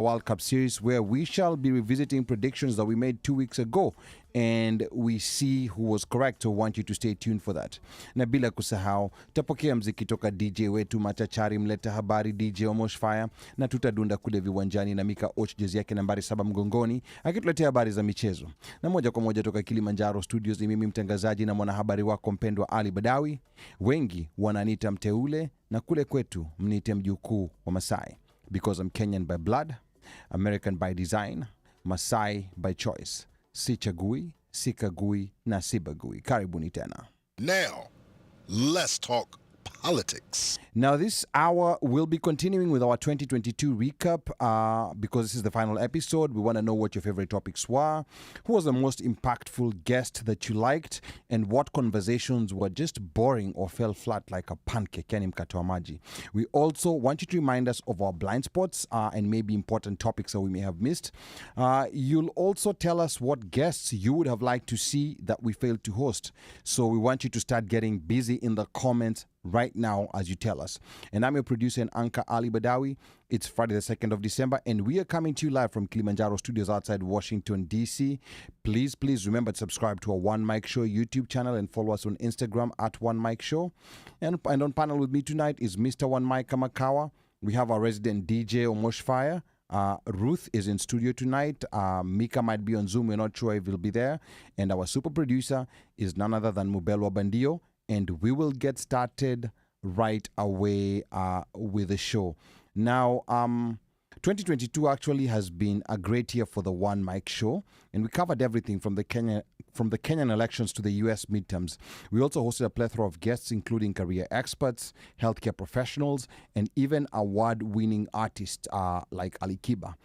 World Cup series where we shall be revisiting predictions that we made 2 weeks ago and we see who was correct. So want you to stay tuned for that. Na bila kusahau tapokea mziki toka DJ wetu machachari mleta habari DJ OmoshFaya, na tutadunda kule viwanjani na Micah jezi yake nambari 7 mgongoni akituletea habari za michezo. Na moja kwa moja toka Kilimanjaro Studios ni mimi mtangazaji na mwanahabari wako mpendwa Ali Badawy. Wengi wananiita mteule na kule kwetu mniite mjukuu wa Masai, because I'm Kenyan by blood, American by design, Masai by choice. Sichagui, sikagui na sibagui. Karibuni tena. Now, let's talk politics. Now, this hour we'll be continuing with our 2022 recap because this is the final episode. We want to know what your favorite topics were, who was the most impactful guest that you liked, and what conversations were just boring or fell flat like a pancake. Yani mkate wa maji. We also want you to remind us of our blind spots and maybe important topics that we may have missed. You'll also tell us what guests you would have liked to see that we failed to host. So we want you to start getting busy in the comments right now as you tell us. And I'm your producer and anchor Ali Badawy. It's Friday the 2nd of December and we are coming to you live from Kilimanjaro Studios outside Washington DC. Please remember to subscribe to our OneMic Show YouTube channel and follow us on Instagram at OneMic Show. And on panel with me tonight is Mr. Micah. We have our resident DJ OmoshFaya. Ruth is in studio tonight. Micah might be on Zoom. We're not sure if he'll be there. And our super producer is none other than Mubelwa Bandio. And we will get started right away with the show. Now, 2022 actually has been a great year for the OneMic Show, and we covered everything from the Kenyan elections to the U.S. midterms. We also hosted a plethora of guests, including career experts, healthcare professionals, and even award-winning artists like Ali Kiba.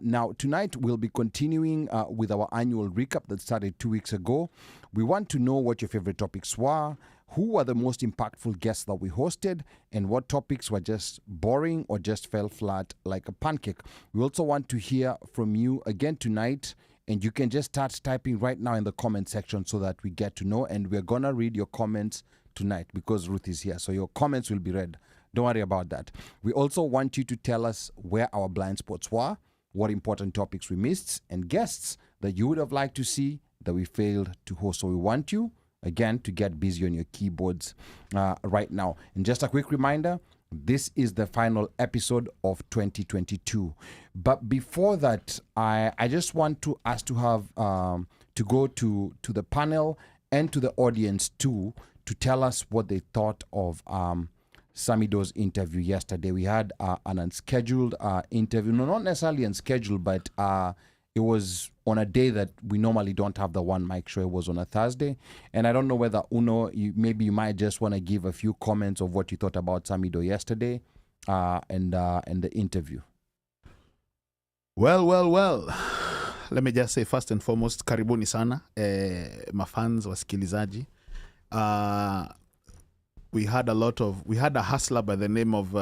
Now, tonight we'll be continuing with our annual recap that started 2 weeks ago. We want to know what your favorite topics were, who were the most impactful guests that we hosted, and what topics were just boring or just fell flat like a pancake. We also want to hear from you again tonight, and you can just start typing right now in the comment section so that we get to know, and we're going to read your comments tonight because Ruth is here, so your comments will be read. Don't worry about that. We also want you to tell us where our blind spots were, what important topics we missed, and guests that you would have liked to see that we failed to host. So we want you, again, to get busy on your keyboards right now. And just a quick reminder, this is the final episode of 2022. But before that, I just want us to have to go to the panel and to the audience too to tell us what they thought of Samido's interview yesterday. We had an unscheduled interview. No, not necessarily unscheduled, but it was on a day that we normally don't have the OneMic Show. It was on a Thursday. And I don't know whether, Uno, maybe you might just want to give a few comments of what you thought about Samido yesterday and the interview. Well. Let me just say first and foremost, karibuni sana, mafans, wasikilizaji. We had a hustler by the name of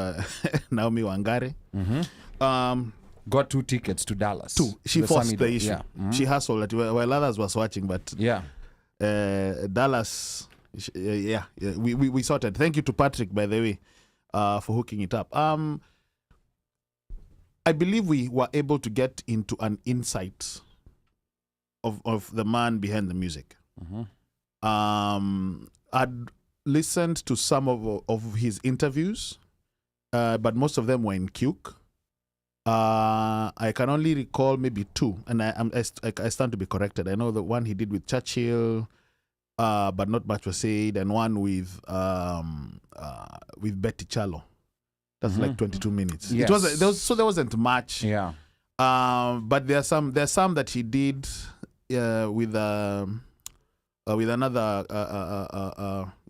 Naomi Wangari. Mm-hmm. Got 2 tickets to Dallas. 2. She forced the issue. Yeah. Mm-hmm. She hustled it while others was watching, but yeah, Dallas, we sorted. Thank you to Patrick, by the way, for hooking it up. I believe we were able to get into an insight of the man behind the music. Mm-hmm. I'd listened to some of his interviews, but most of them were in Cuke. I can only recall maybe 2, and I stand to be corrected. I know the one he did with Churchill, but not much was said, and one with Betty Chalo. That's like 22 minutes. Yes. There wasn't much. Yeah. But there's some that he did with another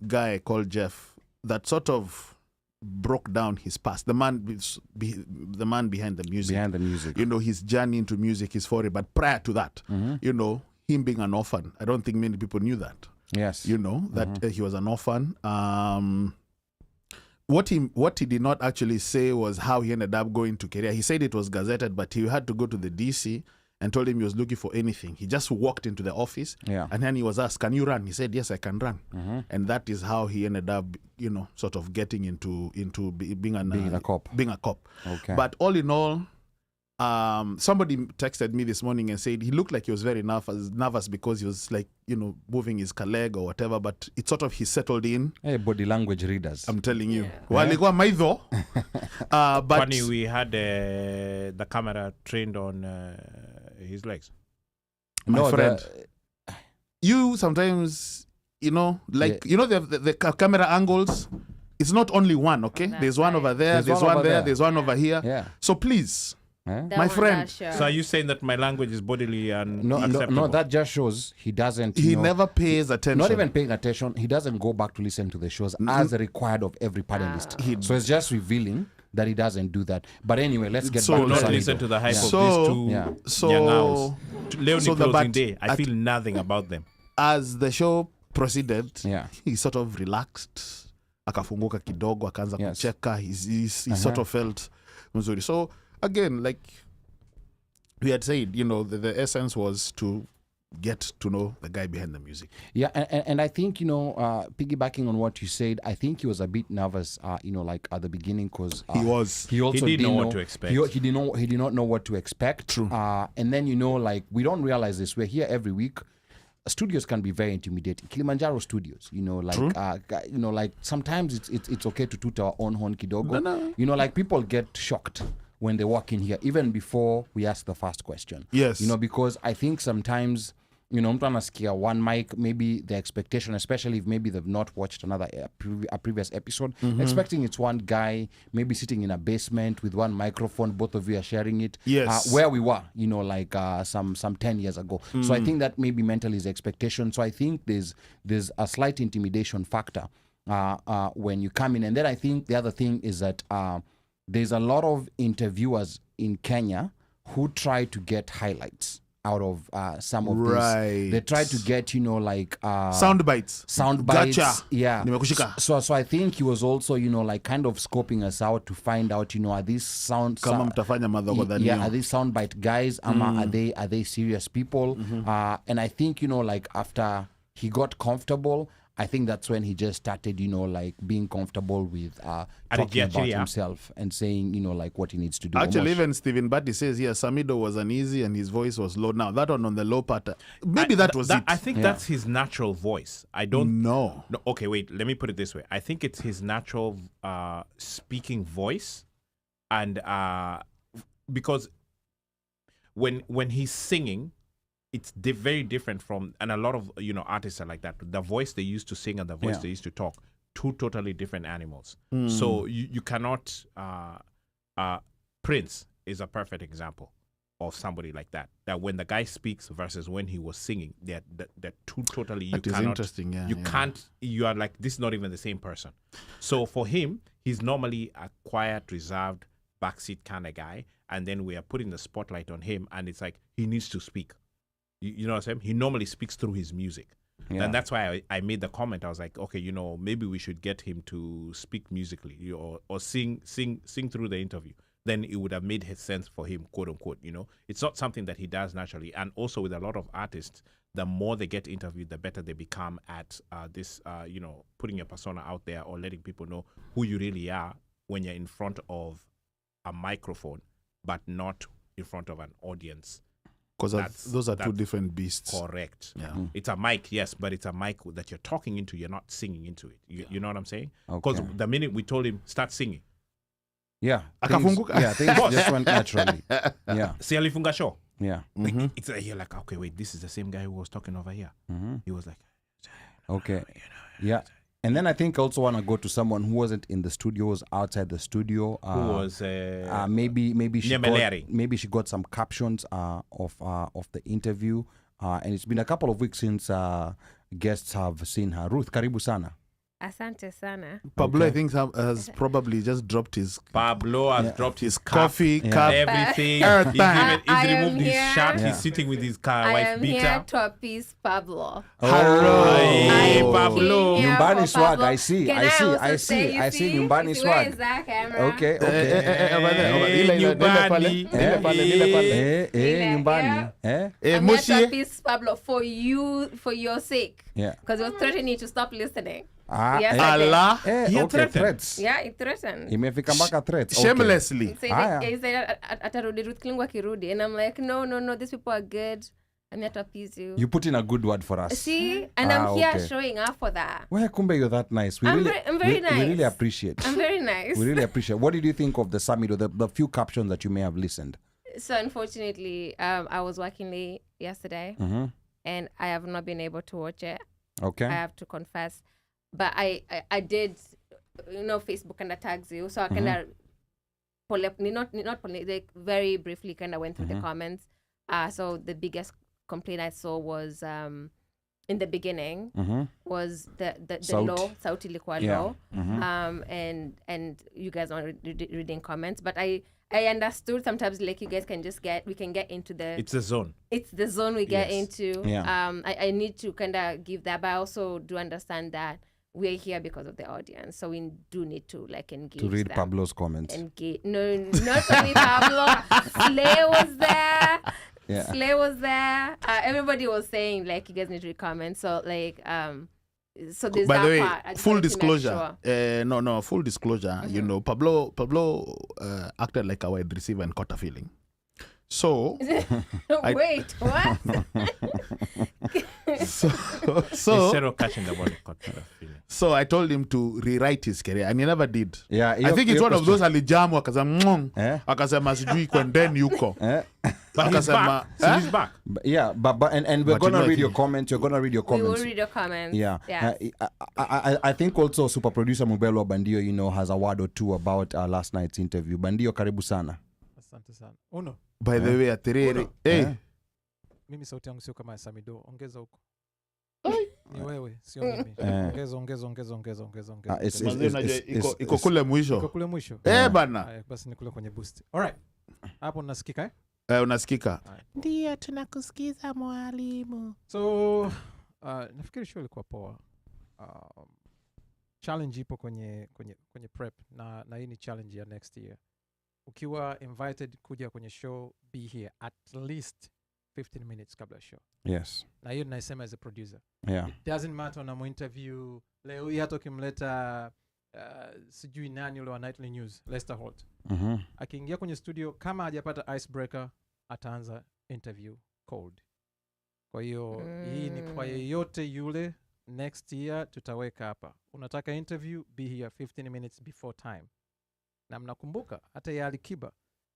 guy called Jeff that sort of broke down his past. The man behind the music. Behind the music. You know, his journey into music, his foray. But prior to that, you know, him being an orphan. I don't think many people knew that. Yes. You know, that he was an orphan. What he did not actually say was how he ended up going to Korea. He said it was gazetted, but he had to go to the DC and told him he was looking for anything. He just walked into the office, and then he was asked, "Can you run?" He said, "Yes, I can run." And that is how he ended up, you know, sort of getting into being a cop. Okay. But all in all, Somebody texted me this morning and said he looked like he was very nervous because he was like, moving his leg or whatever, but it's sort of he settled in. Hey, body language readers. I'm telling you. Walikuwa maidho. But funny, we had the camera trained on his legs. my friend, you sometimes, the camera angles. It's not only one, okay? There's one over there, there's one there, there's one over here. Yeah. So please, That my one, friend. So are you saying that my language is bodily and No, acceptable? that just shows he doesn't. He never pays attention. Not even paying attention. He doesn't go back to listen to the shows as required of every panelist. So it's just revealing that he doesn't do that. But anyway, let's get back to not Sunny listen though. to the hype of So- these two young owls. Leonie so the closing bat- day. I feel nothing about them. As the show proceeded, Yeah. he sort of relaxed. Akafunguka kidogo, akaanza Yes. kucheka. He sort of felt mzuri. So again, like we had said, the essence was to get to know the guy behind the music. Yeah, and I think, piggybacking on what you said, I think he was a bit nervous, like at the beginning because He was. He also didn't know what to expect. He did not know what to expect. True. And then, like we don't realize this. We're here every week. Studios can be very intimidating. Kilimanjaro Studios, like sometimes it's okay to toot our own horn kidogo. No. Like people get shocked when they walk in here, even before we ask the first question. Yes. Because I think sometimes, mtu anasikia OneMic, maybe the expectation, especially if maybe they've not watched a previous episode, expecting it's one guy maybe sitting in a basement with one microphone, both of you are sharing it. Yes. Where we were, some 10 years ago. So I think that maybe mentally is the expectation. So I think there's a slight intimidation factor when you come in. And then I think the other thing is that there's a lot of interviewers in Kenya who try to get highlights out of some of Right. these. They try to get, Sound bites. Gotcha. Yeah. Nimekushika. So I think he was also, kind of scoping us out to find out, are these sound Kama mtafanya madhogodhanio. yeah, are these soundbite guys? Are they serious people? And I think, after he got comfortable, I think that's when he just started, being comfortable with talking about himself and saying, what he needs to do. Actually, Omosh. even Stephen Batty says, Samido was uneasy and his voice was low. Now, that one on the low part, maybe that was it. I think that's his natural voice. I don't No. No, okay, wait. Let me put it this way. I think it's his natural speaking voice, and because when he's singing, it's very different from, and a lot of artists are like that. The voice they used to sing and the voice they used to talk, two totally different animals. So you cannot. Prince is a perfect example of somebody like that. That when the guy speaks versus when he was singing, they're two totally. That is interesting. Yeah, You can't. You are like, this is not even the same person. So for him, he's normally a quiet, reserved, backseat kind of guy, and then we are putting the spotlight on him, and it's like he needs to speak. You know what I'm saying? He normally speaks through his music. Yeah. And that's why I made the comment. I was like, okay, maybe we should get him to speak musically or sing through the interview. Then it would have made sense for him, quote unquote. It's not something that he does naturally. And also with a lot of artists, the more they get interviewed, the better they become at this, putting your persona out there or letting people know who you really are when you're in front of a microphone, but not in front of an audience. Because those are two different beasts. Correct. Yeah. It's a mic, yes, but it's a mic that you're talking into. You're not singing into it. You know what I'm saying? Okay. Because the minute we told him, start singing. Yeah. Akafunguka. Things just went naturally. Yeah. Si alifunga show. Yeah. It's like, you're like, okay, wait, this is the same guy who was talking over here. He was like, Okay. Yeah. And then I think I also want to go to someone who wasn't in the studio, was outside the studio. who was Maybe she got some captions of the interview, and it's been a couple of weeks since guests have seen her. Ruth, karibu sana. Asante sana. Pablo, I think, has probably just dropped his Pablo has dropped his coffee cup. everything. Everything. He's removed his shirt. Yeah. He's sitting with his I wife am here beater. to appease Pablo. Hello. Hey, I'm Pablo. here Nyumbani for swag, Pablo. I see, Can I see, also I say, see, you I see Nyumbani you see, swag. where's that camera? Okay. Nyumbani. I'm here to appease Pablo for your sake. Yeah. Because you're threatening to stop listening. Yesterday. Allah. Eh, He had okay, threatened. threats. Yeah, it threatened. Imefika mpaka threats. Okay. Shamelessly. He said atarudi Ruth Klingu akirudi, and I'm like, no, these people are good. I'm here to appease you. You put in a good word for us. See, and I'm here okay. showing up for that. Well, Kumbe, you're that nice. I'm very We really nice. appreciate. I'm very nice. We really appreciate. What did you think of the summit or the few captions that you may have listened? So unfortunately, I was working late yesterday, and I have not been able to watch it. Okay. I have to confess, but I did, Facebook kind of tags you, so I kind of like very briefly kind of went through the comments. So the biggest complaint I saw was in the beginning was the law, sauti ilikuwa low, and you guys aren't reading comments, but I understood sometimes like you guys we can get into It's a zone. it's the zone we get into. Yeah. I need to kind of give that, but I also do understand that we're here because of the audience, so we do need to like engage To read them. Pablo's comments. No, not only Pablo. Slay was there. Yeah. Slay was there. Everybody was saying like you guys need to read comments. So like so there's By that the way, part. I just full wanted to make disclosure. sure. Full disclosure. You know, Pablo acted like a wide receiver and caught a feeling. So, Wait, what? so, Instead of catching the ball, he caught the feeling. so I told him to rewrite his career, and he never did. Yeah. I think it's one of those alijamu akasema Eh? akasema sijui kwendeni yuko. But he's back. So he's back. Yeah, but and we're But you gonna know, read your he- comments. You're gonna read your We will comments. read your comments. Yeah. Yes. I think also super producer Mubelwa Bandio, has a word or two about last night's interview. Bandio, karibu sana. Asante sana. Uno, By the way, atiriri. Hey, mimi sauti yangu sio kama ya Samido. Ongeza huko. Ni wewe, sio mimi. Ongeza. It's- mazee unajua iko it's- kule Iko mwisho. kule mwisho. Bana. Haya, basi nikule kwenye boost. Alright. Hapo nasikika Unasikika. Ndio tunakusikiza mwalimu. So, nafikiri show ilikuwa poa. Challenge ipo kwenye prep na hii ni challenge ya next year. Ukiwa invited kuja kwenye show, be here at least 15 minutes kabla ya show. Yes. Na hiyo naisema as a producer. Yeah. Doesn't matter unamu interview leo hii hata ukimleta sijui nani ule wa Nightly News, Lester Holt. Akiingia kwenye studio kama hajapata icebreaker ataanza interview cold. Kwa hiyo hii ni kwa yeyote yule, next year tutaweka hapa. Unataka interview, be here 15 minutes before time. Na mnakumbuka hata ya Alikiba,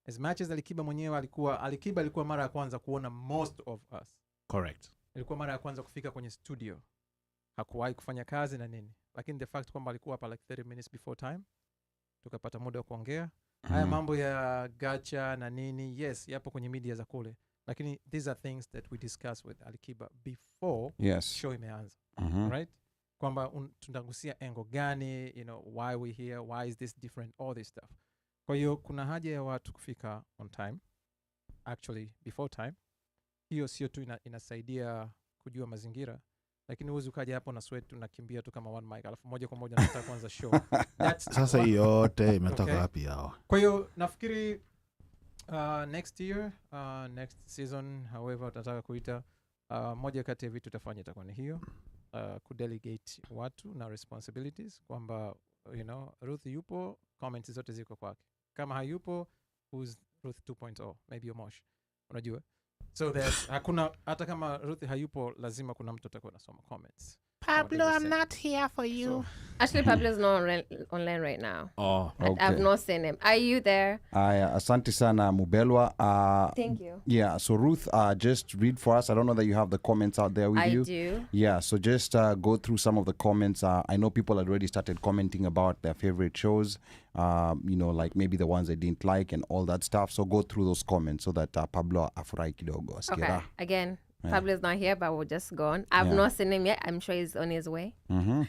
as much as Alikiba mwenyewe alikuwa mara ya kwanza kuona most of us. Correct. Ilikuwa mara ya kwanza kufika kwenye studio. Hakuwahi kufanya kazi na nini. Lakini the fact kwamba alikuwa hapa like 30 minutes before time, tukapata muda wa kuongea. Haya mambo ya gacha na nini, yes, yapo kwenye media za kule. Lakini these are things that we discuss with Alikiba before show imeanza. Right? Kwamba tunagusia engo gani, why we here, why is this different, all this stuff. Kwa hiyo kuna haja ya watu kufika on time, actually before time. Hiyo sio tu inasaidia kujua mazingira, lakini uwezi ukaja hapo na sweat unakimbia tu kama OneMic alafu moja kwa moja nataka kuanza show. Sasa hii yote imetoka wapi hao? Kwa hiyo nafikiri next year, next season, however utataka kuita, moja kati ya vitu tutafanya itakuwa ni hiyo, kudelegate watu na responsibilities, kwamba Ruth yupo, comments zote ziko kwake. Kama hayupo, who's Ruth 2.0, maybe Omosh, unajua. So that hakuna, hata kama Ruth hayupo, lazima kuna mtu atakuwa anasoma comments. Pablo, I'm not here for you. So, Actually, Pablo's not online right now. Oh, okay. I've not seen him. Are you there? Asante sana Mubelwa. Thank you. Yeah, so Ruth, just read for us. I don't know that you have the comments out there with you. I do. Yeah, so just go through some of the comments. I know people had already started commenting about their favorite shows, like maybe the ones they didn't like and all that stuff. So go through those comments so that Pablo afurai kidogo. Okay, again. Yeah. Pablo's not here, but we'll just go on. I've not seen him yet. I'm sure he's on his way. Can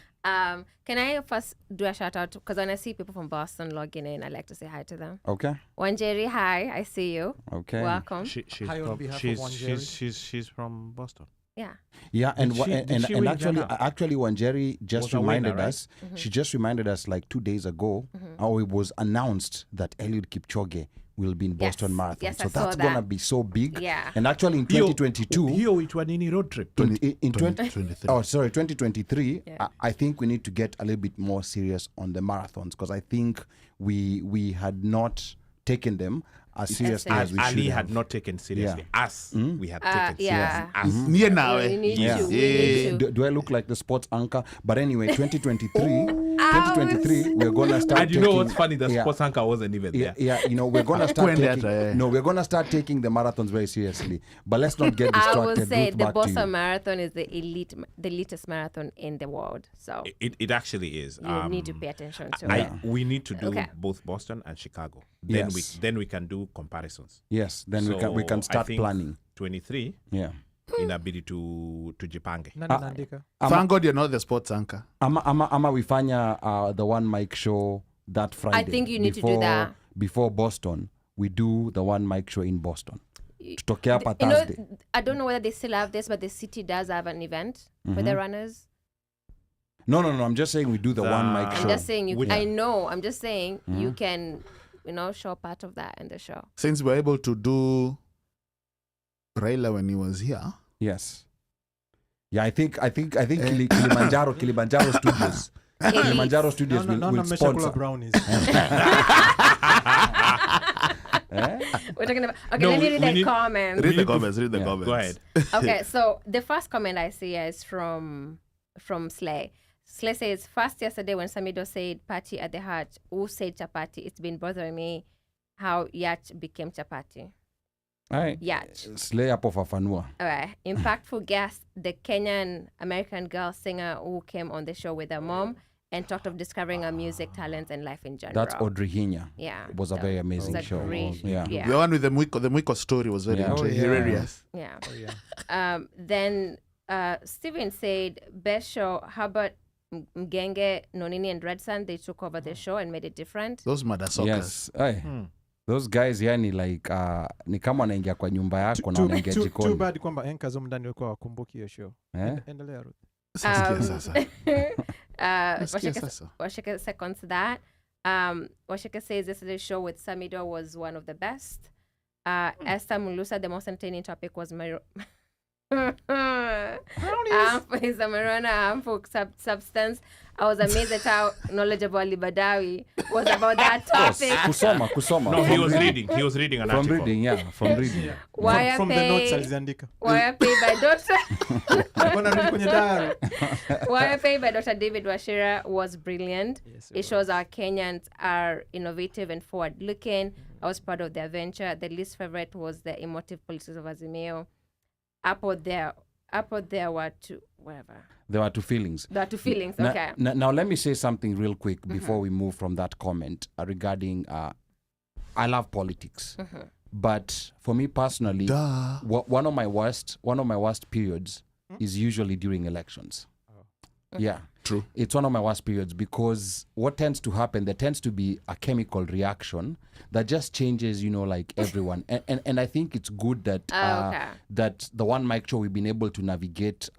I first do a shout out? Because when I see people from Boston logging in, I like to say hi to them. Okay. Wanjeri, hi. I see you. Okay. Welcome. Hi on behalf of Wanjeri. She's from Boston. Yeah. Yeah, and Did she win actually Wanjeri just reminded winner, right? us. She just reminded us like 2 days ago how it was announced that Eliud Kipchoge will be in Boston Marathon. Yes, so I saw that's going to that. be so big. Yeah. And actually in 2022, Hiyo itwa nini road trip? in 2023. Oh, sorry, 2023. Yeah. I think we need to get a little bit more serious on the marathons because I think we had not taken them as seriously as we should Ali have. had not taken seriously. Us, we had taken yeah. seriously. Us. Near now, You need Yeah. to. You need to. Do I look like the sports anchor? But anyway, 2023, we're gonna start. And you know taking- what's funny? The yeah, sports anchor wasn't even yeah, there. yeah, you know, we're gonna start Kwende taking. hata, No, we're gonna start taking the marathons very seriously. But let's not get I distracted. will say Ruth, the back to you. Boston Marathon is the elitist marathon in the world. So It actually is. you need to pay attention to it. We need to do Okay. both Boston and Chicago. Yes. Then we can do comparisons. Yes, then we can So start I think planning. 23 Yeah. inabidi to jipange. Nani anaandika? Thank God you're not the sports anchor. Ama we fanya the one mic show that Friday. think you need to do that. Before Boston. We do the one mic show in Boston. Tutokea hapa You know, Thursday. I don't know whether they still have this, but the city does have an event for the runners. No. I'm just saying we do the one mic I'm show. just saying Which- I know. I'm just saying you can, show part of that in the show. Since we're able to do Raila when he was here, Yes. Yeah, I think Kilimanjaro Studios. Kilimanjaro Studios will Naona sponsor. mmeshakula brownies. We're talking about. Okay, No, let me we read the need- comments. read the comments. Read the Yeah. comments. Go ahead. Okay, so the first comment I see is from Slay. Slay says, first yesterday when Samido said party at the heart, who said chapati? It's been bothering me how Yach became chapati. Alright. Yach. Slay hapo fafanua. All right. Impactful guest, the Kenyan American girl singer who came on the show with her mom and talked of discovering her music talents and life in general. That's Audrey Hinya. Yeah. It was a very amazing it's a show. great- Yeah. The Yeah. one with the Mwiko story was very Yeah. Oh, yeah. hilarious. Yeah. Oh, yeah. Then Steven said, best show, Herbert Mgenge, Nonini, and Red Sun, they took over the show and made it different. Those mother suckers. Yes. Ay, those guys yani like ni kama wanaingia kwa nyumba yako na wanaingia Too jikoni. bad kwamba anchors humu ndani walikuwa wakumbuki hiyo show. Eh? Endelea Ruth. Sikia sasa. Sikia sasa. Washika seconds that. Washika says yesterday's show with Samido was one of the best. Esther Mulusa, the most entertaining topic was is a marijuana harmful substance. I was amazed at how knowledgeable Ali Badawi was about that topic. Kusoma. No, he was reading. He was reading an From article. reading, yeah. From reading. Wire From the notes pay, aliziandika. wire pay by Dr. Alikuwa anarudi kwenye diary. Wire pay by Dr. David Washira was brilliant. Yes, It shows our Kenyans are innovative and forward-looking. I was proud of their venture. The least favorite was the emotive politics of Azimio. Apple there were two, whatever. There were two feelings. There are two feelings, Now- okay. Now, let me say something real quick before we move from that comment regarding I love politics. But for me personally, Duh. one of my worst periods is usually during elections. Yeah. True. It's one of my worst periods because what tends to happen, there tends to be a chemical reaction that just changes, like everyone. And I think it's good that Okay. that the one mic show we've been able to navigate.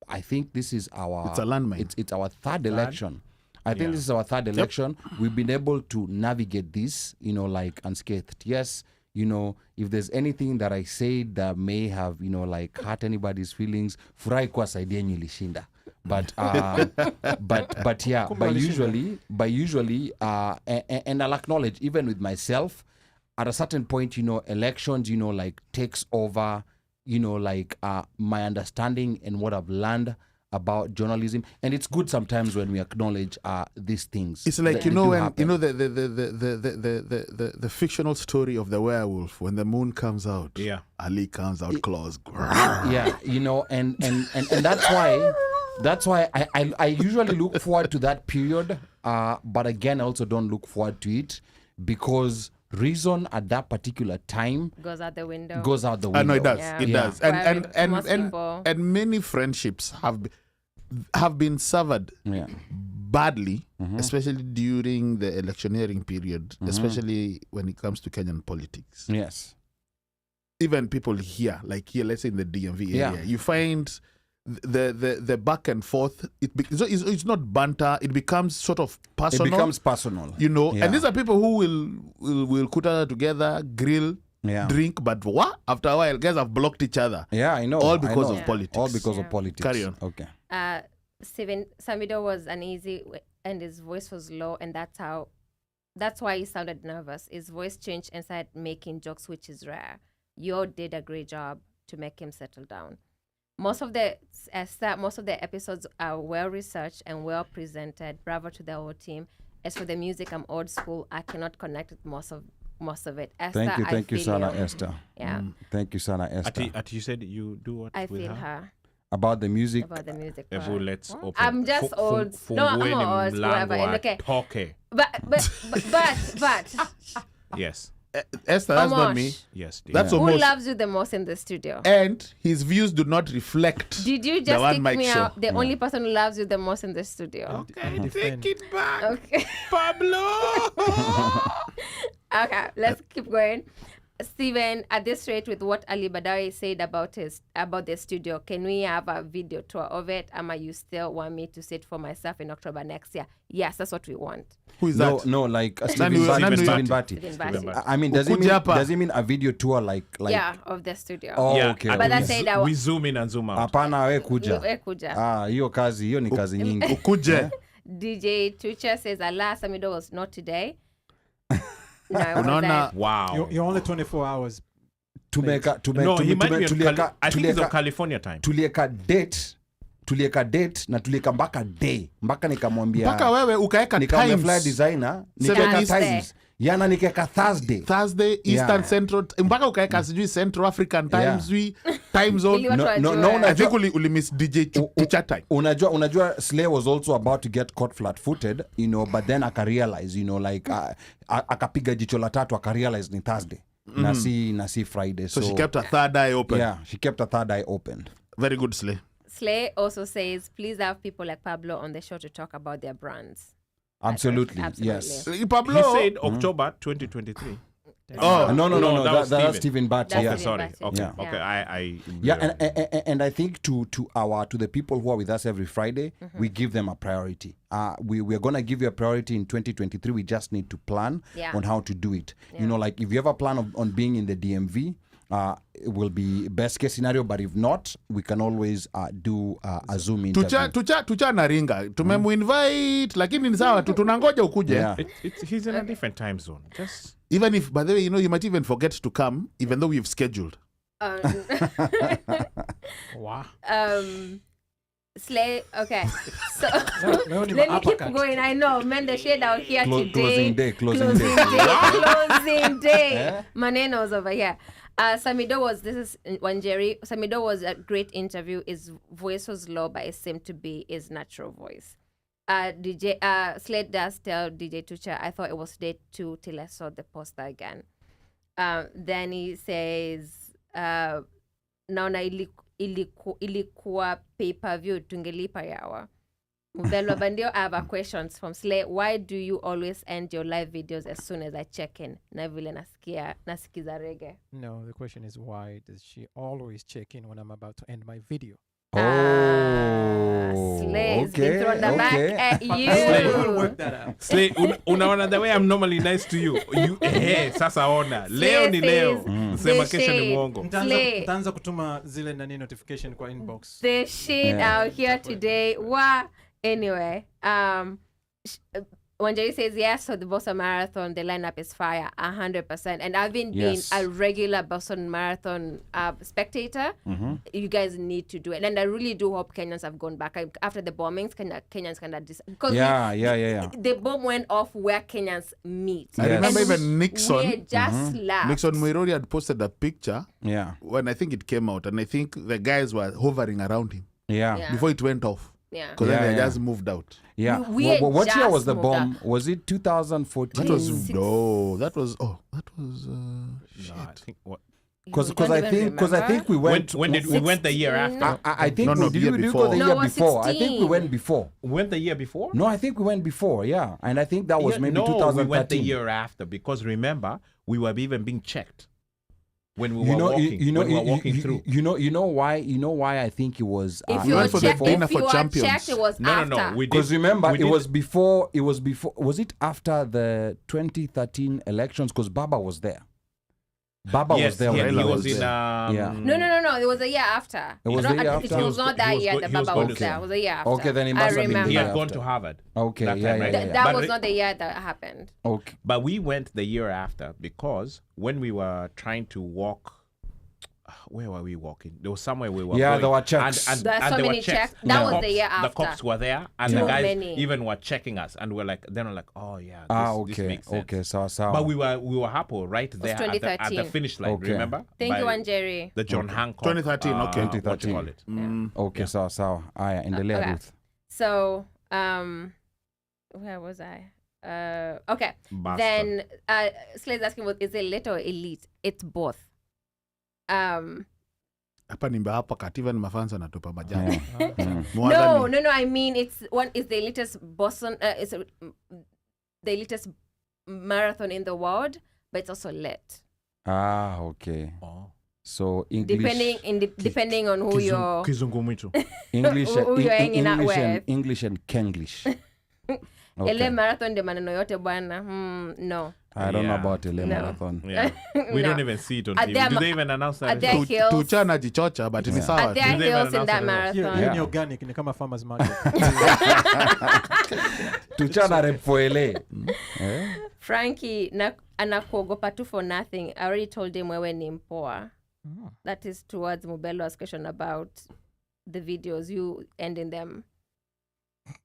I think this is our It's a landmine. It's our third election. I think this is our third election. We've been able to navigate this, like unscathed. Yes, if there's anything that I say that may have, like hurt anybody's feelings, furahi kwa saidia yenyu ilishinda. But yeah, but usually and I'll acknowledge even with myself at a certain point, elections, like takes over, my understanding and what I've learned about journalism, and it's good sometimes when we acknowledge these things. It's like that they do when happen. the fictional story of the werewolf when the moon comes out. Yeah. Ali comes out claws. Yeah, and that's why I usually look forward to that period, but again I also don't look forward to it because reason at that particular time Goes out the window. goes out the I window. know it does. Yeah. It Yeah. does. Where most people- And many friendships have been severed Yeah. badly, especially during the electioneering period, especially when it comes to Kenyan politics. Yes. Even people here, let's say in the DMV area, Yeah. you find the back and forth, it's not banter. It becomes sort of personal. It becomes personal. You know, Yeah. and these are people who will put together, grill, Yeah. drink, but what? After a while, guys have blocked each other. Yeah, I know. All I because know. of politics. All because Yeah. of politics. Carry on. Okay. Steven Samido was uneasy and his voice was low, and that's why he sounded nervous. His voice changed and started making jokes, which is rare. You all did a great job to make him settle down. Most of the episodes are well researched and well presented. Bravo to the whole team. As for the music, I'm old school. I cannot connect with most of it. Esther, Thank you, feel Sana you. Esther. Yeah, Thank you, Sana Esther. Ati, you said you do what I with feel her? her About the music. about the music. Evo, part. let's open. I'm just old. No, I'm old school, whatever, and okay. Toke. But Yes. Esther, that's not Omosh, me. Yes. dear. That's who Omosh. loves you the most in the studio? And his views do not reflect. Did you the just One kick Mic me show. out? The only person who loves you the most in the studio. Okay, Defend. take it back, Okay. Pablo. Okay, let's keep going. Steven, at this rate, with what Ali Badawy said about the studio, can we have a video tour of it? You still want me to sit for myself in October next year? Yes, that's what we want. Who is No, that? no, like Stephen Stephen Stephen Batty. Steven Batty. I mean, does it Ukujapa. mean a video tour like? Yeah, of the studio. Oh, Yeah, okay. and But okay. I said that we zoom in and zoom out. Hapana, we kuja. Kuja. Hiyo ni kazi nyingi. Ukuje. DJ Tucha says, alas, Samido was not today. No, it Unaona- wasn't. Wow. You're only 24 hours. No, he might be on I think it's on California time. tulieka date na tulieka mpaka day mpaka nikamwambia Mpaka wewe ukaeka nikamwambia flyer times. designer Seven nikaweka Thursday. times yana nikaweka Thursday Eastern Yeah. Central, mpaka ukaeka sijui Central African time, Yeah. sijui time zone. Ili watu wajue. I think uli miss DJ Tucha time. unajua Slay was also about to get caught flat-footed, but then akarealize, like akapiga jicho la tatu akarealize ni Thursday na si Friday, So she kept her third eye open. yeah, she kept her third eye open. Very good, Slay. Slay also says, please have people like Pablo on the show to talk about their brands. Absolutely. Absolutely. Yes. Pablo. He said October 2023. Oh, No, that was that's Steven. Stephen Batty. That's Yeah. Steven. Sorry. Batty. Okay. Yeah. Okay. I Yeah, and I think to the people who are with us every Friday, we give them a priority. We're gonna give you a priority in 2023. We just need to plan Yeah. on how to do it. Like if you have a plan on being in the DMV, it will be best case scenario. But if not, we can always do a Zoom interview. Tucha na ringa. Tumemuinvite, lakini ni sawa tu tunangoja ukuje. Yeah. he's in a different time zone. Just Even if, by the way, you might even forget to come, even though we've scheduled. Wow. Slay, okay. So Leo ni let me keep uppercut. going. I know, man, the shade out here today. Closing day. Closing day. Manenos over here. Samido was a great interview. His voice was low, but it seemed to be his natural voice. Slade does tell DJ Tucha, I thought it was day 2 till I saw the poster again. Then he says, naona ilikuwa pay-per-view tungelipa yawa. Mbelwa Bandio, I have a questions from Slay. Why do you always end your live videos as soon as I check in? Na vile nasikiza reggae. No, the question is why does she always check in when I'm about to end my video? Slay's been thrown the back at We'll you. work that out. Slay, unaona the way I'm normally nice to you. Sasa ona. Leo ni leo. Sema kesho ni mwongo. Slay. Mtaanza kutuma zile nani notification kwa inbox. The shit out here today. Anyway, Wanjari says yes, so the Boston Marathon, the lineup is fire, 100%. And I've been a regular Boston Marathon spectator. You guys need to do it. And I really do hope Kenyans have gone back. After the bombings, Kenyans kind of... The bomb went off where Kenyans meet. I remember even Nixon. We just laughed. Nixon Muirori had posted a picture when I think it came out. And I think the guys were hovering around him before it went off. Yeah. Because then they just moved out. Yeah. We What year was the just bomb? moved Was it 2014? That was No, I think what? Because I think we went. When did we went the year after? I think No, did year we before. go the No, year it was before? I think 16. we went before. We went the year before? No, I think we went before. Yeah, and I think that was maybe no, 2013. we went the year after because remember we were even being checked. when we were walking through. You know why I think it was. If you ran were for the checked, dinner if for you were champions. checked, it was No, after. we did. Because remember, we it did- was before. Was it after the 2013 elections? Because Baba was there. Baba Yes, was there. yeah, when he Baba was in. there. No. It was a year after. It was I don't- the year It after? was not that year that he was Baba going was to- there. It was a year after. Okay, then it must I have been the remember. He year had gone after. to Harvard. Okay, that yeah, time, yeah, right? yeah. That But was re- not the year that happened. Okay. But we went the year after because when we were trying to walk, where were we walking? There was somewhere we were Yeah, going. there were checks. There are so there were many checks. That Yeah. was the year The after. cops were there, and Too the guys many. even were checking us, and we're like, oh yeah, this Okay. makes sense. Okay. So. But we were happy right there at the 2013. finish line. Okay. Remember? Thank you, By Anjeri. The John Hancock. 2013, okay. What you 2013. call it? Okay. So. Aya, endelea Okay. Ruth. So, where was I? Okay. Basta. Then Slade's asking, is it lit or elite? It's both. Hapa nimba hapa kativa ni mafansa natupa majani. Yeah. No. I mean, it's the elitist Boston. It's the elitist marathon in the world, but it's also lit. Okay. Oh. So English. Depending on who you're. Kizungumwitu. English. who you're hanging out with. English and Kenglish. Ele marathon de maneno yote bwana. No. I don't know Yeah. about LA No. marathon. Yeah. We No. don't even see it on Are TV. there Do ma- they even announce that? are there hills? Tuchana jichocha but ni Yeah. sawa. Are there Did they even hills in announce that it? marathon? Hiyo Yeah. ni organic, ni kama farmers market. Tuchana repoele. Frankie anakuogopa tu for nothing. I already told him wewe ni mpoa. That is towards Mubelo's question about the videos, you ending them.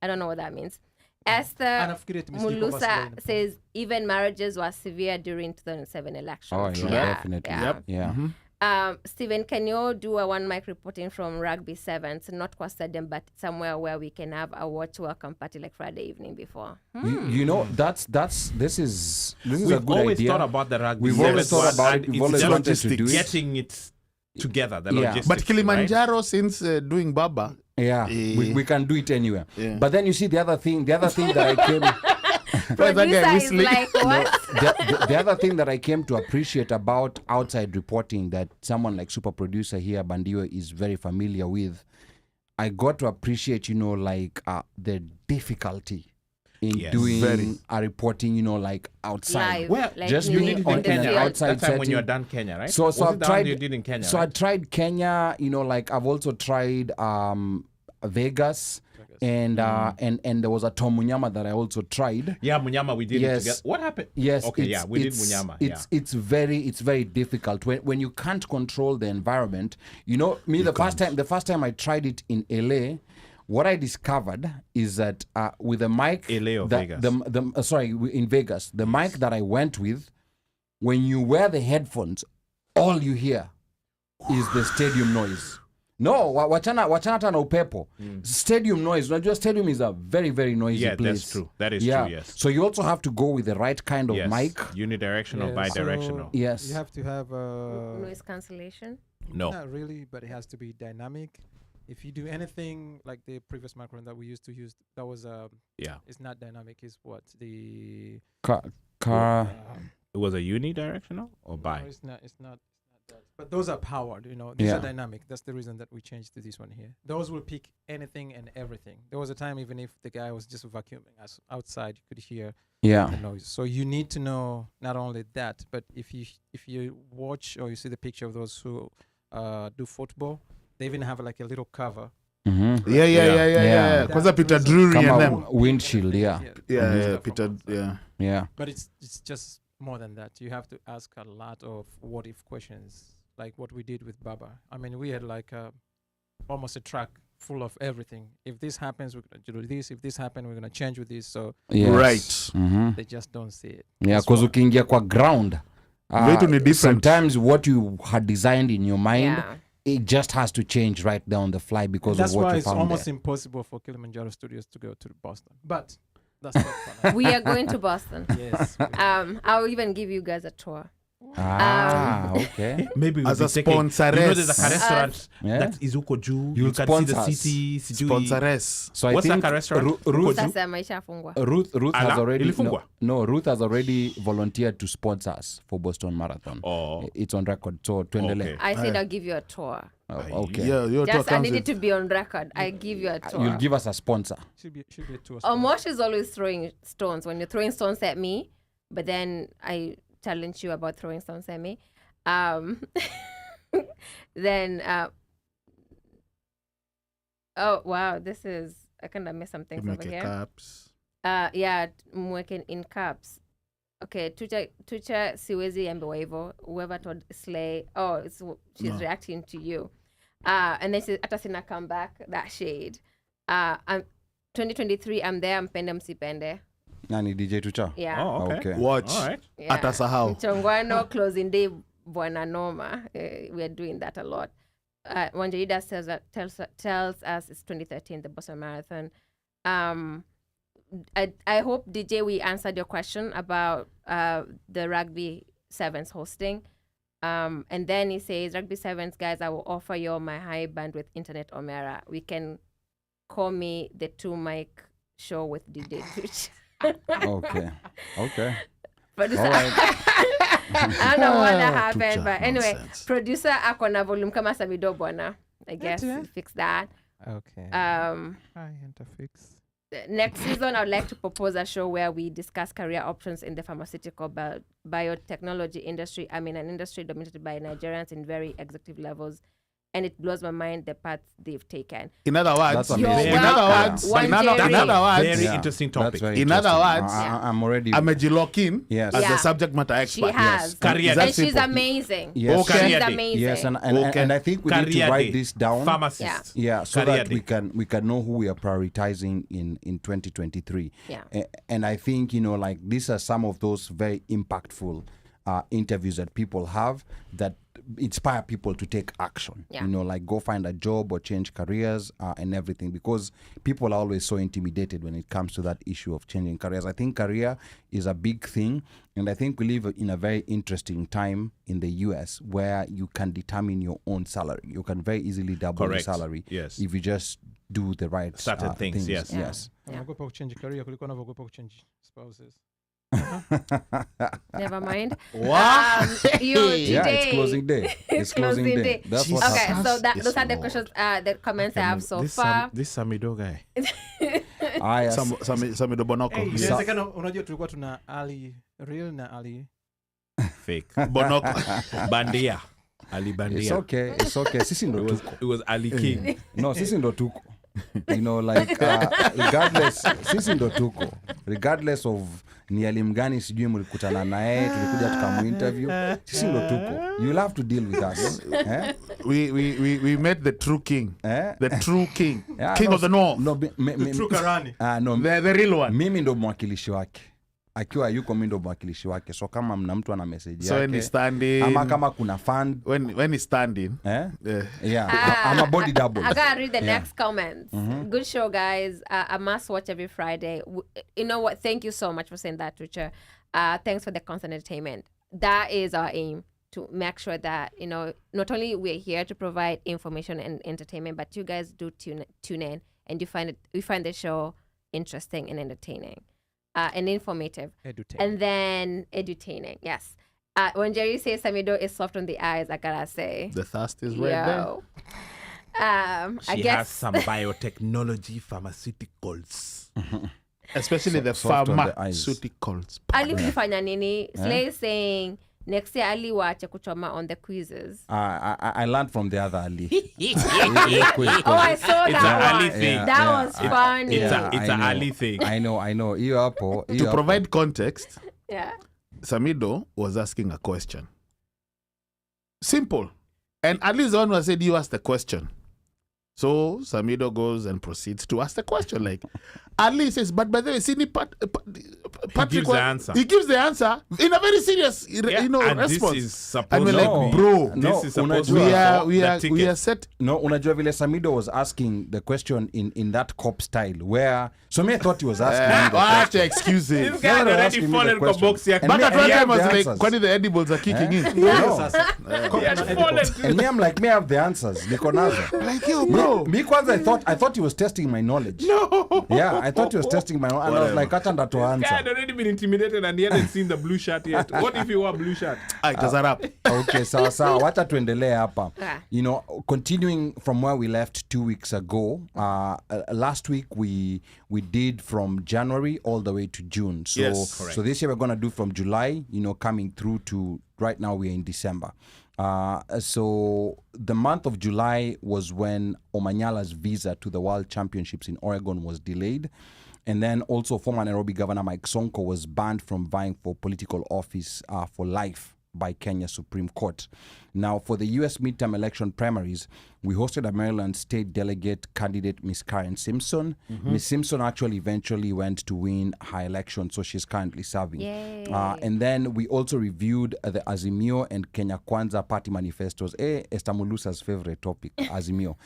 I don't know what that means. Esther Anafikiri tumesikika kwa Mulusa Swahili. says even marriages were severe during 2007 elections. Oh yeah, definitely. Yeah. Yeah. Stephen, can you do a one mic reporting from Rugby Sevens, not qua stadium, but somewhere where we can have a watch welcome party like Friday evening before? You know, this is a We've good always idea. thought about the rugby. We've always sevens thought about and it. We've it's always just wanted to do it. getting it together. The Yeah. logistics, But right? Kilimanjaro since doing Baba. Yeah, we can do it anywhere. Yeah. But then you see the other thing that I came Producer is whistling. like, what? the other thing that I came to appreciate about outside reporting that someone like super producer here Bandio is very familiar with, I got to appreciate, like the difficulty in Yes. doing Very. a reporting, like outside. Live. Well, like just you doing need it on in the Kenya field. outside that time when you were setting. done Kenya, right? So Was I've it the one tried. you did in Kenya, So right? I tried Kenya. Like I've also tried Vegas. And there was a Tom Munyama that I also tried. Yeah, Munyama, we did it Yes. together. What happened? Yes. Okay, yeah, we did Munyama. It's very difficult when you can't control the environment. The first time I tried it in LA, what I discovered is that with the mic, LA or Vegas? In Vegas, the mic that I went with, when you wear the headphones, all you hear is the stadium noise. No, wachana hata na upepo. Stadium noise. Unajua stadium is a very, very noisy Yeah, place. that's true. That is Yeah. true, yes. So you also have to go with the right kind of Yes. mic. Unidirectional, bidirectional. Yes. You have to have Noise cancellation. No. not really, but it has to be dynamic. If you do anything like the previous microphone that we used to use, that was Yeah. it's not dynamic. Is what the Car. It was a unidirectional or bi? No, it's not that. But those are powered. These Yeah. are dynamic. That's the reason that we changed to this one here. Those will pick anything and everything. There was a time even if the guy was just vacuuming us outside, you could hear Yeah. the noise. So you need to know not only that, but if you watch or you see the picture of those who do football, they even have like a little cover. Mm-hmm. Yeah. Kwanza Peter Drury and them. Windshield, yeah. Yeah, Peter, yeah. Yeah. But it's just more than that. You have to ask a lot of what if questions, like what we did with Baba. I mean, we had like almost a track full of everything. If this happens, we're going to do this. If this happens, we're going to change with this. So Yes. Right. Mm-hmm. they just don't see it. Yeah, That's because why. ukiingia kwa ground, Vitu ni different. sometimes what you had designed in your mind, Yeah. it just has to change right there on the fly because That's of what why you it's found almost there. impossible for Kilimanjaro Studios to go to Boston. But that's not fun. We are going to Boston. Yes. I'll even give you guys a tour. Okay. Maybe we'll As be a taking- sponsoress. You know, there's like a restaurant Yeah. that's Izuko Ju. You'll You can see the sponsor us. city. sijui- Sponsoress. So I What's think like a restaurant? Ruth Sasa maisha fungwa. Ruth has Ala, already ilifungwa? no, Ruth has already volunteered to sponsor us for Boston Marathon. Oh. It's on record. So tuendelee. Okay. I said I'll give you a tour. Okay. Yeah, your Just I comes need with- it to be on record. I give you a tour. You'll give us a sponsor. Should be a tour. Omosh is always throwing stones. When you're throwing stones at me, but then I challenge you about throwing stones at me. Then oh wow, this is I kind of missed some things over Make here. caps. Yeah, mweke in caps. Okay, tucha siwezi ambiwa hivyo. Whoever told Slay, she's reacting to you. And then she hata sina come back, that shade. 2023, I'm there, mpende msipende. Nani DJ Tucha? Yeah. Oh, okay. Okay. Watch. All right. Yeah. Atasahau. Mchongwano, closing day, Bwana Noma. We are doing that a lot. Wanjaida tells us it's 2013, the Boston Marathon. I hope, DJ, we answered your question about the Rugby Sevens hosting. And then he says, Rugby Sevens, guys, I will offer you my high bandwidth internet Omera. We can call me the 2-mic show with DJ Twitch. Okay. Producer, All right. I don't know what that happened, Tucha but anyway, nonsense. producer ako na volume kama Sabido bwana. I guess fix that. Okay. Hi, Interfix. Next season, I would like to propose a show where we discuss career options in the pharmaceutical biotechnology industry. I mean, an industry dominated by Nigerians in very executive levels. And it blows my mind the paths they've taken. In other words, That's amazing. in other words, One in other Jerry. words, Very interesting topic. That's very In other interesting. words, I'm already. I'm a Jilokin Yes. as Yeah. the subject matter expert. She has. Career Is that And she's simple? amazing. Yes. Okay. She's Career day. amazing. Yes, and Okay. and I think we need to Career write day. this down. Pharmacist. Yeah, so Career that day. we can know who we are prioritizing in 2023. Yeah. And I think like these are some of those very impactful interviews that people have that inspire people to take action. Yeah. Like go find a job or change careers and everything, because people are always so intimidated when it comes to that issue of changing careers. I think career is a big thing, and I think we live in a very interesting time in the US where you can determine your own salary. You can very easily double your Correct. salary Yes. if you just do the right Certain things, yes. Yeah. Yes. Unaogopa kuchange career kuliko unavyogopa kuchange spouses. Never mind. Wow. You Yeah, today. it's closing day. It's closing day. That's what Jesus. Okay, happens. so Yes, those are the Lord. questions, the comments I have so this far. This Samido guy. Yes. Sami Bonoko. Inawezekana unajua tulikuwa tuna Ali real na Ali. Fake. Bonoko. Bandia. Ali Bandia. It's okay. It's okay. Sisi ndo tuko. It was Ali King. No, sisi ndo tuko. Regardless, sisi ndo tuko. Regardless of ni elimu gani sijui mlikutana naye, tulikuja tukamu-interview. Sisi ndo tuko. You'll have to deal with us. We met the true king. The true king. Yeah, King no, of the North. No, True Karani. no, The real one. mimi ndo mwakilishi wake. Akiwa yuko mimi ndo mwakilishi wake. So kama mna mtu ana message So when yake, he's standing. ama kama kuna fan, When he's standing. yeah, I'm a body double. I gotta read the Yeah. next comments. Good show, guys. I must watch every Friday. You know what? Thank you so much for saying that, Tucha. Thanks for the constant entertainment. That is our aim, to make sure that, not only we're here to provide information and entertainment, but you guys do tune in and you find the show interesting and entertaining. And informative. And then edutaining, yes. When Jerry says Samido is soft on the eyes, I gotta say. The thirst is right there. Yo. I She guess has some biotechnology pharmaceuticals. Especially the soft on the eyes. pharmaceuticals. Ali ulifanya nini? Slay is saying next year Ali wache kuchoma on the quizzes. I learned from the other Ali. Oh, I saw It's that an Ali one. thing. That was funny. It's Yeah, it's I an know. Ali thing. I know. Hiyo hapo. To provide context, Yeah. Samido was asking a question. Simple. And at least the one who said, you ask the question. So Samido goes and proceeds to ask the question. Like, Ali says, but by the way, Patrick gives the answer. He gives the answer in a very serious, and response. This is supposed and we're to like, be, bro, this is supposed to we are set. No, unajua vile Samido was asking the question in that cop style where so me I thought he was asking me the I have question. to excuse him. This guy No, already asking me the fallen question. box here. And But me- at and one me time I have was the like, answers. when the edibles are kicking in. He had fallen. And me, I'm like, me I have the answers. Niko nazo. Like, yo, bro. Me kwanza I thought he was testing my knowledge. No. Yeah, I thought he was testing my knowledge. And I was like, acha ndo Guy had answer. already been intimidated and he hadn't seen the blue shirt yet. What if he wore a blue shirt? It does up. Okay, sawa sawa, wacha tuendelee hapa. Ah. You know, continuing from where we left 2 weeks ago, last week we did from January all the way to June. So, Yes, correct. so this year we're going to do from July, you know, coming through to right now we're in December. So the month of July was when Omanyala's visa to the World Championships in Oregon was delayed. And then also former Nairobi Governor Mike Sonko was banned from vying for political office for life by Kenya Supreme Court. Now, for the U.S. midterm election primaries, we hosted a Maryland state delegate candidate, Miss Karen Simpson. Miss Simpson actually eventually went to win her election, so she's currently serving. Yay. And then we also reviewed the Azimio and Kenya Kwanza party manifestos. Estamulusa's favorite topic, Azimio.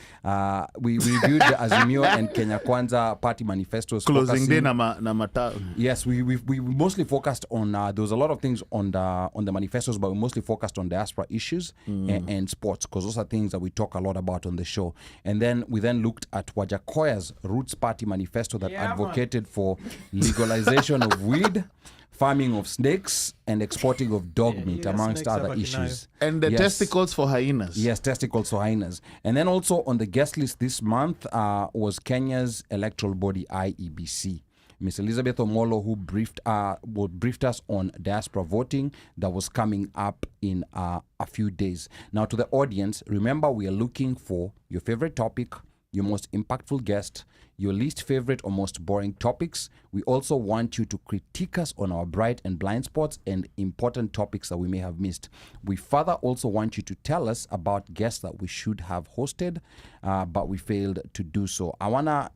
We reviewed the Azimio and Kenya Kwanza party manifestos. Closing day focusing- na mata. Yes, we mostly focused on there was a lot of things on the manifestos, but we mostly focused on diaspora issues and sports, because those are things that we talk a lot about on the show. And then we looked at Wajakoya's Roots Party manifesto that advocated for legalization of weed, farming of snakes, and exporting of dog meat, amongst snakes other are issues. And the Yes. testicles for hyenas. Yes, testicles for hyenas. And then also on the guest list this month was Kenya's electoral body, IEBC. Miss Elizabeth Omolo, who briefed us on diaspora voting that was coming up in a few days. Now, to the audience, remember we are looking for your favorite topic, your most impactful guest, your least favorite or most boring topics. We also want you to critique us on our bright and blind spots and important topics that we may have missed. We further also want you to tell us about guests that we should have hosted, but we failed to do so. I wanna,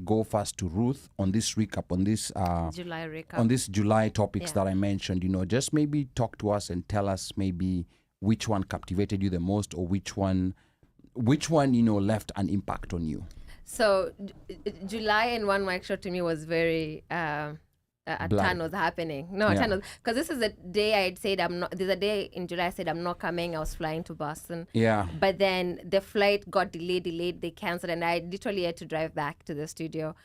go first to Ruth on this recap, on this July recap. on this July topics Yeah. that I mentioned. Just maybe talk to us and tell us maybe which one captivated you the most, or which one left an impact on you. So July and OneMic show to me was very a ton was happening. No, a ton was, because this is the day I had said I'm not. There's a day in July I said I'm not coming. I was flying to Boston. Yeah. But then the flight got delayed. They canceled, and I literally had to drive back to the studio.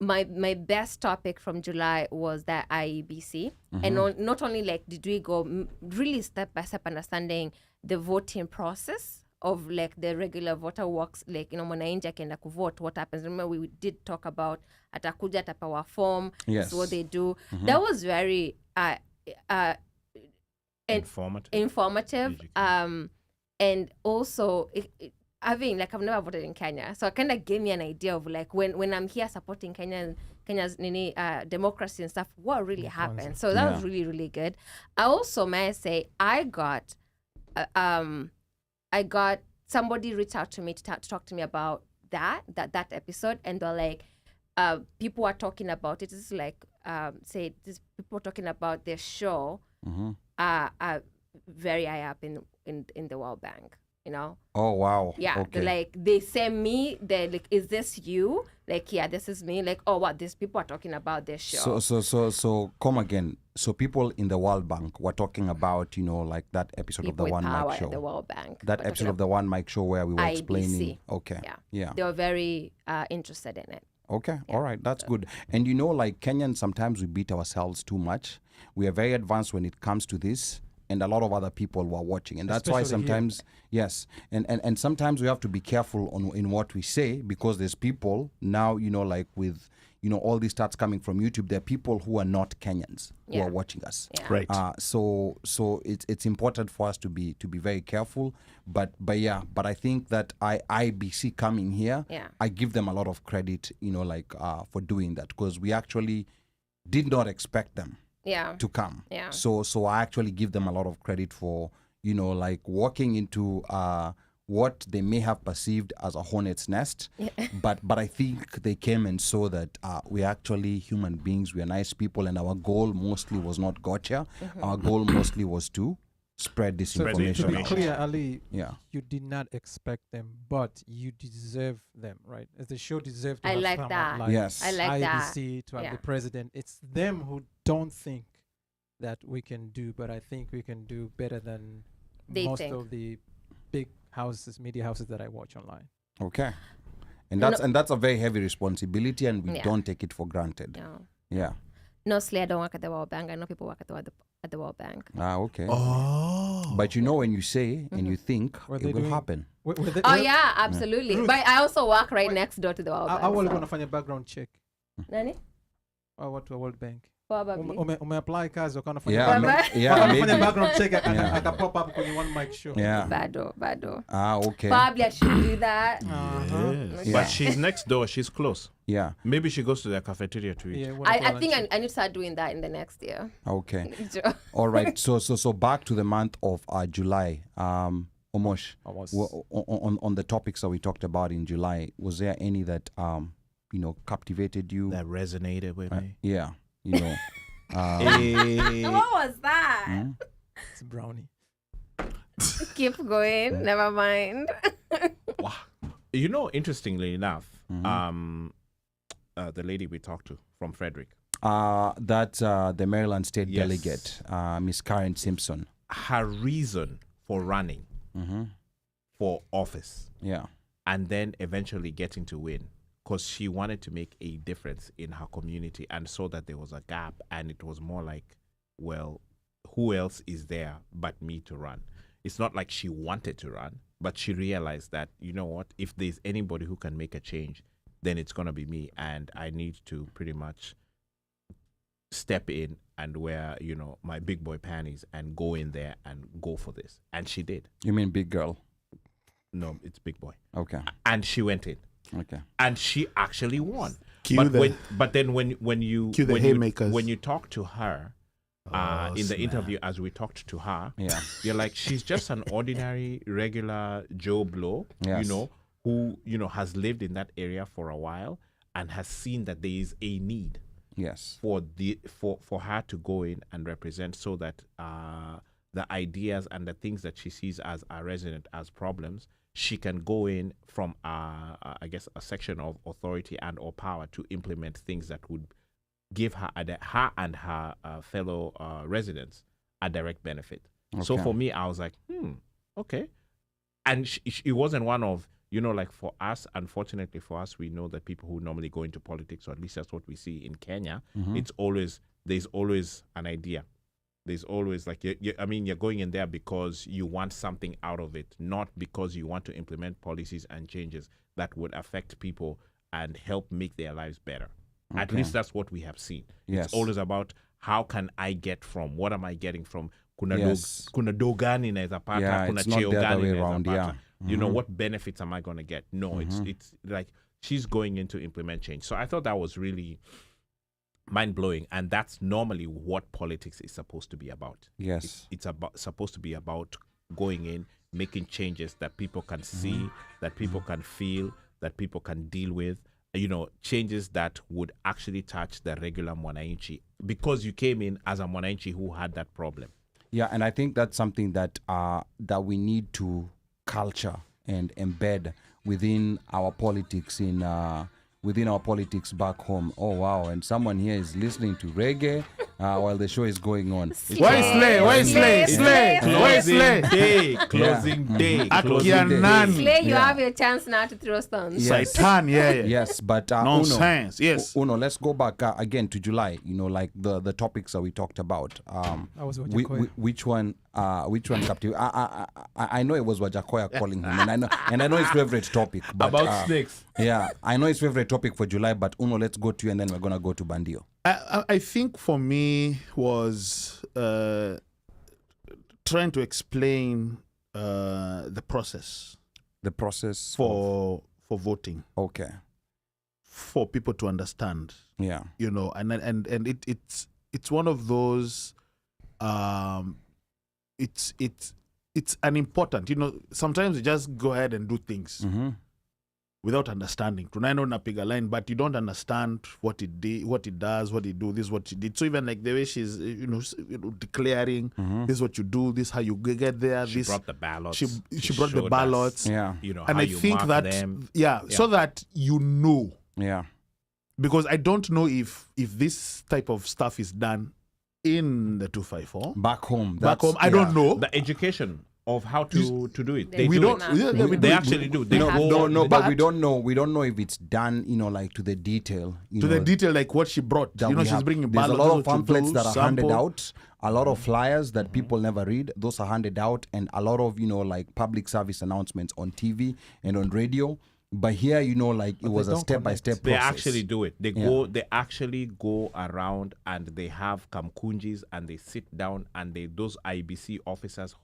My best topic from July was that IEBC, and not only like did we go really step by step understanding the voting process of like the regular voter works, like mwananchi akienda kuvote, what happens. Remember we did talk about atakuja atapewa form. Yes. So what they do. That was very informative. And also having like I've never voted in Kenya, so it kind of gave me an idea of like when I'm here supporting Kenya's democracy and stuff, what really happened. So that was really, really good. I also may say I got somebody reached out to me to talk to me about that episode, and they're like, people are talking about it. It's like people talking about their show are very high up in the World Bank. Oh wow. Yeah. Okay. They send me. They're like, is this you? Like, yeah, this is me. Like, oh, what? These people are talking about this show. So come again. So people in the World Bank were talking about, like that episode People of the with One power Mic show. at the World Bank. That We're episode talking of the One Mic show where we were IBC. explaining. Okay. Yeah. They were very interested in it. Okay. All right. That's good. And like Kenyans, sometimes we beat ourselves too much. We are very advanced when it comes to this. And a lot of other people were watching, and that's why Especially sometimes and sometimes we have to be careful in what we say, because there's people now, like with all these stats coming from YouTube, there are people who are not Kenyans who are watching us. Yeah. Right. So it's important for us to be very careful, but I think that IBC coming here, I give them a lot of credit, for doing that, because we actually did not expect them to come. Yeah. So I actually give them a lot of credit for, walking into what they may have perceived as a hornet's nest. But I think they came and saw that we're actually human beings, we are nice people, and our goal mostly was not gotcha. Our goal mostly was to spread this So information to be out. clear, Ali, Yeah. you did not expect them, but you deserve them, right? As the show deserved to I have like like someone that. like Yes. I like that. IBC, to have Yeah. the president. It's them who don't think that we can do, but I think we can do better than They most think. of the big houses, media houses that I watch online. Okay. And No- that's a very heavy responsibility, and we Yeah. don't take it for granted. Yeah. Yeah. Mostly, I don't work at the World Bank. I know people work at the World Bank. Okay. Oh. But you know, when you say and you think, What it they will doing? happen. Oh yeah, absolutely. Ruth. But I also work right next door to the World I Bank. will so. go and find a background check. Nani? I went to a World Bank. Probably. Umeapply kazi wakana fanya Yeah, Baba. wakana fanya maybe. background check Yeah. akapop up kwenye OneMic show. Yeah. Bado. Okay. Probably I should do that. Yes. Yeah. But she's next door. She's close. Yeah. Maybe she goes to the cafeteria to eat. Yeah, I think I need to start doing that in the next year. Okay. All right. So back to the month of July. Omosh, I was on the topics that we talked about in July, was there any that captivated you? That resonated with me. Yeah. You know. What was that? it's brownie. Keep going. Never mind. You know, interestingly enough, the lady we talked to from Frederick, That's the Maryland State Yes. Delegate, Miss Karen Simpson. her reason for running for office Yeah. and then eventually getting to win, because she wanted to make a difference in her community and saw that there was a gap, and it was more like, well, who else is there but me to run? It's not like she wanted to run, but she realized that, you know what, if there's anybody who can make a change, then it's going to be me, and I need to pretty much step in and wear, my big boy panties and go in there and go for this. And she did. You mean big girl? No, it's big boy. Okay. And she went in. Okay. And she actually won. Cue But the- then when you Cue the when haymakers. when you talk to her in the snap. interview, as we talked to her, Yeah. you're like, she's just an ordinary, regular Joe Blow, Yes. who has lived in that area for a while and has seen that there is a need Yes. for her to go in and represent, so that the ideas and the things that she sees as a resident as problems, she can go in from I guess a section of authority and or power to implement things that would give her and her fellow residents a direct benefit. So Okay. for me, I was like, okay. And it wasn't one of, like for us, unfortunately for us, we know that people who normally go into politics, or at least that's what we see in Kenya, there's always an idea. There's always like, you're going in there because you want something out of it, not because you want to implement policies and changes that would affect people and help make their lives better. At Okay. least that's what we have seen. Yes. It's always about, how can I get from, what am I getting from, kuna Yes. dogani naeza pata, Yeah, kuna it's not cheo the other gani way naeza around, pata. yeah. What benefits am I going to get? No, it's like she's going in to implement change. So I thought that was really mind-blowing, and that's normally what politics is supposed to be about. Yes. It's supposed to be about going in, making changes that people can see, that people can feel, that people can deal with, changes that would actually touch the regular mwananchi, because you came in as a mwananchi who had that problem. Yeah, and I think that's something that that we need to culture and embed within our politics within our politics back home. Oh wow! And someone here is listening to reggae while the show is going on. Why slay? Why slay? Slay? Why slay? Closing day. Akianan. Slay, you have your chance now to throw stones. Yes. Satan, yeah. Yes, but Nonsense. Yes. Uno, let's go back again to July. Like the topics that we talked about. I was Wajakoya. Which one captive? I know it was Wajakoya calling him, and I know his favorite topic. But, About snakes. Yeah, I know his favorite topic for July. But Uno, let's go to you, and then we're gonna go to Bandio. I think for me was trying to explain the process The process for voting, okay. for people to understand, Yeah. and it's one of those it's it's an important, sometimes you just go ahead and do things without understanding. Tunaenda unapiga line, but you don't understand what it does, what it do, this is what she did. So even like the way she's, declaring, this is what you do, this is how you get there. She brought the ballots. She brought the ballots. Yeah. And how I you think mark that, them. so that you know. Yeah. Because I don't know if this type of stuff is done in the 254. Back home. I don't know. The education of how to do it. They we do don't. now. Yeah, we They do. actually do. They have No, to. but we don't know. We don't know if it's done, like to the detail. To the detail, like what she brought. that She's we have. bringing There's a ballots. lot this of is what you pamphlets do, that are handed sample. out, a lot of flyers that people never read. Those are handed out, and a lot of like public service announcements on TV and on radio. But here, like it was they a don't step-by-step They process. actually do it. They actually go around and they have kamkunjis and they sit down and those IBC officers,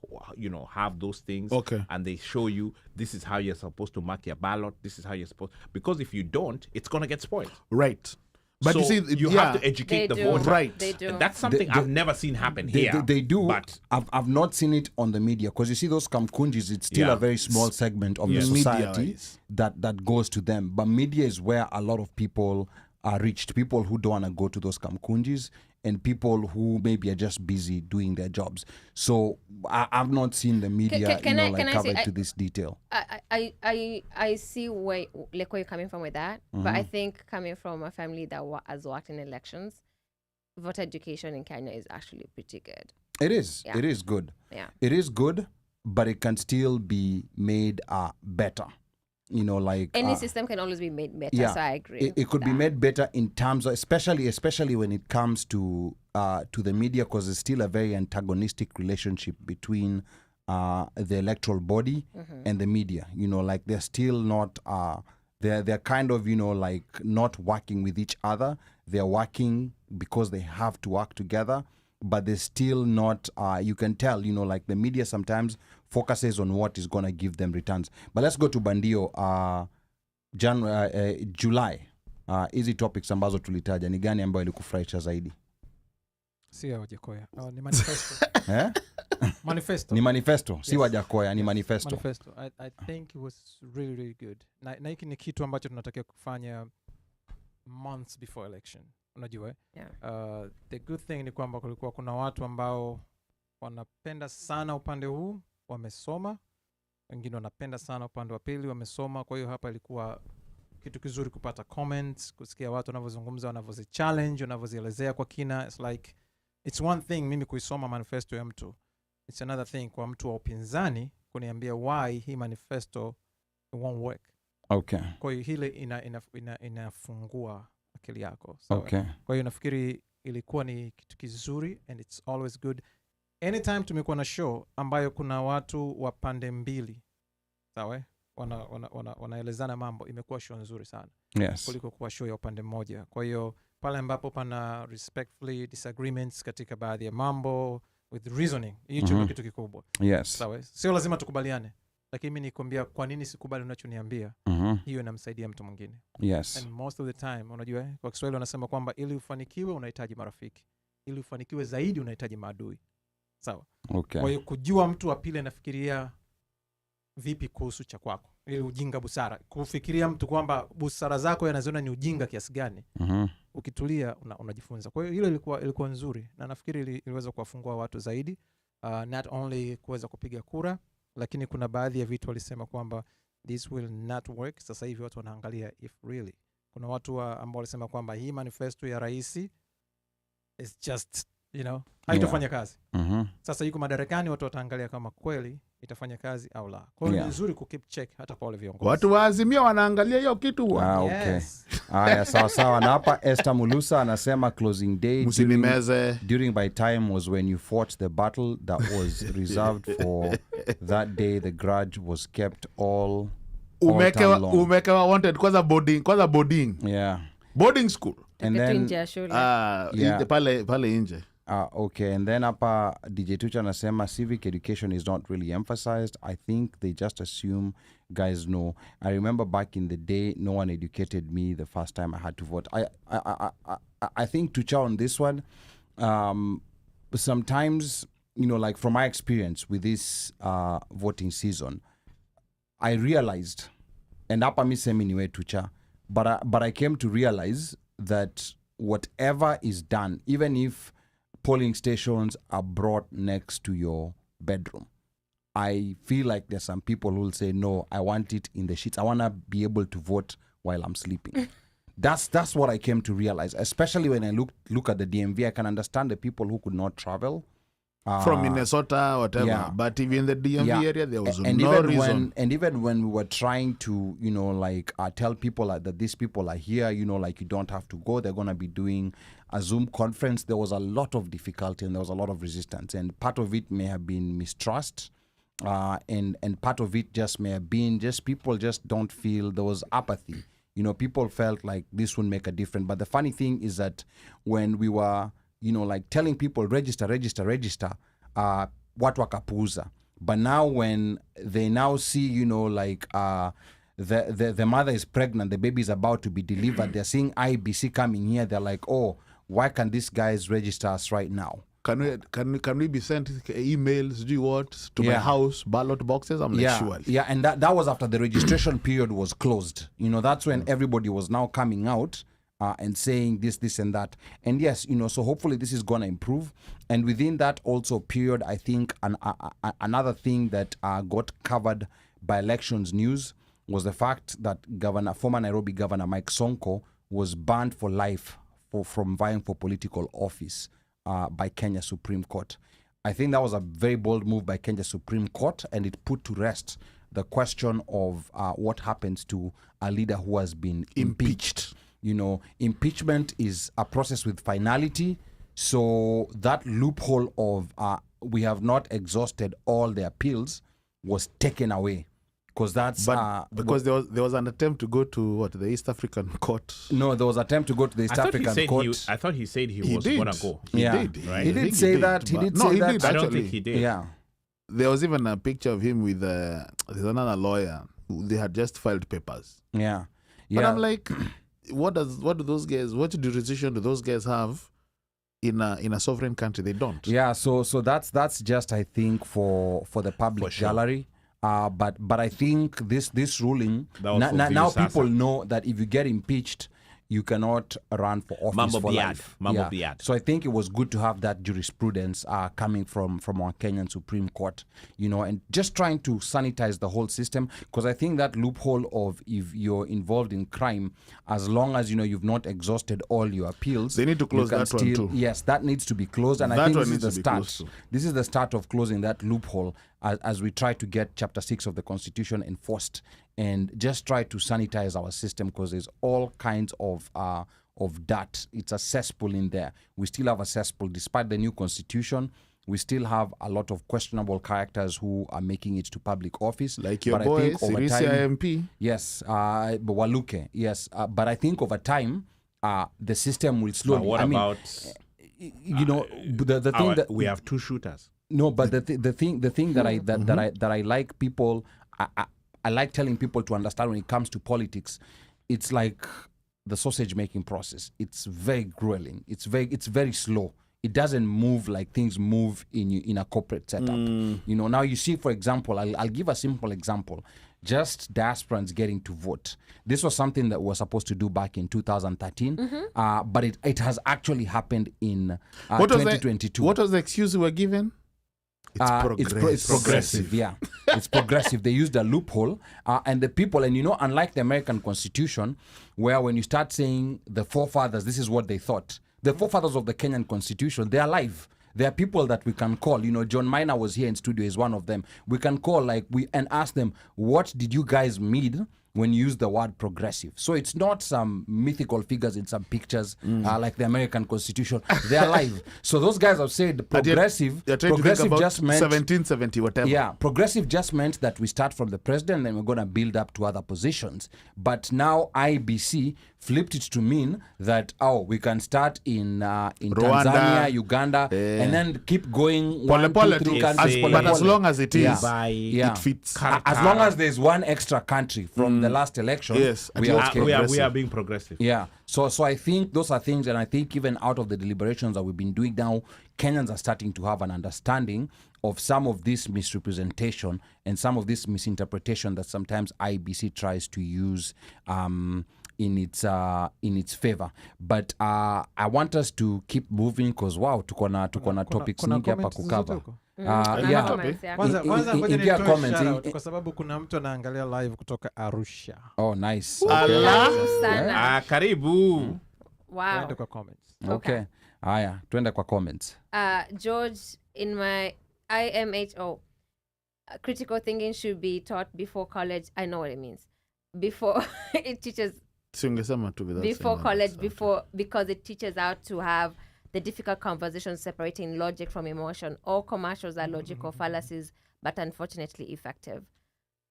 have those things. Okay. And they show you, this is how you're supposed to mark your ballot. This is how you're supposed, because if you don't, it's going to get spoiled. Right. But so you see, you have to educate They the do. voter. Right. They do. And that's something I've never seen happen here. They do. But I've not seen it on the media because you see those kamkunjis. It's still Yeah. a very small segment of the Yes. society Media-wise. that goes to them. But media is where a lot of people are reached. People who don't want to go to those kamkunjis and people who maybe are just busy doing their jobs. So I've not seen the media, Can I cover say, it to this detail. I see where you're coming from with that, but I think coming from a family that has worked in elections, voter education in Kenya is actually pretty good. It is. Yeah. It is good. Yeah. It is good, but it can still be made better. Any system can always be made better. Yeah, So I agree. It could be made better in terms of, especially when it comes to the media, because it's still a very antagonistic relationship between the electoral body and the media. They're still not. They're kind of not working with each other. They're working because they have to work together, but they're still not. You can tell. The media sometimes focuses on what is going to give them returns. But let's go to Bandio. July, hizi topics ambazo tulitaja ni gani ambayo ilikufurahisha zaidi? Si ya Wajakoya. Ni manifesto. Eh? Manifesto. Ni manifesto, si Yes. Wajakoya, ni manifesto. Manifesto. I think it was really, really good. Na hiki ni kitu ambacho tunatakiwa kufanya months before election. Unajua? Yeah. The good thing ni kwamba kulikuwa kuna watu ambao wanapenda sana upande huu, wamesoma. Wengine wanapenda sana upande wa pili, wamesoma. Kwa hiyo hapa ilikuwa kitu kizuri kupata comments, kusikia watu wanavyozungumza, wanavyozi-challenge, wanavyozielezea kwa kina. It's like, it's one thing mimi kuisoma manifesto ya mtu. It's another thing kwa mtu wa upinzani kuniambia why hii manifesto won't work. Okay. Kwa hiyo hile inafungua akili yako. So, Okay. kwa hiyo nafikiri ilikuwa ni kitu kizuri and it's always good. Anytime tumekuwa na show ambayo kuna watu wa pande mbili, sawa, wanaelezana mambo, imekuwa show nzuri sana. Yes. Kuliko kuwa show ya upande mmoja. Kwa hiyo pale ambapo pana respectfully disagreements katika baadhi ya mambo with reasoning, hicho ndio kitu kikubwa. Yes. Sawa, sio lazima tukubaliane, lakini mimi nikwambia kwa nini sikubali unachoniambia, hiyo inamsaidia mtu mwingine. Yes. And most of the time, unajua kwa Kiswahili wanasema kwamba ili ufanikiwe unahitaji marafiki, ili ufanikiwe zaidi unahitaji maadui. Sawa. Okay. Kwa hiyo kujua mtu wa pili anafikiria vipi kuhusu cha kwako, ili ujinga busara, kufikiria mtu kwamba busara zako yanaziona ni ujinga kiasi gani, ukitulia unajifunza. Kwa hiyo hilo ilikuwa nzuri, na nafikiri iliweza kuwafungua watu zaidi, not only kuweza kupiga kura, lakini kuna baadhi ya vitu walisema kwamba this will not work. Sasa hivi watu wanaangalia if really. Kuna watu ambao walisema kwamba hii manifesto ya rais is just, haitofanya kazi. Sasa yuko madarakani, watu wataangalia kama kweli itafanya kazi au la. Kwa hiyo ni nzuri keep check hata kwa wale viongozi. Watu wa Azimio wanaangalia hiyo kitu. Okay. Yes. Haya, sawa. Na hapa Esther Mulusa anasema closing day during my time was when you fought the battle that was reserved for that day. The grudge was kept all time long. Umekewa wanted kwanza boarding. Yeah. Boarding school. And then pale nje. Okay, and then hapa DJ Tucha anasema civic education is not really emphasized. I think they just assume guys know. I remember back in the day, no one educated me the first time I had to vote. I think Tucha on this one, sometimes like from my experience with this voting season, I realized, and hapa mi semi niwe tucha, but I came to realize that whatever is done, even if polling stations are brought next to your bedroom, I feel like there's some people who will say, no, I want it in the sheets. I want to be able to vote while I'm sleeping. That's what I came to realize, especially when I look at the DMV. I can understand the people who could not travel. From Minnesota, whatever. Yeah. But even in the DMV area, there was and no even reason. And even when we were trying to, tell people that these people are here, you don't have to go. They're going to be doing a Zoom conference. There was a lot of difficulty and there was a lot of resistance. And part of it may have been mistrust. And part of it just may have been just people just don't feel, there was apathy. People felt like this would make a difference. But the funny thing is that when we were, telling people register, watu wakapuuza. But now when they now see, the mother is pregnant, the baby is about to be delivered, they're seeing IBC coming here, they're like, oh, why can these guys register us right now? Can we be sent emails, do what, to my house, ballot boxes? I'm like, sure. Yeah, and that was after the registration period was closed. That's when everybody was now coming out and saying this, and that. And yes, so hopefully this is going to improve. And within that also period, I think another thing that got covered by elections news was the fact that former Nairobi Governor Mike Sonko was banned for life from vying for political office by Kenya Supreme Court. I think that was a very bold move by Kenya Supreme Court, and it put to rest the question of what happens to a leader who has been impeached. Impeachment is a process with finality. So that loophole of we have not exhausted all the appeals was taken away. Because that's because there was an attempt to go to the East African court. No, there was an attempt to go to the East African court. I thought he said he was going to go. He did. Right? He did say that. He did say that. I don't think he did. Yeah. There was even a picture of him with there's another lawyer who they had just filed papers. Yeah. But I'm like, what jurisdiction do those guys have in a sovereign country? They don't. Yeah. So that's just, I think, for the public gallery. But I think this ruling now people know that if you get impeached, you cannot run for office for life. So I think it was good to have that jurisprudence coming from our Kenyan Supreme Court, and just trying to sanitize the whole system, because I think that loophole of if you're involved in crime, as long as you've not exhausted all your appeals, they need to close that one too. Yes, that needs to be closed, and I think this is the start. This is the start of closing that loophole as we try to get Chapter 6 of the Constitution enforced, and just try to sanitize our system, because there's all kinds of dirt. It's a cesspool in there. We still have a cesspool. Despite the new Constitution, we still have a lot of questionable characters who are making it to public office. Like your boy, Sirisia MP. Yes, Waluke, yes. But I think over time, the system will slowly... What about... the thing that... We have two shooters. No, but the thing that I like people... I like telling people to understand when it comes to politics, it's like the sausage making process. It's very grueling. It's very slow. It doesn't move like things move in a corporate setup. Now you see, for example, I'll give a simple example. Just diasporans getting to vote. This was something that we were supposed to do back in 2013, but it has actually happened in 2022. What was the excuse we were given? It's progressive. Yeah, it's progressive. They used a loophole, and the people, and unlike the American Constitution, where when you start saying the forefathers, this is what they thought. The forefathers of the Kenyan Constitution, they are alive. There are people that we can call. John Minor was here in studio, is one of them. We can call and ask them, what did you guys mean when you use the word progressive? So it's not some mythical figures in some pictures like the American Constitution. They're alive. So those guys have said progressive. Progressive just meant 1770, whatever. Yeah, progressive just meant that we start from the president and we're going to build up to other positions. But now IBC flipped it to mean that we can start in Tanzania, Uganda, and then keep going. But as long as it is, it fits. As long as there's one extra country from in the last election. Yes, we are okay. we are being progressive. Yeah. So I think those are things, and I think even out of the deliberations that we've been doing now, Kenyans are starting to have an understanding of some of this misrepresentation and some of this misinterpretation that sometimes IBC tries to use in its favor. But I want us to keep moving because wow, tuko na topics nyingi hapa kukava. Kwanza ngoja ingia nitoe comments, shout out kwa sababu kuna mtu anaangalia live kutoka Arusha. Oh, nice. Karibu. Wow. Twende kwa comments. Okay. Haya, twende kwa comments. George, in my IMHO, critical thinking should be taught before college. I know what it means. Before it teaches before college, because it teaches how to have the difficult conversations separating logic from emotion. All commercials are logical fallacies, but unfortunately effective.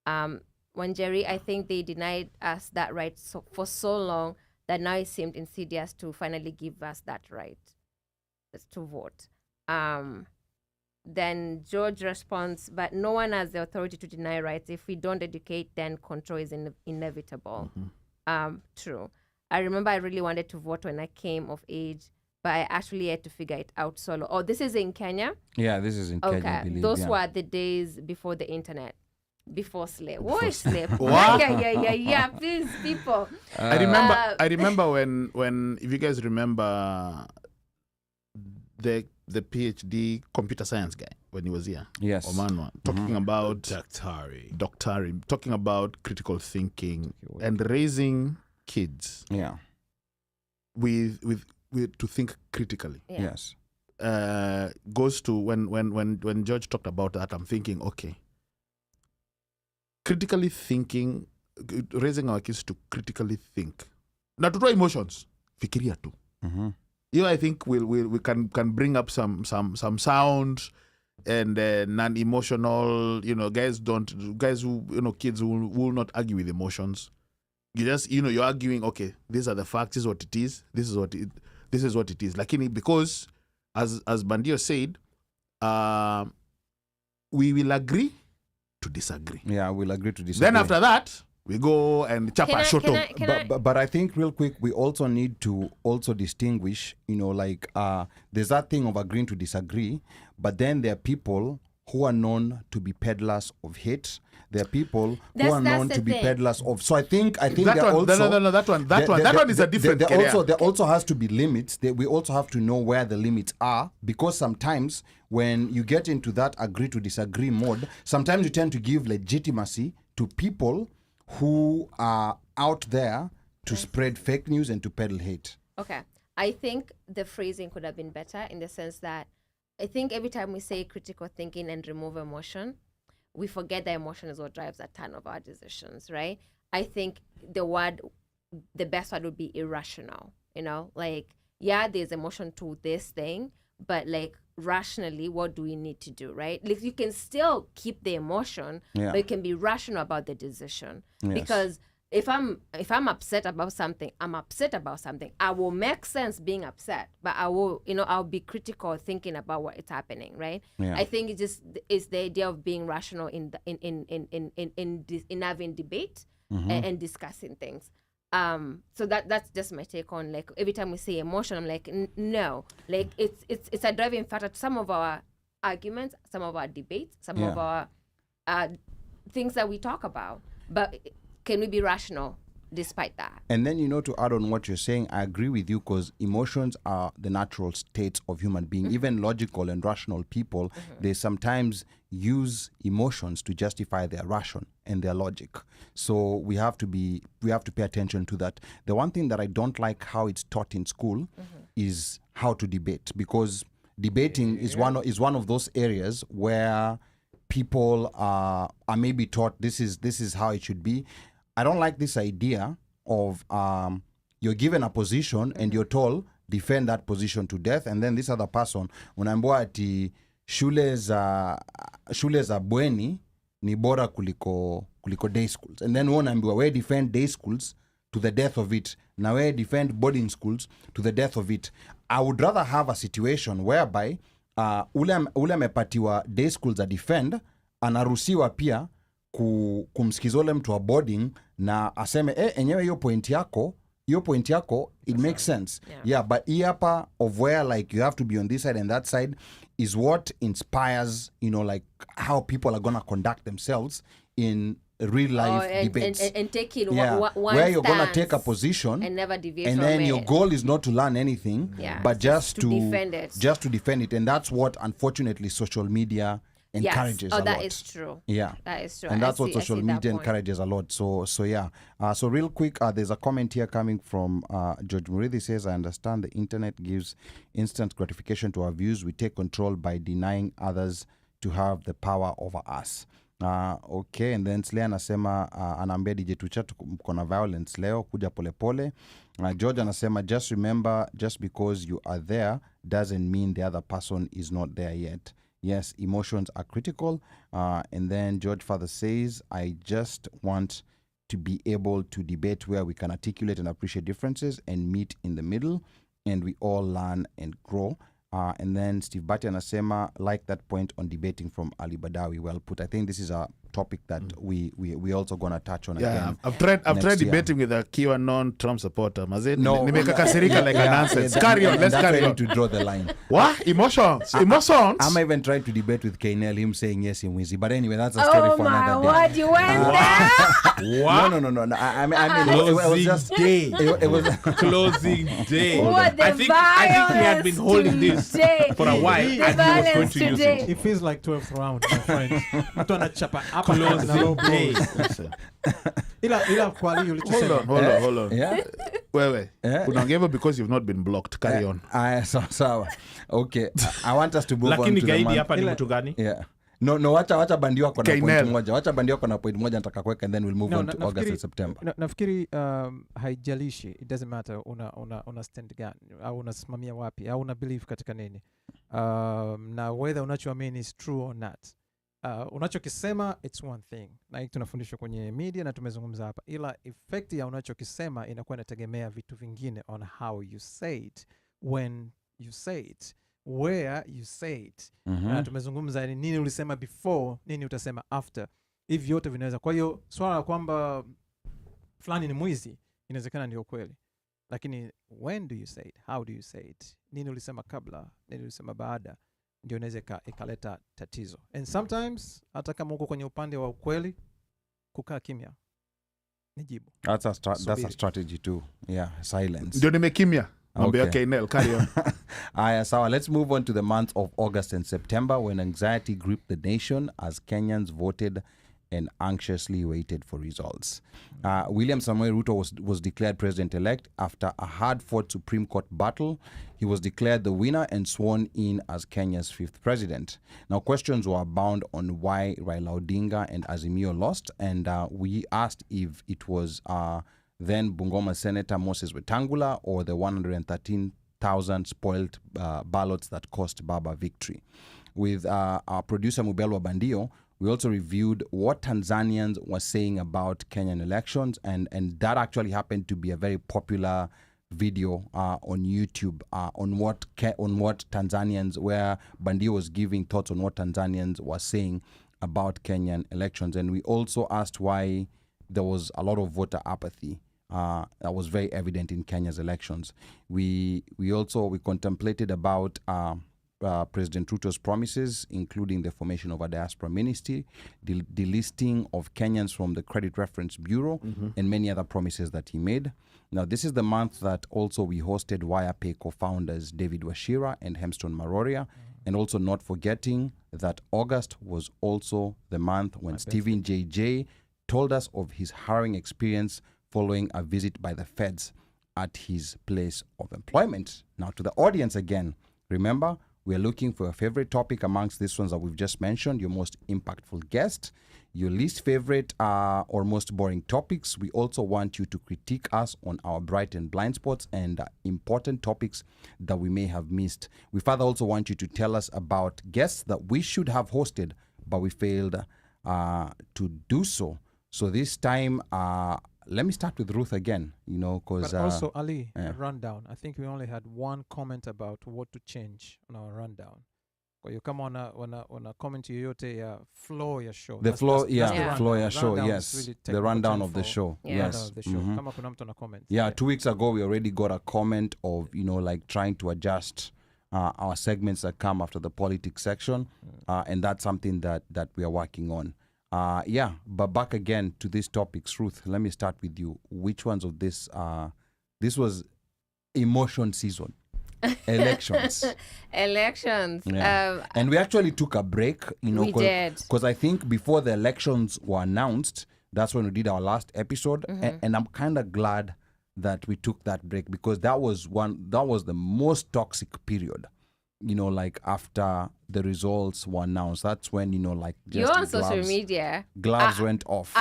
Wanjeri, I think they denied us that right for so long that now it seemed insidious to finally give us that right to vote. Then George responds, but no one has the authority to deny rights. If we don't educate, then control is inevitable. True. I remember I really wanted to vote when I came of age, but I actually had to figure it out solo. Oh, this is in Kenya? Yeah, this is in Kenya, I believe. Those were the days before the internet. Before slave. What is slave? Wow. Yeah, please, people. I remember when if you guys remember the PhD computer science guy when he was here. Yes. Omanwa, talking about Doctari. talking about critical thinking and raising kids. Yeah. With to think critically. Yeah. Yes. Goes to when George talked about that, I'm thinking, okay, critically thinking, raising our kids to critically think. Now to draw emotions, fikiria tu. I think we can bring up some sounds and non-emotional, guys who, kids who will not argue with emotions. You just, you're arguing, okay, these are the facts, this is what it is, this is what it is. Lakini, because as Bandio said, we will agree to disagree. Yeah, we'll agree to disagree. Then after that, we go and chapa shoto. But I think real quick, we also need to also distinguish, there's that thing of agreeing to disagree, but then there are people who are known to be peddlers of hate. There are people who are known to be peddlers of. So I think that there one, also that one is a different. There also has to be limits. We also have to know where the limits are, because sometimes when you get into that agree to disagree mode, sometimes you tend to give legitimacy to people who are out there to spread fake news and to peddle hate. Okay. I think the phrasing could have been better in the sense that I think every time we say critical thinking and remove emotion, we forget that emotion is what drives a ton of our decisions, right? I think the best word would be irrational, there's emotion to this thing, but rationally, what do we need to do, right? You can still keep the emotion, but you can be rational about the decision. Yes. Because if I'm upset about something, I'm upset about something. I will make sense being upset, but I will, I'll be critical thinking about what is happening, right? Yeah. I think it's the idea of being rational in having debate and discussing things. So that's just my take on every time we say emotion, I'm like, no, it's a driving factor to some of our arguments, some of our debates, some of our things that we talk about. But can we be rational despite that? And then, to add on what you're saying, I agree with you, because emotions are the natural states of human being. Even logical and rational people, they sometimes use emotions to justify their ration and their logic. So we have to pay attention to that. The one thing that I don't like how it's taught in school is how to debate, because debating is one of those areas where people are maybe taught this is how it should be. I don't like this idea of you're given a position and you're told defend that position to death, and then this other person unaambiwa ati shule za bweni ni bora kuliko day schools, and then unaambiwa we defend day schools to the death of it, na we defend boarding schools to the death of it. I would rather have a situation whereby ule amepatiwa day schools a defend anaruhusiwa pia kumsikiza ule mtu wa boarding na aseme enyewe hiyo point yako it makes sense. Yeah, but hapa of where like you have to be on this side and that side is what inspires, like how people are gonna conduct themselves in real life debates. And taking one where you're gonna take a position and never deviate and from then it. your goal is not to learn anything, but just to defend it. And that's what unfortunately social media encourages a lot. That is true. Yeah, that is true. And that's what social media encourages a lot. So yeah. So real quick, there's a comment here coming from George Murithi. Says, I understand the internet gives instant gratification to our views. We take control by denying others to have the power over us. Okay, and then Slea anasema anaambia DJ Tucha kuna violence leo, kuja polepole. George anasema, just remember, just because you are there doesn't mean the other person is not there yet. Yes, emotions are critical. And then George Father says, I just want to be able to debate where we can articulate and appreciate differences and meet in the middle, and we all learn and grow. And then Steve Bati anasema, like that point on debating from Ali Badawi, well put. I think this is a topic that we also gonna touch on again. I've tried debating with a QAnon Trump supporter. No, nimekakasirika like an answer. Let's carry on. To draw the line. What? Emotions. I'm even trying to debate with Kainel, him saying yes in Wizi. But anyway, that's a story for another day. What? You went there? What? No. I mean, it was just day. It was closing day. I think we had been holding this for a while, and he was going to use it. It feels like 12th round, my friend. Mtu anachapa hapa Closing na low day. ila kwa Ali ulichosema. Hold on. Yeah. Wewe. Unaongea because you've not been blocked. Carry on. Sawa. Okay. I want us to move on to Lakini the gaidi month. hapa ni mtu gani? Yeah. No, wacha bandiwa kwa na point Kainel. moja. Wacha bandiwa kwa na point moja nataka kuweka, and then we'll move on to August and September. Nafikiri haijalishi, it doesn't matter una stand gani au unasimamia wapi au una believe katika nini. Na whether unachoamini is true or not. Unachokisema it's one thing. Na hii tunafundishwa kwenye media na tumezungumza hapa. Ila effect ya unachokisema inakuwa inategemea vitu vingine on how you say it, when you say it, where you say it. Na tumezungumza nini ulisema before, nini utasema after. Hivi yote vinaweza. Kwa hiyo swala la kwamba fulani ni mwizi inawezekana ndio kweli. Lakini when do you say it? How do you say it? Nini ulisema kabla, nini ulisema baada, ndio inaweza ikaleta tatizo. And sometimes hata kama uko kwenye upande wa ukweli, kukaa kimya ni jibu. That's a strategy too. Yeah, silence. Ndio nimekimya. Okay. Kainel, carry on. So let's move on to the months of August and September, when anxiety gripped the nation as Kenyans voted and anxiously waited for results. William Samoei Ruto was declared president-elect after a hard-fought Supreme Court battle. He was declared the winner and sworn in as Kenya's 5th president. Now, questions were abound on why Raila Odinga and Azimio lost, and we asked if it was then Bungoma Senator Moses Wetangula or the 113,000 spoiled ballots that cost Baba victory. With our producer Mubelwa Bandio, we also reviewed what Tanzanians were saying about Kenyan elections, and that actually happened to be a very popular video on YouTube on what Tanzanians, where Bandio was giving thoughts on what Tanzanians were saying about Kenyan elections. And we also asked why there was a lot of voter apathy that was very evident in Kenya's elections. We contemplated about President Ruto's promises, including the formation of a diaspora ministry, delisting of Kenyans from the Credit Reference Bureau, and many other promises that he made. Now, this is the month that also we hosted WirePay co-founders David Washira and Hemston Maroria, and also not forgetting that August was also the month when Stephen JJ told us of his harrowing experience following a visit by the feds at his place of employment. Now, to the audience again, remember, we are looking for a favorite topic amongst these ones that we've just mentioned, your most impactful guest, your least favorite or most boring topics. We also want you to critique us on our bright and blind spots and important topics that we may have missed. We further also want you to tell us about guests that we should have hosted, but we failed to do so. So this time, let me start with Ruth again, because... But also, Ali, a rundown. I think we only had one comment about what to change on our rundown. Kwa hiyo kama wana comment yoyote ya flow ya show. The flow, Yeah. the flow ya show, Rundown yes. is really The rundown of the technical show, Yeah. rundown yes. of the show. Mhm. Kama kuna mtu ana comment. Yeah, 2 weeks ago we already got a comment of like trying to adjust our segments that come after the politics section, and that's something that we are working on. Yeah, but back again to these topics, Ruth. Let me start with you. Which ones of this? This was emotion season, elections. Elections. Yeah. And we actually took a break, We did. because I think before the elections were announced, that's when we did our last episode, and I'm kind of glad that we took that break, because that was the most toxic period, like after the results were announced. That's when like just You're on the social gloves- media. gloves went off.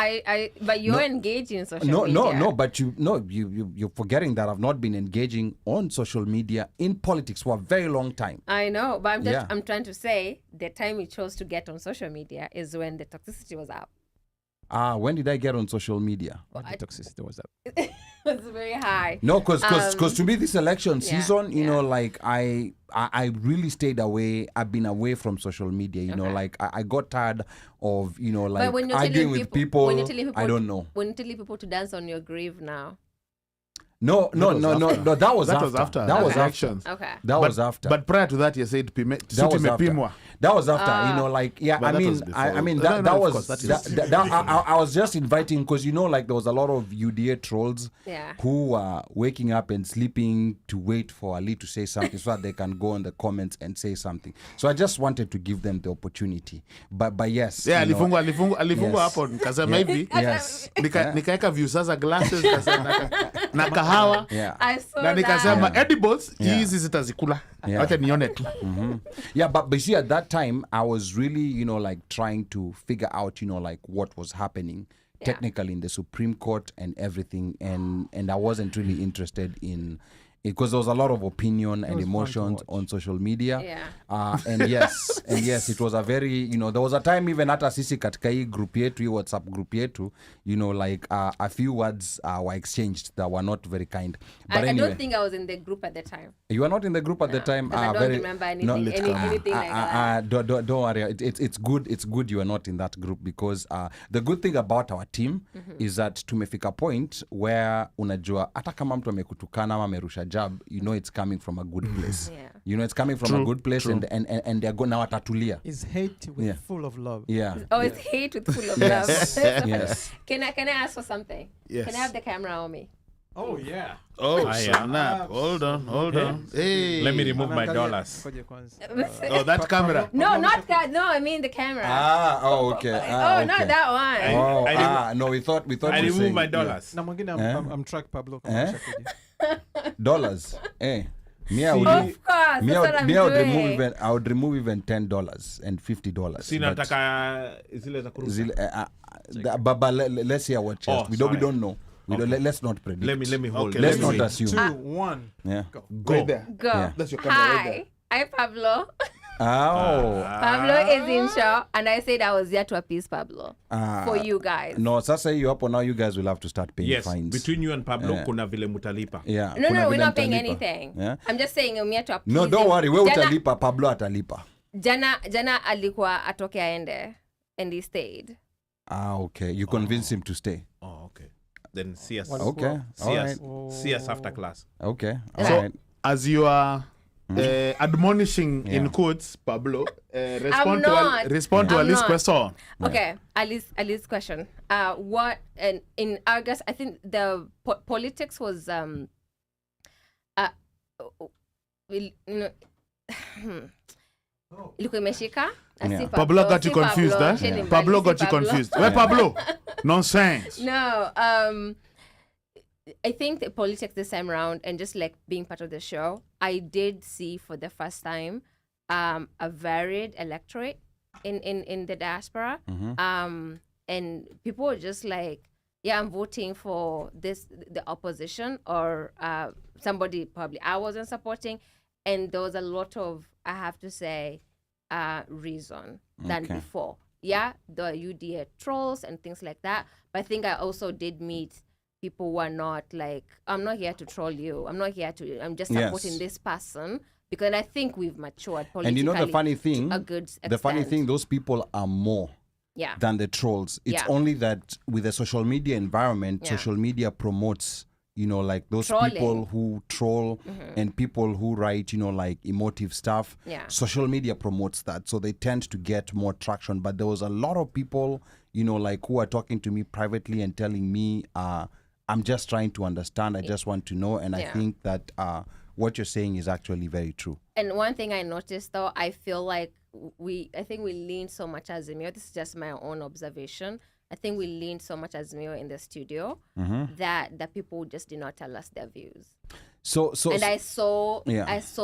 But you're No. engaged in social no, media. but you're forgetting that I've not been engaging on social media in politics for a very long time. I know, but Yeah. I'm trying to say the time we chose to get on social media is when the toxicity was up. When did I get on social media? When the toxicity was up. It's very high. No, because to me this election Yeah, season, yeah. like I really stayed away. I've been away from social media. Okay. Like I got tired of like But when you're arguing telling with people. when you're telling people, I don't know. When you're telling people to dance on your grave now. No. That was That was after. after That the was after. elections. Okay. That was after. But prior to that, you said That was after. imepimwa. That was after, like, yeah, But I that mean, was I mean, before. that, No, that of was, course, that is that, I was just inviting, because, like, there was a lot of UDA trolls Yeah. who were waking up and sleeping to wait for Ali to say something so that they can go in the comments and say something. So I just wanted to give them the opportunity. But yes. Yeah, you know, alifungwa Yes. hapo nikasema hivi yes. nikaeka view sasa glasses na kahawa Yeah. I saw na nikasema Yeah. edibles Yeah. hizi zitazikula. Yeah. Acha nione tu. Yeah, but you see, at that time, I was really, like trying to figure out, like what was happening technically in the Supreme Court and everything, and I wasn't really interested in it, because there was a lot of opinion and was fun to emotions watch. on social media. Yeah. And yes, it was a very, there was a time even hata sisi katika hii group yetu, hii WhatsApp group yetu, like a few words were exchanged that were not very kind. But I anyway, don't think I was in the group at the time. you were not in the group at the time. 'Cause I don't remember anything, anything like that. Don't worry. It's good. It's good you are not in that group, because the good thing about our team is that tumefika point where unajua hata kama mtu amekutukana ama amerusha jab, it's coming from a good place. Yeah. It's coming from a good place, and they're going now watatulia. Is hate with Yeah. full of love. Yeah. Oh, it's hate with full of Yes. love. Yes. Can I ask for something? Yes. Can I have the camera on me? Oh yeah. Oh, Ah, yeah. snap. Hold on. Hey. Let me remove my Angalia, dollars. ngoja kwanza. Oh, that camera. No, not that. No, I mean the camera. Okay. Oh, not that one. No, we thought I you were remove saying, my dollars. Na mwingine I'm track Pablo kama Eh? shakuja. dollars. Me, I would, Of course, me, that's what I'm I would doing. remove even. I would remove even $10 and $50. Si but nataka zile za kuruka. but let's hear what chest. Oh, we sorry. don't know. Let's not predict. Let me hold. Okay, Let's let me not see. assume. 2, 1. Yeah. Go. Right there. Go. Yeah. That's your camera right Hi. there. Hi, Pablo. Oh. Pablo is in show, and I said I was here to appease Pablo for you guys. No, sasa you up now. You guys will have to start paying Yes, fines. between you and Pablo, Yeah. kuna vile mutalipa. Yeah. No, kuna we're vile not paying mtalipa. anything. Yeah. I'm just saying I'm here to appease No, don't him. worry. We utalipa. Pablo atalipa. Jana alikuwa atoke aende, and he stayed. Okay. You convince him to stay. Oh, okay. Then see us. Okay. See All us. right. See us after class. Okay. All So- right. As you are admonishing in Yeah. quotes, Pablo, I'm not. respond to I'm Ali's not. question. Okay, Ali's question. What and in August, I think the politics was ilikuwa imeshika. Yeah. Si Pablo got you si confused, Pablo, eh? Sheni Pablo mbali, got si you Pablo. confused. Where Pablo? Nonsense. No, I think the politics this time around, and just like being part of the show, I did see for the first time a varied electorate in the diaspora. And people were just like, yeah, I'm voting for the opposition, or somebody probably I wasn't supporting. And there was a lot of, I have to say, reason than Okay. before. Yeah, the UDA trolls and things like that. But I think I also did meet people who are not like, I'm not here to troll you. I'm not here to, I'm just supporting Yes. this person because I think we've matured politically. And you know the funny thing, to a good extent. the funny thing, those people are more than the trolls. It's only that with the social media environment, social media promotes, you know, like those Trolling. people who troll and people who write, you know, like emotive stuff. Social media promotes that, so they tend to get more traction. But there was a lot of people, you know, like who are talking to me privately and telling me, I'm just trying to understand. I just want to know. And I think that what you're saying is actually very true. And one thing I noticed, though, I feel like I think we lean so much as Azimio. This is just my own observation. I think we leaned so much as Azimio in the studio that people just did not tell us their views. I saw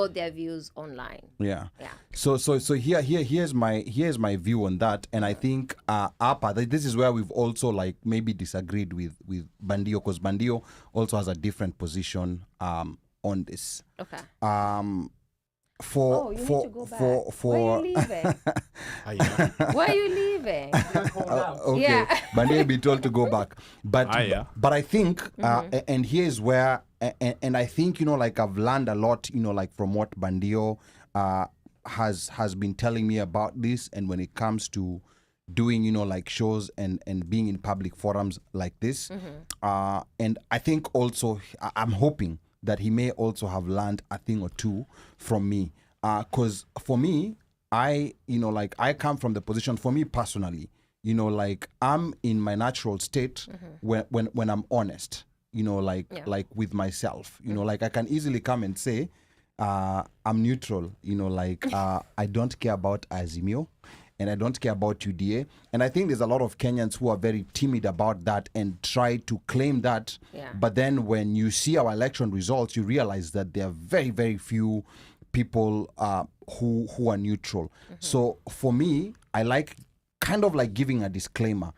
their views online. Yeah. So here's my view on that, and I think APA, this is where we've also like maybe disagreed with Bandio, because Bandio also has a different position on this. Okay. For you need to go back. Why are you leaving? Why are you leaving? Okay, Bandia be told to go back, but I think and here's where and I think, you know, like I've learned a lot, you know, like from what Bandio has been telling me about this, and when it comes to doing, you know, like shows and being in public forums like this, and I think also I'm hoping that he may also have learned a thing or two from me. Because for me, I come from the position, for me personally, you know, like I'm in my natural state when I'm honest, you know, like with myself, you know, like I can easily come and say, I'm neutral, you know, like I don't care about Azimio and I don't care about UDA. And I think there's a lot of Kenyans who are very timid about that and try to claim that. But then when you see our election results, you realize that there are very, very few people who are neutral. So for me, I like kind of like giving a disclaimer.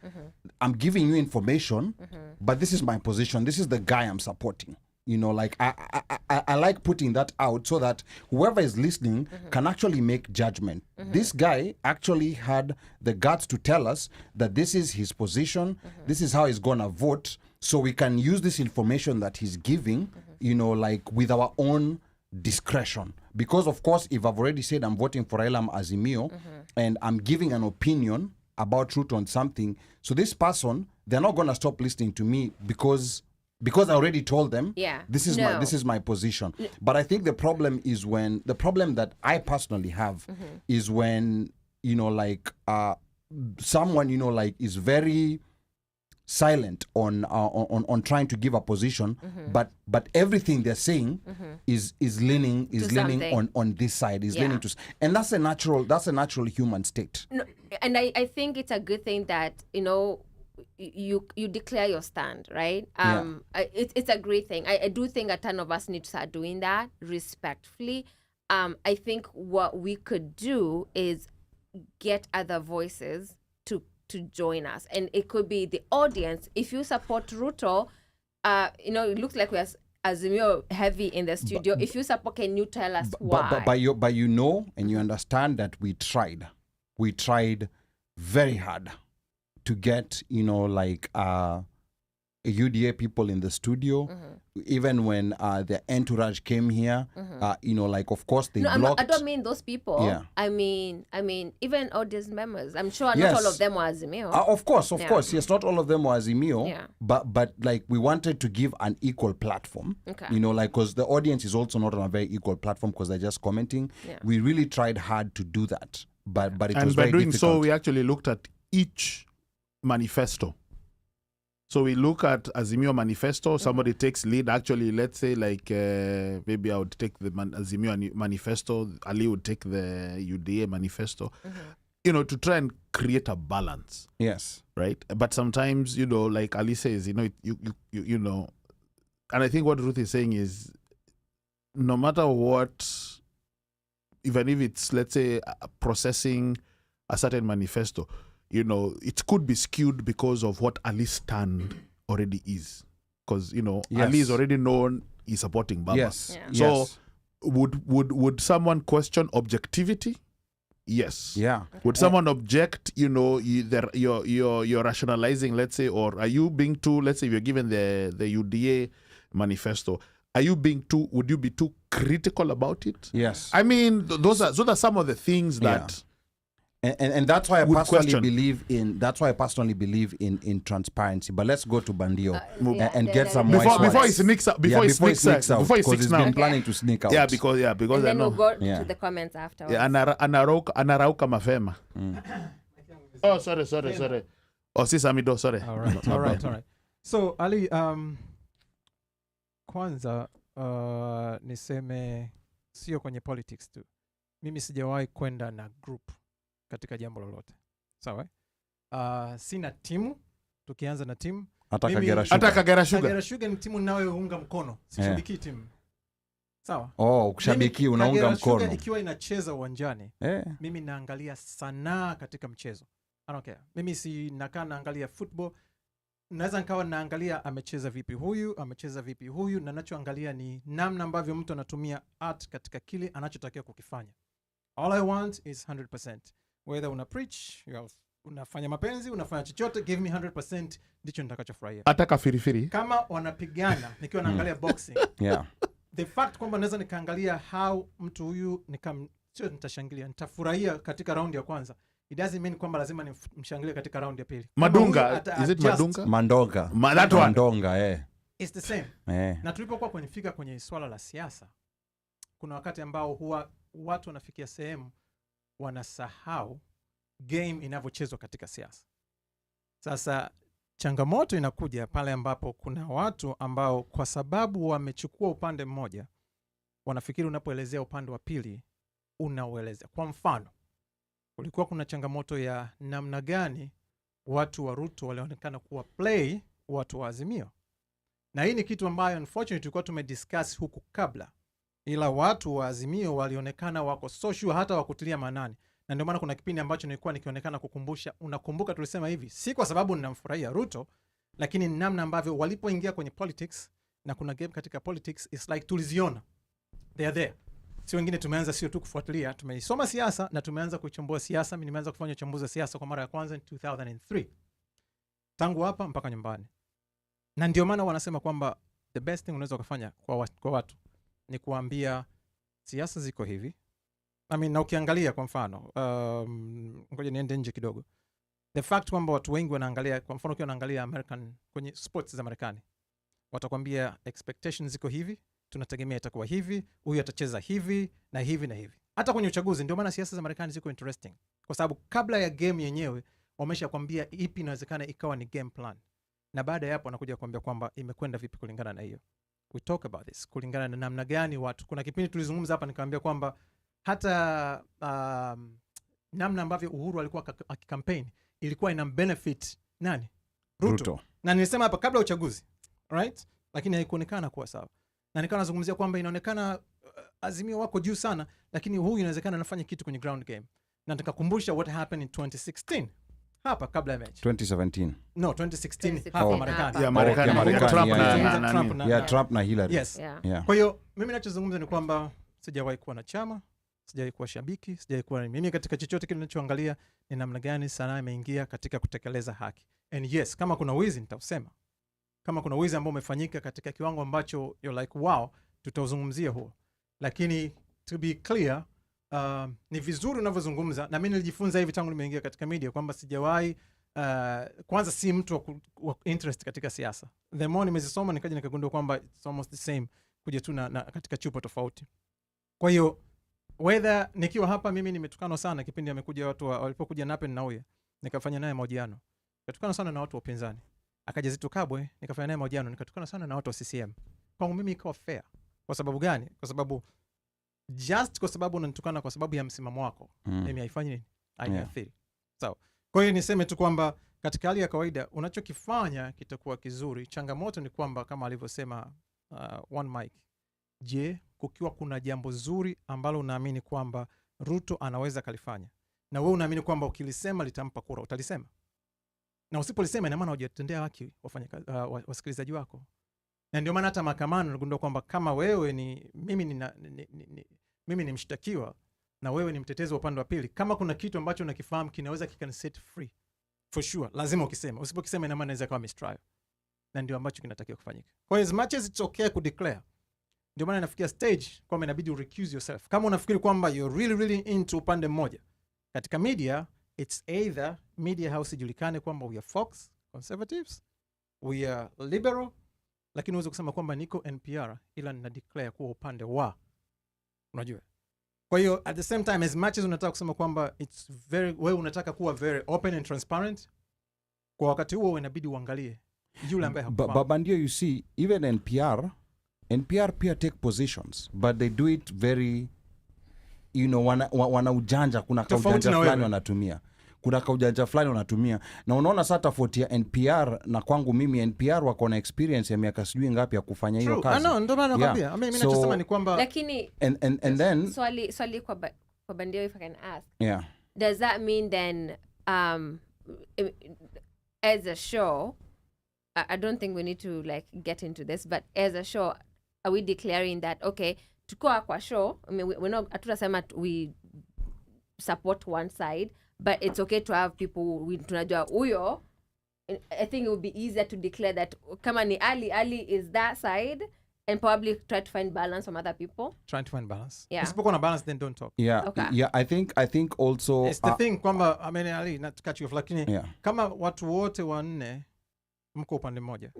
I'm giving you information, but this is my position. This is the guy I'm supporting. You know, like I like putting that out so that whoever is listening can actually make judgment. This guy actually had the guts to tell us that this is his position, this is how he's gonna vote, so we can use this information that he's giving, you know, like with our own discretion. Because of course, if I've already said I'm voting for Elam Azimio and I'm giving an opinion about truth on something, so this person, they're not gonna stop listening to me because I already told them this is my position. But I think the problem that I personally have is when, you know, like someone, you know, like is very silent on trying to give a position, but everything they're saying is leaning on this side, is leaning to, and that's a natural human state. No, and I think it's a good thing that, you know, you declare your stand, right? It's a great thing. I do think a ton of us need to start doing that respectfully. I think what we could do is get other voices to join us, and it could be the audience. If you support Ruto, you know, it looks like we're Azimio heavy in the studio. If you support, can you tell us why? But you know, and you understand that we tried very hard to get, you know, like UDA people in the studio. Even when the entourage came here, you know, like of course they blocked. I don't mean those people. I mean even audience members. I'm sure not all of them were Azimio. Of course, yes, not all of them were Azimio. But like we wanted to give an equal platform. You know, like because the audience is also not on a very equal platform because they're just commenting. We really tried hard to do that, but it was very difficult. And by doing so, we actually looked at each manifesto. So we look at Azimio manifesto. Somebody takes lead. Actually, let's say like maybe I would take the Azimio manifesto. Ali would take the UDA manifesto. You know, to try and create a balance. Yes. Right. But sometimes, you know, like Ali says, you know, you know, and I think what Ruth is saying is, no matter what, even if it's, let's say, processing a certain manifesto, you know, it could be skewed because of what Ali's stand already is. Because, you know, Ali is already known, he's supporting Baba. Yes. So would someone question objectivity? Yes. Would someone object, you know, you're rationalizing, let's say, or are you being too, let's say you're given the UDA manifesto, would you be too critical about it? Yes. I mean, those are some of the things that. And that's why I Good personally question. believe in transparency. But let's go to Bandio Yeah, and get some then- more Before he insights. sneaks out, Before he sneaks out, before he because sneaks he's now. been planning to sneak out. Yeah, because And I then know. we'll go Yeah. to the comments afterwards. Yeah, anarauka mapema. Oh, sorry. Oh, sis Amido, sorry. All right. So Ali, kwanza niseme sio kwenye politics tu. Mimi sijawahi kwenda na group katika jambo lolote. Sawa? Sina timu. Tukianza na timu. Hata Mimi- Kagera Hata Sugar. Kagera Sugar. Kagera Sugar ni timu ninayounga mkono. Sishabiki timu. Sawa? Oh, kushabiki Mimi, unaunga Kagera Sugar mkono. ikiwa inacheza uwanjani, mimi naangalia sanaa katika mchezo. I don't care. Mimi si nakaa naangalia football. Naweza nikawa naangalia amecheza vipi huyu, na nachoangalia ni namna ambavyo mtu anatumia art katika kile anachotakiwa kukifanya. All I want is 100%. Whether una preach, unafanya mapenzi, unafanya chochote, give me 100%, ndicho nitakachofurahia. Hata kafirifiri. Kama wanapigana nikiwa naangalia boxing, Yeah. the fact kwamba naweza nikaangalia how mtu huyu sio nitashangilia, nitafurahia katika raundi ya kwanza. It doesn't mean kwamba lazima nimshangilie katika raundi ya pili. Madunga, is it Madunga? Mandonga. That one. Mandonga, It's the same. Na tulipokuwa kwenye swala la siasa, kuna wakati ambao huwa watu wanafikia sehemu wanasahau game inavyochezwa katika siasa. Sasa changamoto inakuja pale ambapo kuna watu ambao kwa sababu wamechukua upande mmoja, wanafikiri unapoelezea upande wa pili unauelezea. Kwa mfano, kulikuwa kuna changamoto ya namna gani watu wa Ruto walionekana kuwa play watu wa Azimio. Na hii ni kitu ambayo unfortunately tulikuwa tumediscuss huku kabla. Ila watu wa Azimio walionekana wako social hata wakutilia maanani. Na ndio maana kuna kipindi ambacho nilikuwa nikionekana kukumbusha, unakumbuka tulisema hivi, si kwa sababu ninamfurahia Ruto, lakini namna ambavyo walipoingia kwenye politics, na kuna game katika politics, it's like tuliziona. They are there. Si wengine tumeanza sio tu kufuatilia, tumeisoma siasa na tumeanza kuichambua siasa. Mimi nimeanza kufanya uchambuzi wa siasa kwa mara ya kwanza in 2003. Tangu hapa mpaka nyumbani. Na ndio maana wanasema kwamba the best thing unaweza kufanya kwa watu ni kuambia siasa ziko hivi. Na ukiangalia kwa mfano, ngoja niende nje kidogo. The fact kwamba watu wengi wanaangalia, kwa mfano ukiwa unaangalia American kwenye sports za Marekani, watakwambia expectations ziko hivi, tunategemea itakuwa hivi, huyu atacheza hivi na hivi na hivi. Hata kwenye uchaguzi, ndio maana siasa za Marekani ziko interesting. Kwa sababu kabla ya game yenyewe wameshakwambia ipi inawezekana ikawa ni game plan. Na baada ya hapo wanakuja kuambia kwamba imekwenda vipi kulingana na hiyo. We talk about this. Kulingana na namna gani watu. Kuna kipindi tulizungumza hapa nikamwambia kwamba hata namna ambavyo Uhuru alikuwa akikampaign ilikuwa ina benefit nani? Ruto. Na nilisema hapa kabla ya uchaguzi. Right? Lakini haikuonekana kuwa sawa. Na nikawa nazungumzia kwamba inaonekana Azimio wako juu sana, lakini huyu inawezekana anafanya kitu kwenye ground game. Na nikakumbusha what happened in 2016. Hapa kabla ya match. 2017. No, 2016 hapa Marekani. Ya Marekani. Trump na Hillary. Yes. Yeah. Kwa hiyo mimi ninachozungumza ni kwamba sijawahi kuwa na chama, sijawahi kuwa shabiki, sijawahi kuwa mimi katika chochote kile ninachoangalia ni namna gani sanaa imeingia katika kutekeleza haki. And yes, kama kuna wizi nitausema. Kama kuna wizi ambao umefanyika katika kiwango ambacho you're like wow, tutauzungumzia huo. Lakini to be clear, ni vizuri unavyozungumza, na mimi nilijifunza hivi tangu nimeingia katika media kwamba sijawahi kwanza si mtu wa interest katika siasa. The more nimezisoma nikaja nikagundua kwamba it's almost the same, kuja tu na katika chupa tofauti. Kwa hiyo whether nikiwa hapa mimi nimetukana sana kipindi amekuja watu walipokuja Nape na Uya, nikafanya naye mahojiano. Nikatukana sana na watu wa upinzani. Akaja Zitto Kabwe, nikafanya naye mahojiano, nikatukana sana na watu wa CCM. Kwangu mimi ikawa fair. Kwa sababu gani? Kwa sababu just kwa sababu unanitukana kwa sababu ya msimamo wako, mimi haifanyi nini? Hainiathiri. Sawa. Kwa hiyo niseme tu kwamba katika hali ya kawaida unachokifanya kitakuwa kizuri. Changamoto ni kwamba kama alivyosema OneMic, je, kukiwa kuna jambo zuri ambalo unaamini kwamba Ruto anaweza kalifanya, na wewe unaamini kwamba ukilisema litampa kura, utalisema? Na usipolisema ina maana hujatendea haki wasikilizaji wako. Na ndio maana hata mahakamani unagundua kwamba kama wewe ni mimi ni mshtakiwa na wewe ni mtetezi wa upande wa pili, kama kuna kitu ambacho unakifahamu kinaweza kikaniset free, for sure lazima ukisema. Usipokisema ina maana inaweza kuwa mistrial. Na ndio ambacho kinatakiwa kufanyika. Kwa as much as it's okay ku declare, ndio maana inafikia stage kwamba inabidi recuse yourself. Kama unafikiri kwamba you're really into upande mmoja katika media, it's either media house ijulikane kwamba we are Fox conservatives, we are liberal, lakini uweze kusema kwamba niko NPR ila nina declare kuwa upande wa, unajua. Kwa hiyo at the same time, as much as unataka kusema kwamba it's very, wewe unataka kuwa very open and transparent, kwa wakati huo inabidi uangalie yule ambaye hakufahamu. But ndio, you see, even NPR pia take positions, but they do it very, you know, wana ujanja, kuna kaujanja fulani wanatumia. Kuna kaujanja fulani wanatumia. Na unaona sasa tofauti ya NPR na kwangu mimi, NPR wako na experience ya miaka sijui ngapi ya kufanya hiyo kazi. Ndio maana nakwambia. Mimi ninachosema ni kwamba lakini and then swali kwa Bandio, if I can ask. Yeah. Does that mean then as a show, I don't think we need to like get into this, but as a show, are we declaring that okay, tuko kwa show, I mean we're not hatutasema we support one side, but it's okay to have people tunajua huyo. I think it would be easier to declare that kama ni Ali is that side, and probably try to find balance from other people. Trying to find balance. Yeah. Usipokuwa na balance, then don't talk. Yeah. Okay. Yeah, I think also it's the thing kwamba, I mean Ali, not to cut you off, lakini yeah. Kama watu wote wanne mko upande mmoja,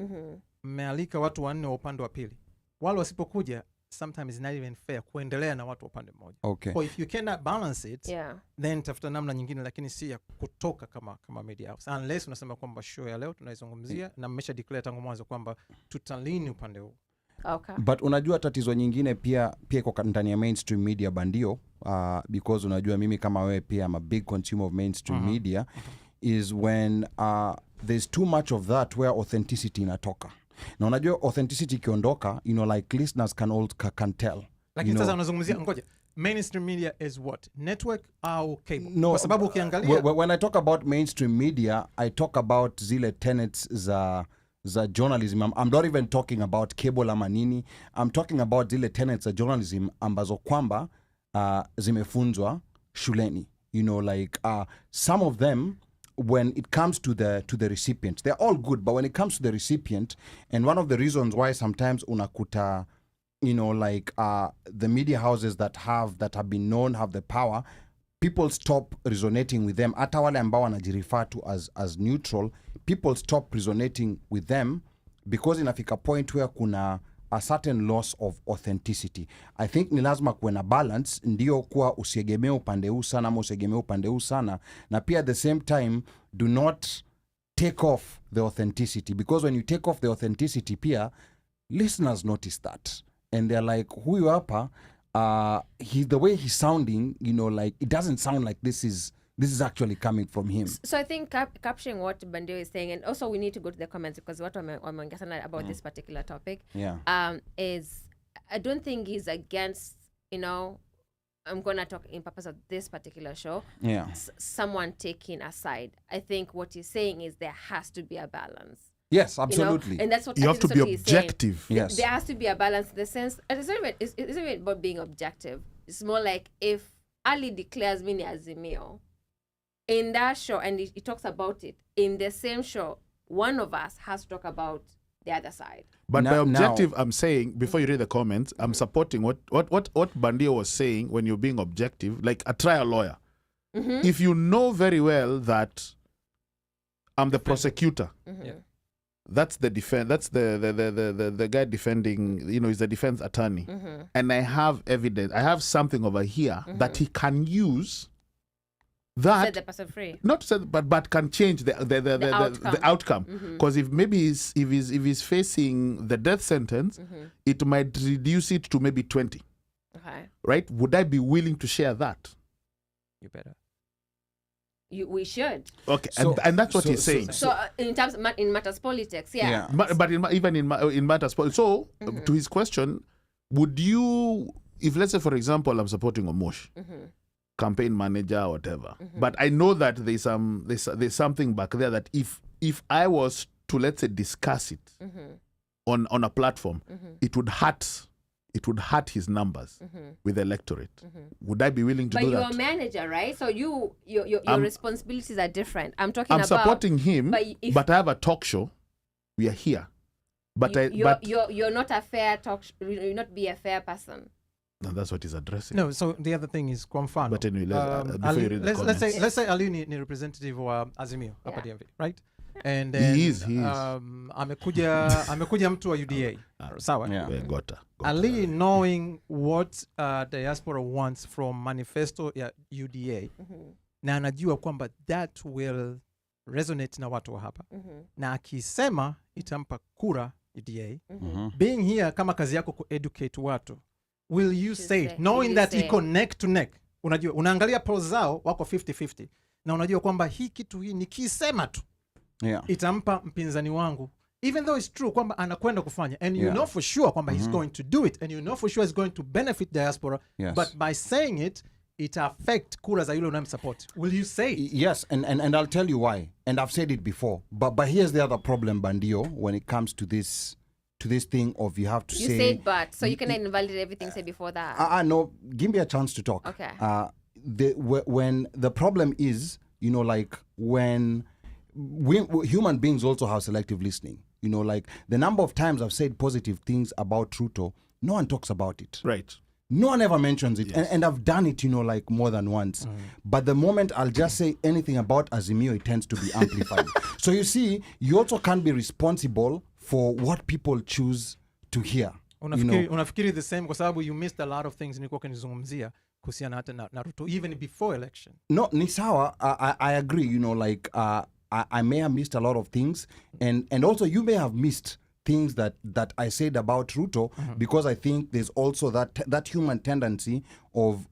mmealika watu wanne wa upande wa pili, wale wasipokuja, sometimes it's not even fair kuendelea na watu wa upande mmoja. Okay. So if you cannot balance it, yeah, then tafuta namna nyingine, lakini si ya kutoka kama media house, unless unasema kwamba show ya leo tunaizungumzia na mmesha declare tangu mwanzo kwamba tutalini upande huu. Okay. But unajua tatizo nyingine pia iko ndani ya mainstream media Bandio, because unajua mimi kama wewe pia I'm a big consumer of mainstream media, is when there's too much of that where authenticity inatoka. Na unajua authenticity ikiondoka, you know, like listeners can tell. Lakini sasa unazungumzia, ngoja, mainstream media is what? Network au cable? No, kwa sababu ukiangalia when I talk about mainstream media, I talk about zile tenets za journalism. I'm not even talking about cable ama nini. I'm talking about zile tenets za journalism ambazo kwamba zimefunzwa shuleni. You know, like some of them, when it comes to the recipient, they're all good, but when it comes to the recipient, and one of the reasons why sometimes unakuta, you know, like the media houses that have been known, have the power, people stop resonating with them. Hata wale ambao wanajirefer to as neutral, people stop resonating with them because inafika point where kuna a certain loss of authenticity. I think ni lazima kuwe na balance, ndio kuwa usiegemee upande huu sana ama usiegemee upande huu sana, na pia at the same time do not take off the authenticity, because when you take off the authenticity pia listeners notice that and they're like, huyu hapa the way he's sounding, you know, like it doesn't sound like this is actually coming from him. So I think capturing what Bandio is saying, and also we need to go to the comments because what I'm about this particular topic, is I don't think he's against, you know, I'm going to talk in purpose of this particular show, someone taking a side. I think what he's saying is there has to be a balance. Yes, absolutely. You know? And that's what you have to be objective. Yes. There has to be a balance in the sense, it's not even about being objective. It's more like if Ali declares me Azimio in that show, and he talks about it in the same show, one of us has to talk about the other side. But by objective, I'm saying, before you read the comments, I'm supporting what Bandio was saying when you're being objective, like a trial lawyer. If you know very well that I'm the prosecutor, that's the defense, that's the guy defending, you know, is the defense attorney, and I have evidence, I have something over here that he can use. That set the person free. Not set, but can change the outcome. Because if he's facing the death sentence, it might reduce it to maybe 20. Okay. Right? Would I be willing to share that? You better. We should. Okay, and that's what he's saying. So in terms in matters politics, yeah. But even in matters politics. So to his question, would you, if let's say for example I'm supporting Omosh, campaign manager or whatever, but I know that there's something back there that if I was to, let's say, discuss it on a platform, it would hurt his numbers with the electorate. Would I be willing to do that? But you're a manager, right? So your responsibilities are different. I'm supporting him, but I have a talk show. We are here. But you're not a fair you're not be a fair person. No, that's what he's addressing. No, so the other thing is kwa mfano. But anyway, before you read the comments. Let's say Ali ni representative wa Azimio hapa DMV, right? And then He is. amekuja mtu wa UDA. Sawa? Yeah. Gota. Ali knowing what diaspora wants from manifesto ya UDA na anajua kwamba that will resonate na watu wa hapa. Na akisema itampa kura UDA. Being here kama kazi yako ku-educate watu. Will you say it? Knowing that iko neck to neck. Unajua, unaangalia polls zao wako 50-50. Na unajua kwamba hii kitu hii nikisema tu. Yeah. Itampa mpinzani wangu. Even though it's true kwamba anakwenda kufanya. And you know for sure kwamba he's going to do it. And you know for sure it's going to benefit diaspora. Yes. But by saying it, it affect kura za yule unamsupport. Will you say it? Yes, and I'll tell you why. And I've said it before. But here's the other problem, Bandio, when it comes to this thing of you have to you say... You said but, so you can invalidate everything said before that. No, give me a chance to talk. Okay. When the problem is, you know, like when human beings also have selective listening. You know, like the number of times I've said positive things about Ruto, no one talks about it. Right. No one ever mentions it. Yes. And I've done it, you know, like more than once. But the moment I'll just say anything about Azimio, it tends to be amplified. So you see, you also can't be responsible for what people choose to hear. Unafikiri the same kwa sababu you missed a lot of things nilikuwa kanizungumzia kuhusiana hata na Ruto even before election. No, ni sawa. I agree, you know, like I may have missed a lot of things and also you may have missed things that I said about Ruto because I think there's also that human tendency of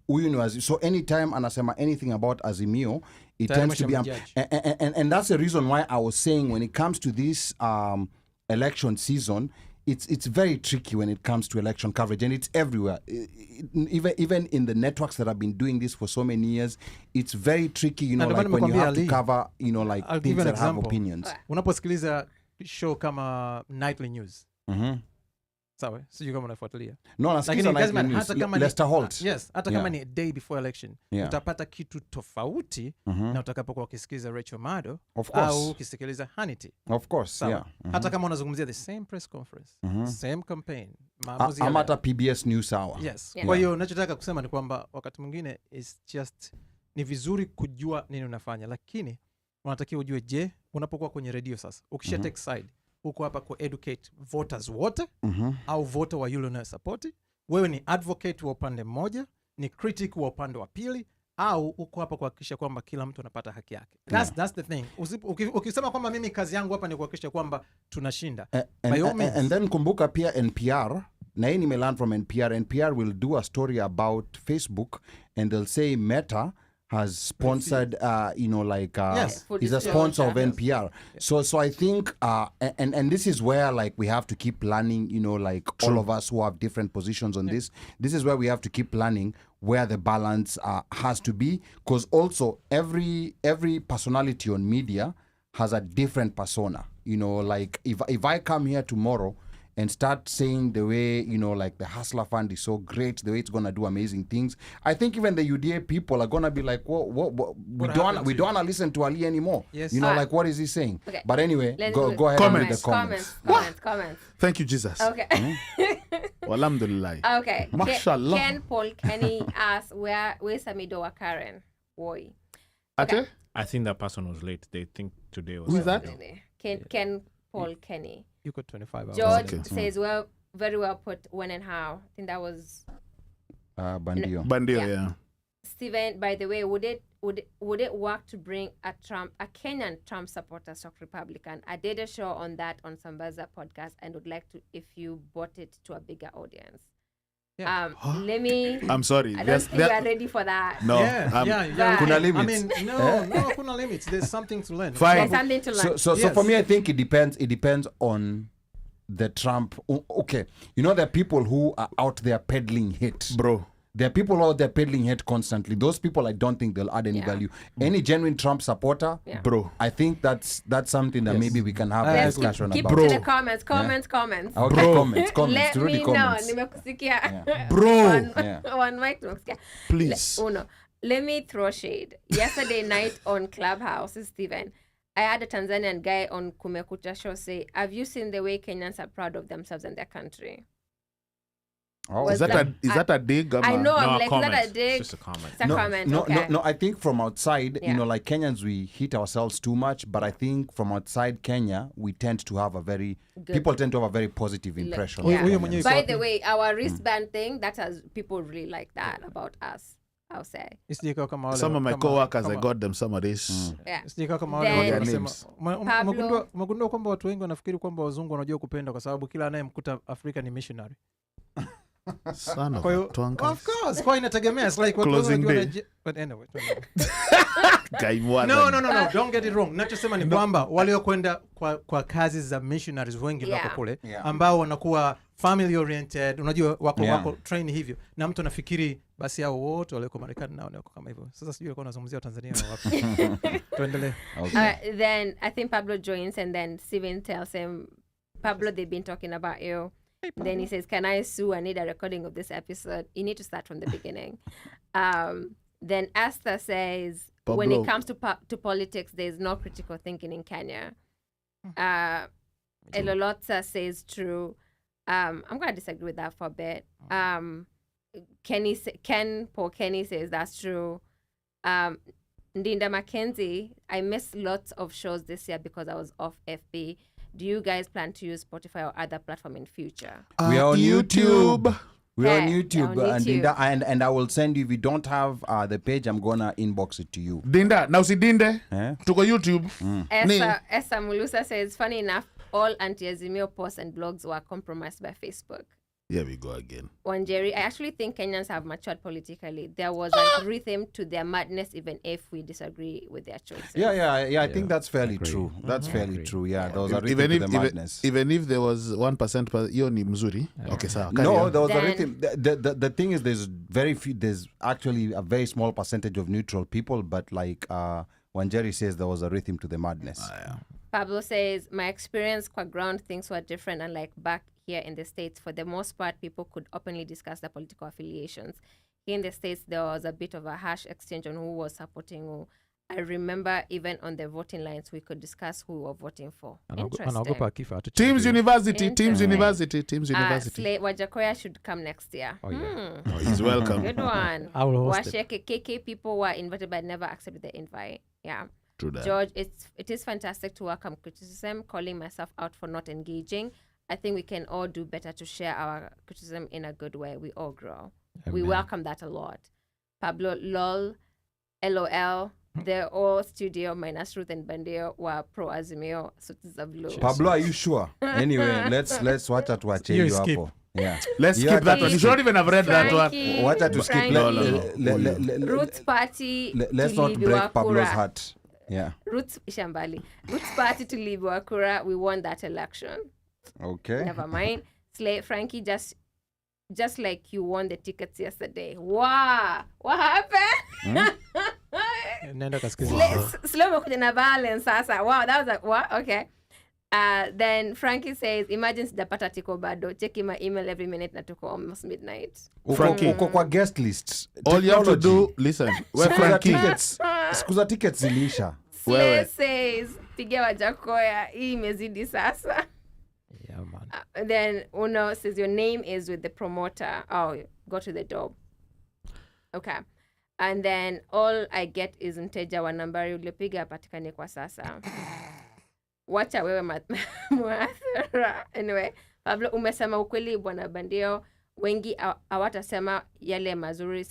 so anytime anasema anything about Azimio, it tends to be and that's the reason why I was saying when it comes to this election season, it's very tricky when it comes to election coverage, and it's everywhere. Even in the networks that have been doing this for so many years, it's very tricky, you know, like when you have to cover, you know, like things that have opinions. Unaposikiliza show kama Nightly News. Sawa, sijui kama unafuatilia. No, nasikiza Nightly News. Lester Holt. Yes, hata kama ni a day before election. Utapata kitu tofauti na utakapokuwa ukisikiza Rachel Maddow au ukisikiliza Hannity. Of course, yeah. Hata kama unazungumzia the same press conference, same campaign. Ama hata PBS News Hour. Yes. Kwa hiyo ninachotaka kusema ni kwamba wakati mwingine is just ni vizuri kujua nini unafanya, lakini unatakiwa ujue, je, unapokuwa kwenye radio sasa, ukisha take side, uko hapa ku educate voters wote au voter wa yule unayosupporti, wewe ni advocate wa upande mmoja, ni critic wa upande wa pili, au uko hapa kuhakikisha kwamba kila mtu anapata haki yake. That's the thing. Ukisema kwamba mimi kazi yangu hapa ni kuhakikisha kwamba tunashinda. And then kumbuka pia NPR, na hii nimelearn from NPR will do a story about Facebook and they'll say Meta has sponsored, you know, like, is a sponsor of NPR. Yes. So I think, and this is where, like, we have to keep learning, you know, like all of us who have different positions on this is where we have to keep learning where the balance has to be. Because also every personality on media has a different persona. You know, like if I come here tomorrow and start saying the way, you know, like the Hustler Fund is so great, the way it's going to do amazing things, I think even the UDA people are going to be like, what we don't want to listen to Ali anymore. Yes. You know, like, what is he saying? Okay. But anyway, go ahead and read the comments. Comments. Thank you, Jesus. Okay. Alhamdulillah. Okay. Mashallah. Ken Paul Kenny asks, where's Samido wa Karen? Boy. Okay. I think that person was late. They think today was... Who is that? Ken Paul Kenny. You got 25 hours. George says, well, very well put, when and how. I think that was... Bandio. Bandio, yeah. Steven, by the way, would it work to bring a Kenyan Trump supporter stock Republican? I did a show on that on Sambaza podcast and would like to, if you brought it to a bigger audience. Yeah. Let me... I'm sorry. I don't think you are ready for that. No. Yeah. Kuna limits. I mean, no, kuna limits. There's something to learn. Fine. There's something to learn. So for me, I think it depends on the Trump. Okay. You know, there are people who are out there peddling hate. Bro. There are people out there peddling hate constantly. Those people, I don't think they'll add any value. Any genuine Trump supporter, bro, I think that's something that maybe we can have a discussion keep about. Keep to the comments. Okay, bro. comments. Let Through me the comments. know. Nimekusikia. Bro. One mic nimekusikia. Please. Let me throw shade. Yesterday night on Clubhouse, Steven, I had a Tanzanian guy on Kumekucha show say, "Have you seen the way Kenyans are proud of themselves and their country?" Oh. Is that a dig? I know. No, I'm a like, comment. is that a dig? It's just a comment. It's a comment. No, Okay. no, no. I think from outside, Yeah. like Kenyans, we hit ourselves too much. But I think from outside Kenya, we tend to have people tend to have a very positive impression. Yeah. of Huyo Kenyans. mwenyewe By iko the wapi? way, our wristband thing, that has people really like that about us. I'll say. Isije ikawa kama wale Some of my kama- co-workers, I kama- got them some of this. Yeah. isije ikawa kama wale Then- watu Their wanasema names. umegundua kwamba watu wengi wanafikiri kwamba wazungu wanajua kupenda kwa sababu kila anayemkuta Afrika ni missionary. Son of Kwa a hiyo twanga. of course kwa inategemea, it's like watu Closing wengi day. but anyway. Guy more No, than- no, don't get it wrong. Nachosema ni kwamba waliokwenda kwa kazi za missionaries wengi Yeah. wako kule Yeah. ambao wanakuwa family oriented, unajua wako Yeah. wako train hivyo, na mtu anafikiri basi hao wote walioko Marekani nao wako kama hivyo. Sasa sijui alikuwa anazungumzia Tanzania au wapi. Tuendelee. Okay. Then I think Pablo joins, and then Steven tells him, "Pablo, they've been talking about you." Then he says, "Can I sue? I need a recording of this episode." You need to start from the beginning. Then Esther says, when it Pablo. comes to politics, there's no critical thinking in Kenya. Elolotsa says true. I'm going to disagree with that for a bit. Paul Kenny says that's true. Ndinda Mackenzie, I missed lots of shows this year because I was off FB. Do you guys plan to use Spotify or other platform in future? We are on YouTube. We're on Yeah, YouTube, we're on YouTube. and I will send you. If you don't have the page, I'm gonna inbox it to you. Dinda, now see Dinde. Eh? Tuko YouTube. Esa Mulusa says, funny enough, all anti-Azimio posts and blogs were compromised by Facebook. Here we go again. Wanjeri, I actually think Kenyans have matured politically. There was a rhythm to their madness, even if we disagree with their choices. Yeah. I think that's fairly true. That's fairly true. Yeah, those are rhythm to the madness. Even if there was 1%, hiyo ni mzuri. Okay, sawa. carry No, on. there was a Then- rhythm. The thing is, there's very few. There's actually a very small percentage of neutral people, but like Wanjeri says, there was a rhythm to the madness. Pablo says, my experience qua ground, things were different, and like back here in the States, for the most part, people could openly discuss their political affiliations. Here in the States, there was a bit of a harsh exchange on who was supporting who. I remember even on the voting lines, we could discuss who we were voting for. Anaogopa Interesting. akifa atuchukue. Teams University. Interesting. University. Slate Wajakoya should come next year. Oh, yeah. Oh, he's welcome. Good one. I will host it. Washeke KK people were invited but never accepted the invite. Yeah. True that. George, it is fantastic to welcome criticism, calling myself out for not engaging. I think we can all do better to share our criticism in a good way. We all grow. We Amen. welcome that a lot. Pablo, lol, LOL, the all studio minus Ruth and Bandio were pro Azimio, suits of blue. Pablo, are you sure? Anyway, let's watch that watch You you skip. hapo. Yeah. Let's You skip have that to one. You skip. should not even have read that one. Frankie, Watch that to skip. Frankie, No. Roots party. Let's not tulibiwa break Pablo's kura. heart. Yeah. Roots Shambali. Roots party to Libuakura. We won that election. Okay. Never mind. Slay Frankie, just like you won the tickets yesterday. Wow. What happened? Nenda kasikiza. Slay umekuja na balance sasa. Wow, that was like what? Okay. Then Frankie says, imagine sijapata tiko bado. Checking my email every minute na tuko almost midnight. Frankie. Uko kwa guest list. All you have to Technology. do, listen. Where Siku za Frankie? tickets. Siku za tickets zilisha. Slay Wewe. says, pigia Wajakoya. Hii imezidi sasa. Yeah, man. Then Uno says your name is with the promoter. Oh, go to the door. Okay. And then all I get is mteja wa nambari uliopiga patikani kwa sasa. Wacha wewe Mwathara. Anyway, Pablo umesema ukweli bwana Bandio. Wengi hawatasema yale mazuri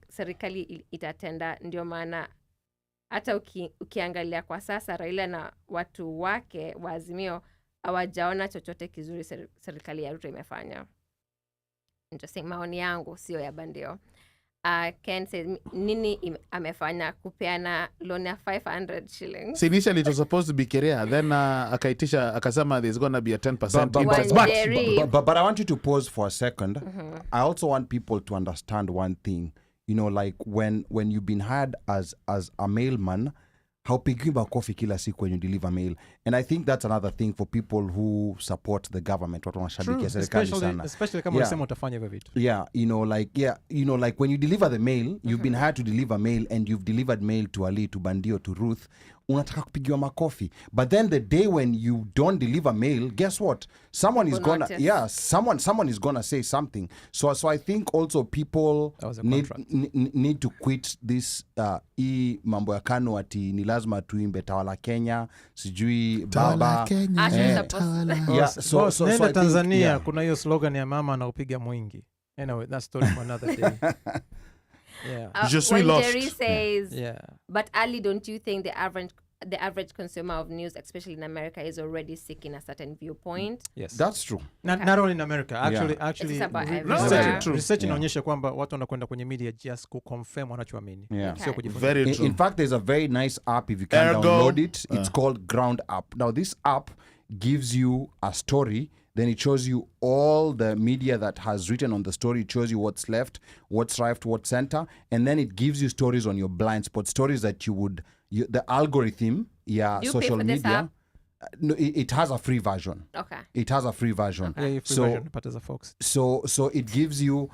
serikali itatenda, ndio maana hata ukiangalia kwa sasa Raila na watu wake wa Azimio hawajaona chochote kizuri serikali ya Ruto imefanya. Interesting. Maoni yangu sio ya Bandio. Ken says nini amefanya kupeana loan ya 500 shillings. So initially it was supposed to be Kerea. Then akaitisha akasema there's going to be a 10% But, interest. but I want you to pause for a second. I also want people to understand one thing. You know, like when you've been hired as a mailman, haupigwi makofi kila siku when you deliver mail. And I think that's another thing for people who support the government. Watu wanashabikia serikali sana. Especially kama unasema utafanya hivyo vitu. Yeah, like when you deliver the mail, you've been hired to deliver mail and you've delivered mail to Ali, to Bandio, to Ruth. Unataka kupigiwa makofi. But then the day when you don't deliver mail, guess what? Someone is gonna someone is gonna say something. So I think also people need to quit this mambo ya KANU ati ni lazima tuimbe Tawala Kenya, sijui baba. So nenda Tanzania kuna hiyo slogan ya mama anaupiga mwingi. Anyway, that's story for another day. When Jerry says, but Ali, don't you think the average consumer of news, especially in America, is already seeking a certain viewpoint? Yes, that's true. Not only in America, actually, research inaonyesha kwamba watu wanakwenda kwenye media just kuconfirm wanachoamini. Very true. In fact, there's a very nice app if you can download it. It's called Ground Up. Now, this app gives you a story. Then it shows you all the media that has written on the story. It shows you what's left, what's right, what's center. And then it gives you stories on your blind spot, stories that the algorithm, social media. No, it has a free version. Okay. It has a free version. Okay. Version, but as a Fox. So it gives you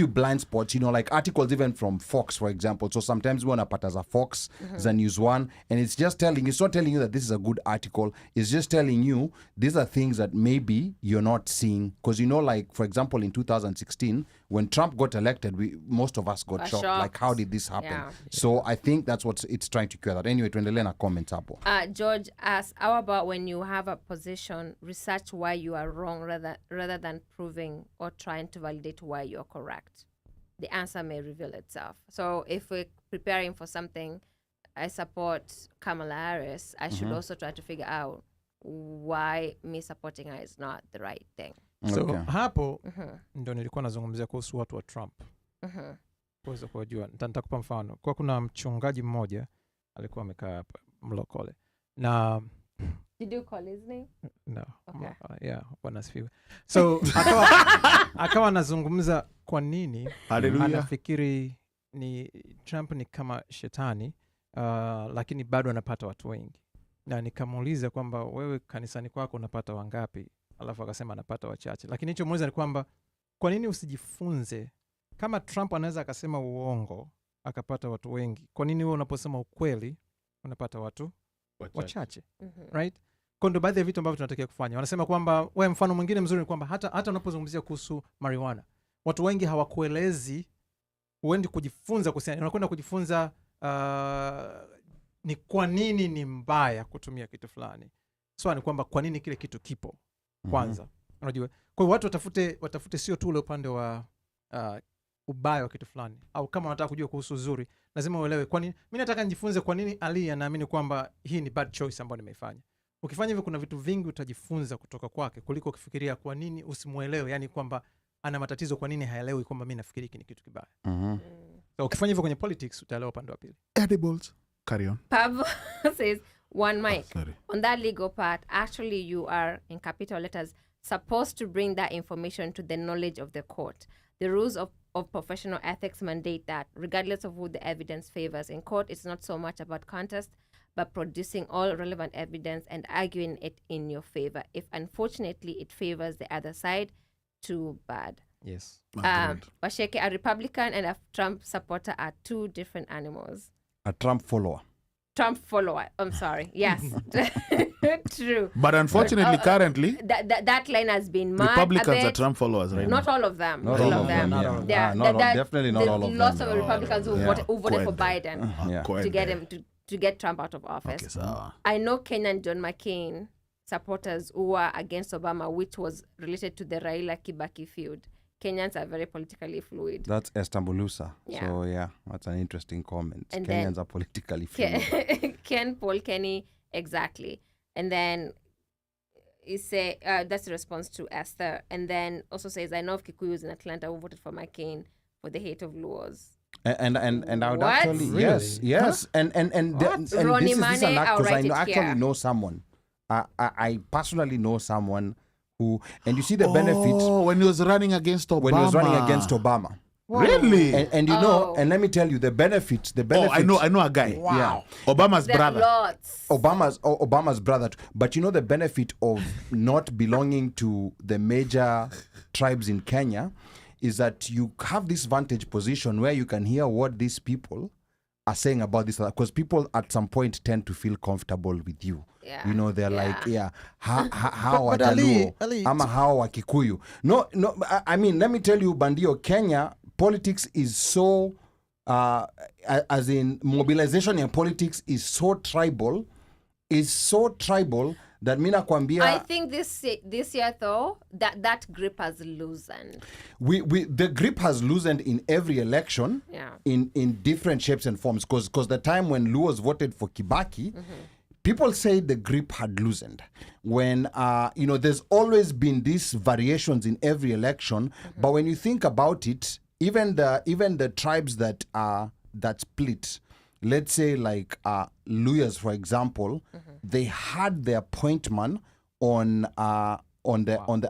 blind spots, like articles even from Fox, for example. So sometimes we want to put as a Fox, as a News One, and it's not telling you that this is a good article. It's just telling you these are things that maybe you're not seeing. Because like for example in 2016, when Trump got elected, most of us got shocked. Like, how did this happen? Yeah. So I think that's what it's trying to cure that. Anyway, tuendelee na comments hapo. George asks, how about when you have a position, research why you are wrong rather than proving or trying to validate why you're correct? The answer may reveal itself. So if we're preparing for something, I support Kamala Harris, I should also try to figure out why me supporting her is not the right thing. So hapo ndo nilikuwa nazungumzia kuhusu watu wa Trump. Kuweza kujua. Nitakupa mfano. Kwa kuna mchungaji mmoja alikuwa amekaa hapa mlokole. Na did you call his name? No. Okay. Bwana asifiwe. So akawa anazungumza kwa nini anafikiri ni Trump ni kama shetani lakini bado anapata watu wengi. Na nikamuuliza kwamba wewe kanisani kwako unapata wangapi? Alafu akasema anapata wachache. Lakini hicho muuliza ni kwamba kwa nini usijifunze kama Trump anaweza akasema uongo akapata watu wengi? Kwa nini wewe unaposema ukweli unapata watu wachache? Right? Kwa ndo baadhi ya vitu ambavyo tunatakiwa kufanya. Wanasema kwamba wewe, mfano mwingine mzuri ni kwamba hata unapozungumzia kuhusu marijuana, watu wengi hawakuelezi, uendi kujifunza kuhusiana, unakwenda kujifunza ni kwa nini ni mbaya kutumia kitu fulani. So ni kwamba kwa nini kile kitu kipo kwanza. Unajua? Kwa hiyo watu watafute sio tu ule upande wa ubaya wa kitu fulani, au kama unataka kujua kuhusu uzuri lazima uelewe kwa nini. Mimi nataka nijifunze kwa nini Ali anaamini kwamba hii ni bad choice ambayo nimeifanya. Ukifanya hivyo kuna vitu vingi utajifunza kutoka kwake kuliko ukifikiria kwa nini usimuelewe, yani kwamba ana matatizo, kwa nini haelewi kwamba mimi nafikiri hiki ni kitu kibaya. So ukifanya hivyo kwenye politics utaelewa upande wa pili. Edibles. Carry on. Pablo says, OneMic, on that legal part, actually you are, in capital letters, supposed to bring that information to the knowledge of the court. The rules of professional ethics mandate that, regardless of who the evidence favors. In court, it's not so much about contest, but producing all relevant evidence and arguing it in your favor. If, unfortunately, it favors the other side, too bad. Yes. Washeke, a Republican and a Trump supporter are two different animals. A Trump follower. I'm sorry. Yes. True. But unfortunately, currently, that line has been marked. Republicans are Trump followers, right? Not all of them. Not all of them. Definitely not all of them. Lots of Republicans who voted for Biden to get him to get Trump out of office. Okay, so. I know Kenyan John McCain supporters who were against Obama, which was related to the Raila Kibaki feud. Kenyans are very politically fluid. That's Estambulusa. Yeah. So that's an interesting comment. And Kenyans are politically fluid. Ken Paul Kenny, exactly. And then he say that's the response to Esther. And then also says, I know of Kikuyus in Atlanta who voted for McCain for the hate of Luos. And I would What? actually Really? yes. Huh? And Ronnie this is an Mane, act I'll because I write it actually here. know someone. I personally know someone who, and you see the benefit when he was running against Obama. Really? And you know, and let me tell you the benefits. Oh, I know a guy. Wow. Yeah. Obama's There are brother. lots. Obama's brother. But you know the benefit of not belonging to the major tribes in Kenya is that you have this vantage position where you can hear what these people are saying about this, because people at some point tend to feel comfortable with you. Yeah. You know, they're like, how But Wajaluo, Ali, ama how Wakikuyu. No, I mean, let me tell you, Bandio, Kenya, politics is so, as in mobilization in politics is so tribal that mina kwambia. I think this year though that grip has loosened. The grip has loosened in every election. Yeah. In different shapes and forms, because the time when Luos voted for Kibaki, people say the grip had loosened. When you know, there's always been these variations in every election, but when you think about it, even the tribes that split, let's say like Luyas, for example, they had their appointment on the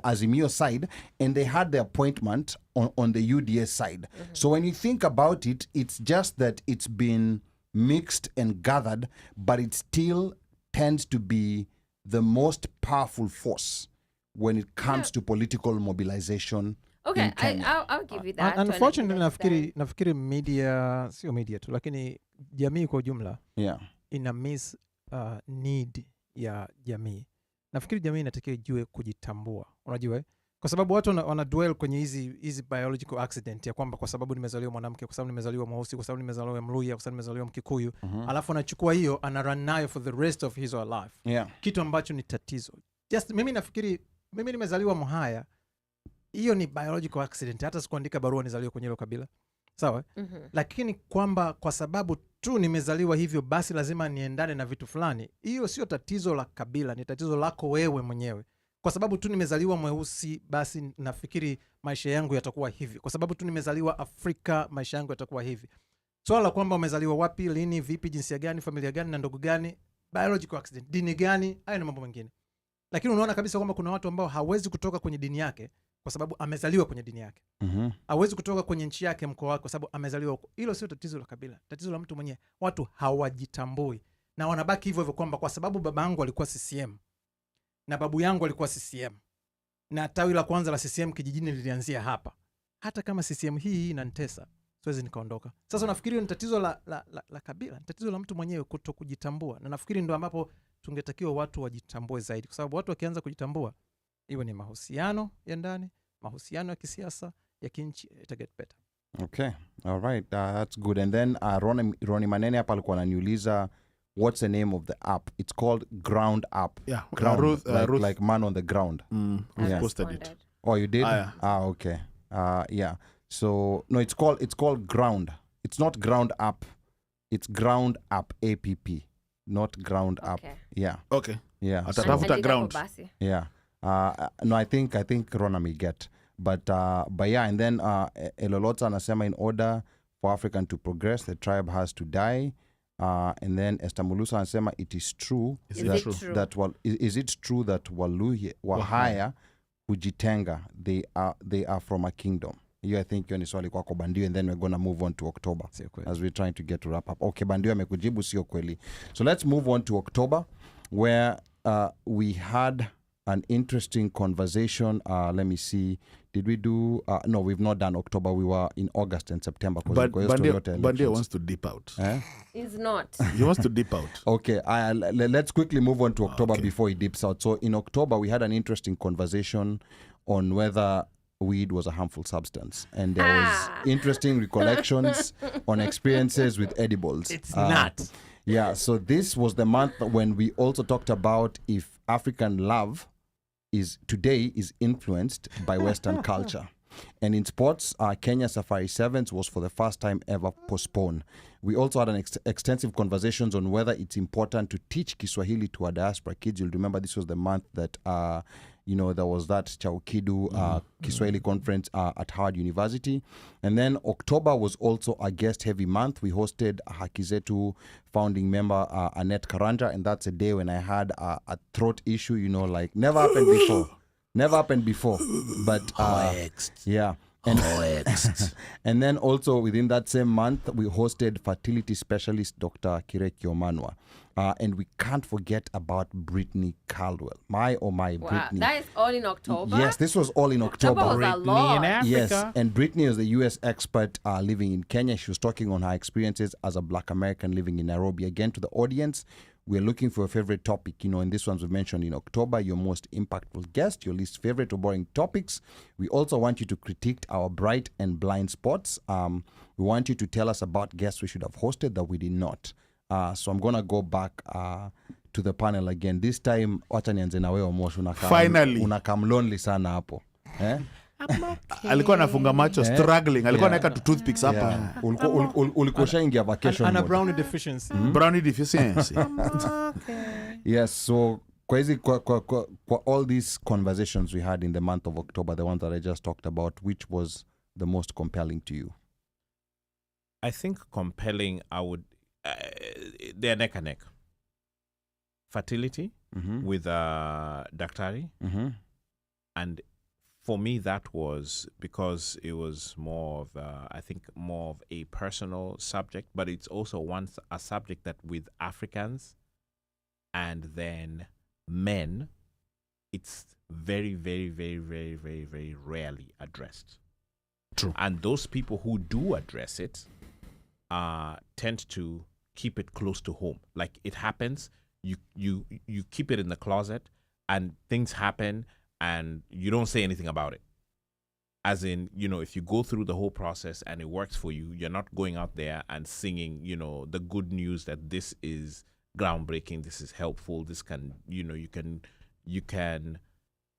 Azimio side, and they had their appointment on the UDA side. So when you think about it, it's just that it's been mixed and gathered, but it still tends to be the most powerful force when it comes to political mobilization. Okay, I'll give you that. Unfortunately, nafikiri media, sio media tu, lakini jamii kwa ujumla ina miss need ya jamii. Nafikiri jamii inatakiwa ijue kujitambua. Unajua? Kwa sababu watu wana dwell kwenye hizi biological accident ya kwamba kwa sababu nimezaliwa mwanamke, kwa sababu nimezaliwa mweusi, kwa sababu nimezaliwa Mluya, kwa sababu nimezaliwa Mkikuyu, alafu anachukua hiyo ana run nayo for the rest of his or life. Yeah. Kitu ambacho ni tatizo. Just mimi nafikiri mimi nimezaliwa Mhaya. Hiyo ni biological accident. Hata sikuandika barua nizaliwa kwenye hilo kabila. Sawa? Lakini kwamba kwa sababu tu nimezaliwa hivyo basi lazima niendane na vitu fulani. Hiyo sio tatizo la kabila, ni tatizo lako wewe mwenyewe. Kwa sababu tu nimezaliwa mweusi basi nafikiri maisha yangu yatakuwa hivi. Kwa sababu tu nimezaliwa Afrika maisha yangu yatakuwa hivi. Swala la kwamba umezaliwa wapi, lini, vipi, jinsia gani, familia gani na ndugu gani, biological accident, dini gani, hayo ni mambo mengine. Lakini unaona kabisa kwamba kuna watu ambao hawezi kutoka kwenye dini yake kwa sababu amezaliwa kwenye dini yake. Hawezi kutoka kwenye nchi yake, mkoa wake, kwa sababu amezaliwa huko. Hilo sio tatizo la kabila, tatizo la mtu mwenyewe. Watu hawajitambui na wanabaki hivyo hivyo kwamba kwa sababu baba yangu alikuwa CCM na babu yangu alikuwa CCM na tawi la kwanza la CCM kijijini lilianzia hapa, hata kama CCM hii inanitesa siwezi nikaondoka. Sasa nafikiri ni tatizo la kabila, ni tatizo la mtu mwenyewe kutokujitambua, na nafikiri ndio ambapo tungetakiwa watu wajitambue zaidi, kwa sababu watu wakianza kujitambua, iwe ni mahusiano ya ndani, mahusiano ya kisiasa, ya kinchi, ita get better. Okay, all right, that's good. And then Ronnie Manene hapa alikuwa ananiuliza what's the name of the app. It's called Ground App. Yeah, Ground, Ruth, like man on the ground. Ruth posted it. Oh, you did? Yeah. Okay. Yeah. So no, it's called Ground. It's not Ground App. It's Ground App app, not Ground App. Yeah. Okay. Yeah. Atatafuta ground. Yeah. No, I think Rona may get. But yeah, and then Elolotsa anasema in order for African to progress, the tribe has to die. And then Estamulusa anasema it is true. Is it true that Wahaya hujitenga, they are from a kingdom? I think hiyo ni swali kwako Bandio, and then we're going to move on to October as we're trying to get to wrap up. Okay, Bandio amekujibu sio kweli. So let's move on to October, where we had an interesting conversation. Let me see. Did we do... no, we've not done October. We were in August and September. But Bandio wants to dip out. He's not. He wants to dip out. Okay, let's quickly move on to October before he dips out. So in October, we had an interesting conversation on whether weed was a harmful substance. And there was interesting recollections on experiences with edibles. It's not. Yeah, so this was the month when we also talked about if African love today is influenced by Western culture. And in sports, Kenya Safari Sevens was for the first time ever postponed. We also had an extensive conversations on whether it's important to teach Kiswahili to our diaspora kids. You'll remember this was the month that there was that Chaukidu Kiswahili conference at Howard University. And then October was also a guest-heavy month. We hosted Hakizetu founding member Annette Karanja, and that's a day when I had a throat issue, like never happened before. Never happened before. But yeah. And then also within that same month, we hosted fertility specialist Dr. Kireki Omanwa. And we can't forget about Brittany Caldwell. My Wow, Brittany. that is all in October? Yes, this was all in October. Was a lot. in Africa. Yes, and Brittany is a U.S. expert living in Kenya. She was talking on her experiences as a Black American living in Nairobi. Again, to the audience, we're looking for a favorite topic. In this one's we mentioned in October, your most impactful guest, your least favorite or boring topics. We also want you to critique our bright and blind spots. We want you to tell us about guests we should have hosted that we did not. So I'm going to go back to the panel again. This time, wacha nianze na wewe Omosh. Finally. Unakam lonely sana hapo. Alikuwa anafunga macho struggling. Alikuwa anaweka tu toothpicks hapa. Ulikuwa ushaingia vacation Ana mode. brownie deficiency. Brownie deficiency. Yes, so kwa all these conversations we had in the month of October, the ones that I just talked about, which was the most compelling to you? I think compelling, they're neck and neck. Fertility with Daktari. And for me, that was because it was more of, more of a personal subject, but it's also a subject that with Africans and then men, it's very, very, very, very, very, very rarely addressed. True. And those people who do address it tend to keep it close to home. Like it happens, you keep it in the closet, and things happen, and you don't say anything about it. As in, if you go through the whole process and it works for you, you're not going out there and singing, the good news that this is groundbreaking, this is helpful, this can, you can,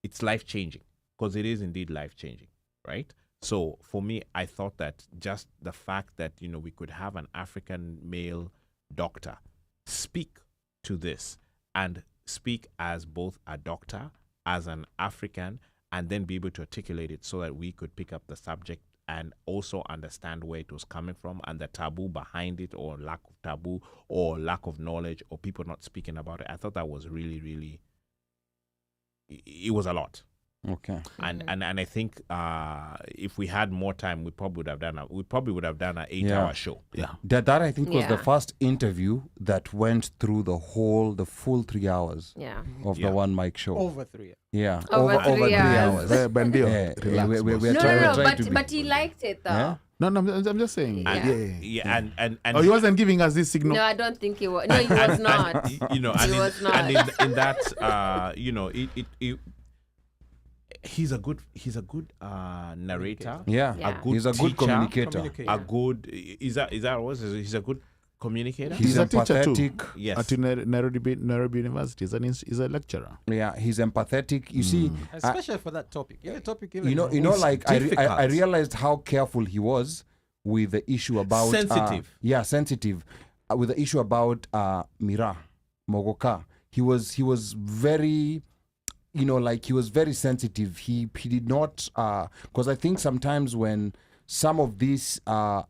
it's life-changing, because it is indeed life-changing, right? So for me, I thought that just the fact that, we could have an African male doctor speak to this and speak as both a doctor, as an African, and then be able to articulate it so that we could pick up the subject and also understand where it was coming from and the taboo behind it, or lack of taboo, or lack of knowledge, or people not speaking about it. I thought that was really, really, it was a lot. Okay. And I think if we had more time, we probably would have done an 8-hour show. Yeah. That I think was the first interview that went through the full 3 hours of the OneMic show. Over 3 hours. Yeah. Over 3 hours. Bandio, relax, boss. But he liked it though. Yeah? No, I'm just saying. And Oh, he wasn't giving us this signal. No, I don't think he was. No, he was not. He was not. And in that, he's a good narrator. Yeah. He's a good teacher, communicator. A good he's a good communicator. He's a teacher too. empathetic. Yes. At Nairobi University, he's a lecturer. Yeah, he's empathetic. You see, Especially for that topic. Yeah, topic. I realized how careful he was with the issue about sensitive. Sensitive. With the issue about Mira Mogoka. He was very, he was very sensitive. He did not, because I think sometimes when some of these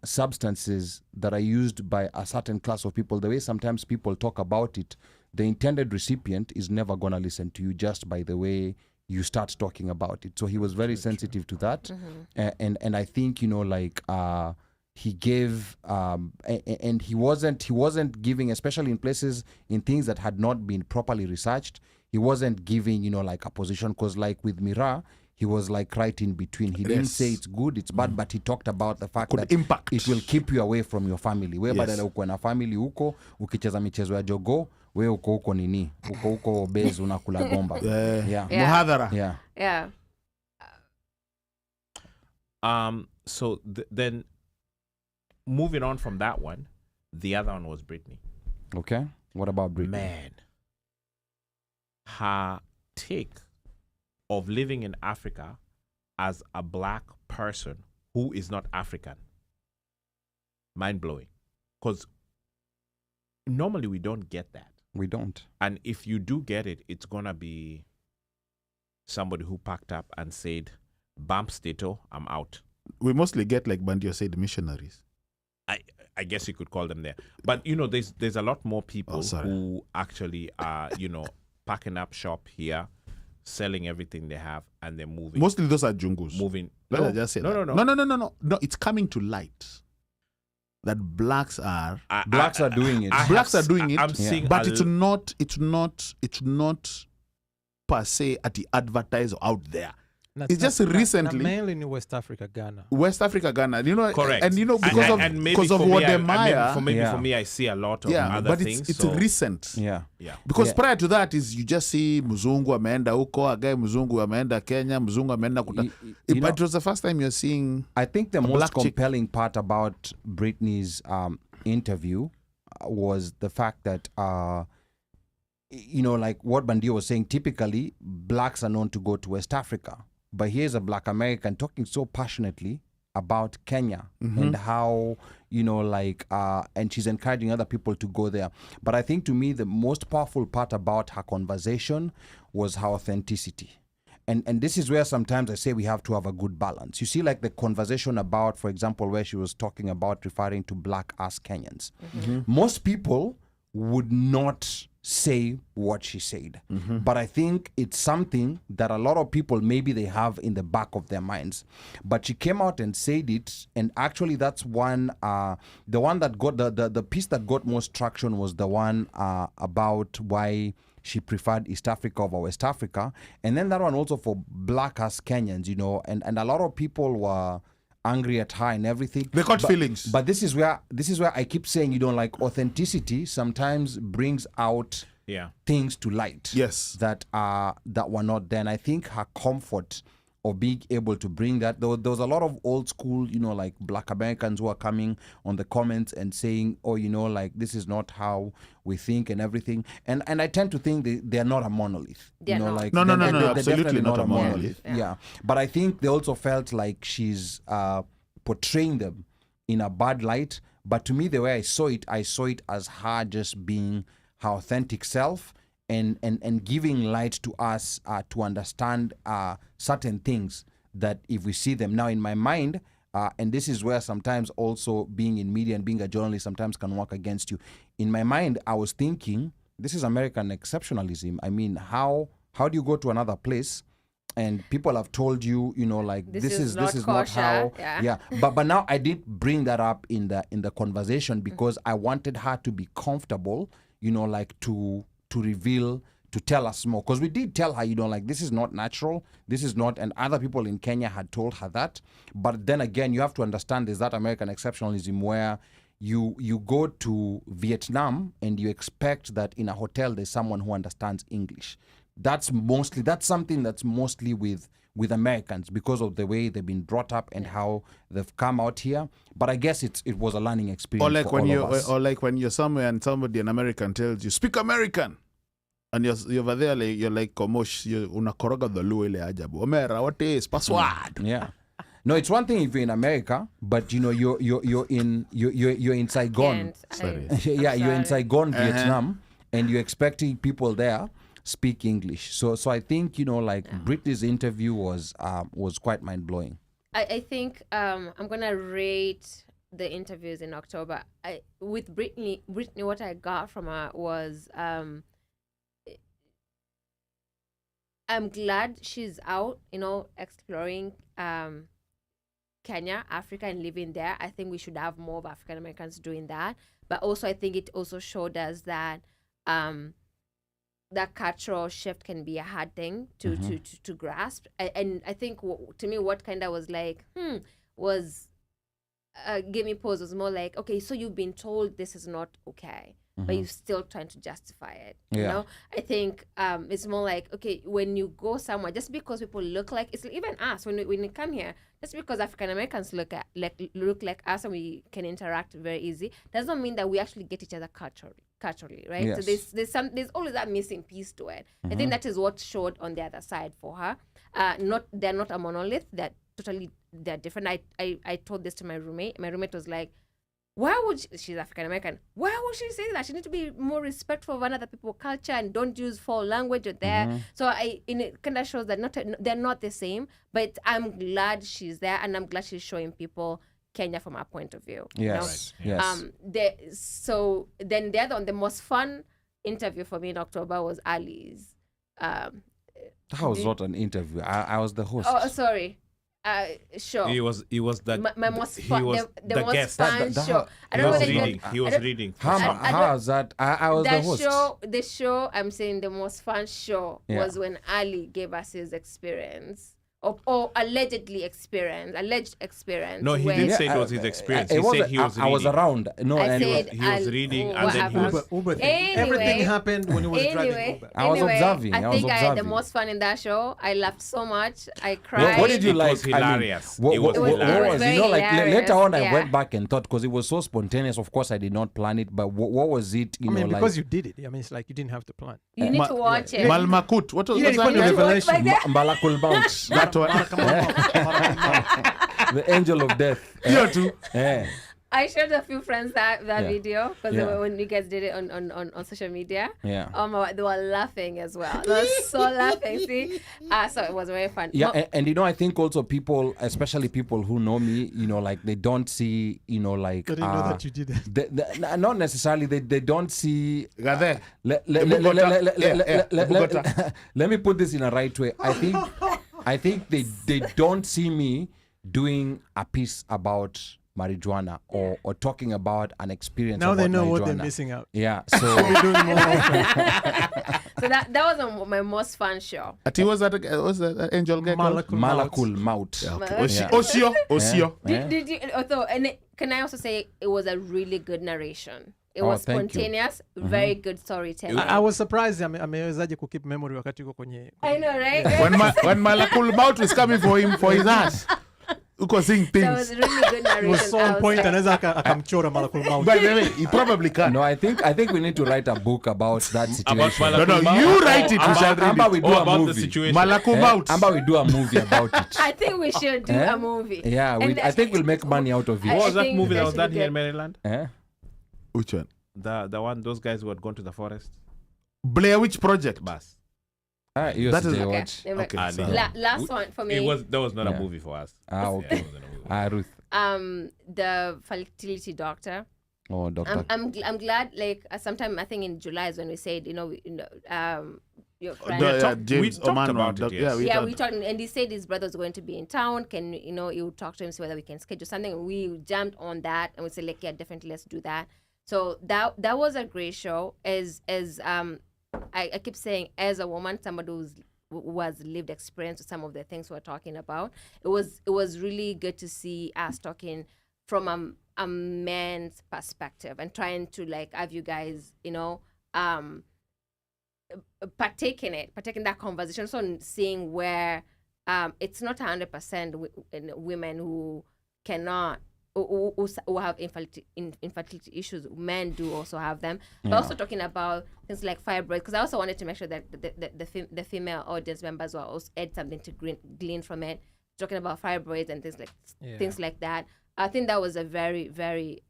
substances that are used by a certain class of people, the way sometimes people talk about it, the intended recipient is never going to listen to you just by the way you start talking about it. So he was very sensitive to that. And I think, he gave, and he wasn't giving, especially in places, in things that had not been properly researched, he wasn't giving, a position, because like with Mira, he was like right in between. He didn't say it's good, it's bad, but he talked about the fact that impact. It will keep you away from your family. We badala uko na family huko, ukicheza michezo ya jogo, we uko huko nini? Uko obese unakula gomba. Muhadhara. Yeah. So then moving on from that one, the other one was Brittany. Okay. What about Brittany? Man. Her take of living in Africa as a black person who is not African. Mind-blowing. Because normally we don't get that. We don't. And if you do get it, it's going to be somebody who packed up and said, Bump Stato, I'm out. We mostly get, like Bandio said, missionaries. I guess you could call them there. But, there's a lot more people who actually are, packing up shop here, selling everything they have, and they're moving. Mostly those are jungus. Moving. Let's just say that. No. It's coming to light that blacks are Blacks are doing it. blacks are doing it. I'm seeing but a it's not per se at the advertiser out there. It's just recently mainly in West Africa, Ghana. West Africa, Ghana. correct. And because of for me, what I- Maya. for me, I see a lot of other but things. it's so, recent. Yeah. Because Yeah. prior to that is you just see mzungu ameenda huko, a guy mzungu ameenda Kenya, mzungu ameenda You know, it was the first time you're seeing I think the most black chick. compelling part about Britney's interview was the fact that, like what Bandio was saying, typically blacks are known to go to West Africa. But here's a black American talking so passionately about Kenya and how, and she's encouraging other people to go there. But I think to me, the most powerful part about her conversation was her authenticity. And this is where sometimes I say we have to have a good balance. You see, like the conversation about, for example, where she was talking about referring to black as Kenyans. Most people would not say what she said. But I think it's something that a lot of people, maybe they have in the back of their minds. But she came out and said it, and actually that's one, the one that got, the piece that got most traction was the one about why she preferred East Africa over West Africa. And then that one also for black as Kenyans, and a lot of people were angry at her and everything. They got feelings. But this is where I keep saying, like authenticity sometimes brings out things to light. Yes. That were not there. And I think her comfort of being able to bring that, there was a lot of old school, like black Americans who are coming on the comments and saying, oh, like this is not how we think and everything. And I tend to think they're not a monolith. They're not. Like No, they're absolutely definitely not a monolith. Yeah. But I think they also felt like she's portraying them in a bad light. But to me, the way I saw it as her just being her authentic self and giving light to us to understand certain things that if we see them now in my mind, and this is where sometimes also being in media and being a journalist sometimes can work against you. In my mind, I was thinking, this is American exceptionalism. I mean, how do you go to another place and people have told you, like this is not how. Yeah. But now I did bring that up in the conversation because I wanted her to be comfortable, like to reveal, to tell us more, because we did tell her, like this is not natural, this is not, and other people in Kenya had told her that. But then again, you have to understand there's that American exceptionalism where you go to Vietnam and you expect that in a hotel there's someone who understands English. That's something that's mostly with Americans because of the way they've been brought up and how they've come out here. But I guess it was a learning experience. Or like when you're somewhere and somebody, an American, tells you speak American, and you're over there, like, you're like Omosh, unakoroga the Luo ile ajabu. Omera, what is password? Yeah. No, it's one thing if you're in America, but you're in Saigon. You're in Saigon, Vietnam, and you're expecting people there speak English. So I think Britney's interview was quite mind blowing. I think I'm gonna rate the interviews in October. With Britney, what I got from her was I'm glad she's out, exploring Kenya, Africa, and living there. I think we should have more of African Americans doing that. But also, I think it also showed us that that cultural shift can be a hard thing to grasp. And I think to me, what kind of was like, was gave me pause was more like, okay, so you've been told this is not okay, but you're still trying to justify it. You know, I think it's more like, okay, when you go somewhere, just because people look like, it's even us when we come here, just because African Americans look like us and we can interact very easy, does not mean that we actually get each other culturally, right? Yes. So there's always that missing piece to it. I think that is what showed on the other side for her. They're not a monolith. They're different. I told this to my roommate. My roommate was like, why would she's African American? Why would she say that? She needs to be more respectful of other people's culture and don't use foul language there. So it kind of shows that they're not the same. But I'm glad she's there, and I'm glad she's showing people Kenya from our point of view. Yes. You know? Yes. So then the most fun interview for me in October was Ali's. That was not an interview. I was the host. Oh, sorry. Sure. He was the my most he fun, was the most guest. fun show. I He don't know was whether reading. He was I don't- reading. How is that? I was the that host. the show. I'm saying the most fun show Yeah. was when Ali gave us his experience. Or alleged experience. No, he where- didn't say it was his experience. He said he was I was reading. around. No, I and said he was reading and what then he happened? was- Uber thing. Anyway- Everything happened when he was driving Uber. I was observing. I I was think I had the observing. most fun in that show. I laughed so much. I cried. What did you It like? was hilarious. What, It was what hilarious. was, you know, like Very later on, I hilarious, went yeah. back and thought because it was so spontaneous. Of course, I did not plan it, but what was it? You I mean, know, because like you did it. I mean, it's like you didn't have to plan. You need to watch it. Malmakut. What was Yeah, that? it's funny, Revelation. Like that? Mbalakul Mount, That one. the angel of death. You too. Yeah. I showed a few friends that Yeah. video because Yeah. when you guys did it on social media. Yeah. They were laughing as well. They were so laughing. See, so it was very fun. Yeah, and you know, I think also people, especially people who know me, you know, like they don't see, you know, like I didn't know that you did it. not necessarily they don't see. Gade. Let Bogota. me put this in a right way. I think they don't see me doing a piece about marijuana or talking about an experience. Now about they know marijuana. what they're missing out. Yeah, so We're doing more often. So that was my most fun show. Ati was that angel guy called? Malakul Maut. Okay. Osio. Yeah. Did you? Can I also say it was a really good narration. It Oh, was thank you. spontaneous, very good storytelling. I was surprised amewezaje kukeep memory wakati uko kwenye I know, right? When Malakul Maut was coming for him for his ass. Uko seeing That was things. really good narration. He was so I on was point like- anaweza akamchora Malakul Maut. By the way, he probably can. No, I think we need to write a book about that About situation. No, Malakul you Maut write it. We shall read Amba we it. do or a about the movie. situation. Malakul Maut. Amba we do a movie about it. I think we should do Eh? a movie. Yeah, And I think we'll make money out of I- it. What was that think movie that that was should done be here in good. Maryland? Eh? Which one? The one, those guys who had gone to the forest. Blair Witch Project. Bus. You That is- today Okay. watch. never- Okay. Ah, so- no. Last one for me. That was not Yeah. a movie for us. Ah, okay. Yeah, it wasn't a movie. Ruth. The fertility doctor. Oh, doctor. I'm glad. Like sometime I think in July is when we said your friend. James we talked Oman. about it, yes. Yeah, we talked, and he said his brother's going to be in town. Can you talk to him, see whether we can schedule something? We jumped on that, and we said, like, yeah, definitely, let's do that. So that was a great show. I keep saying, as a woman, somebody who has lived experience with some of the things we're talking about, it was really good to see us talking from a man's perspective and trying to like have you guys, partake in that conversation. So seeing where it's not 100% women who cannot who have infertility issues. Men do also have them. But also talking about things like fibroids, because I also wanted to make sure that the female audience members will also add something to glean from it. Talking about fibroids and things like that. I think that was a very, very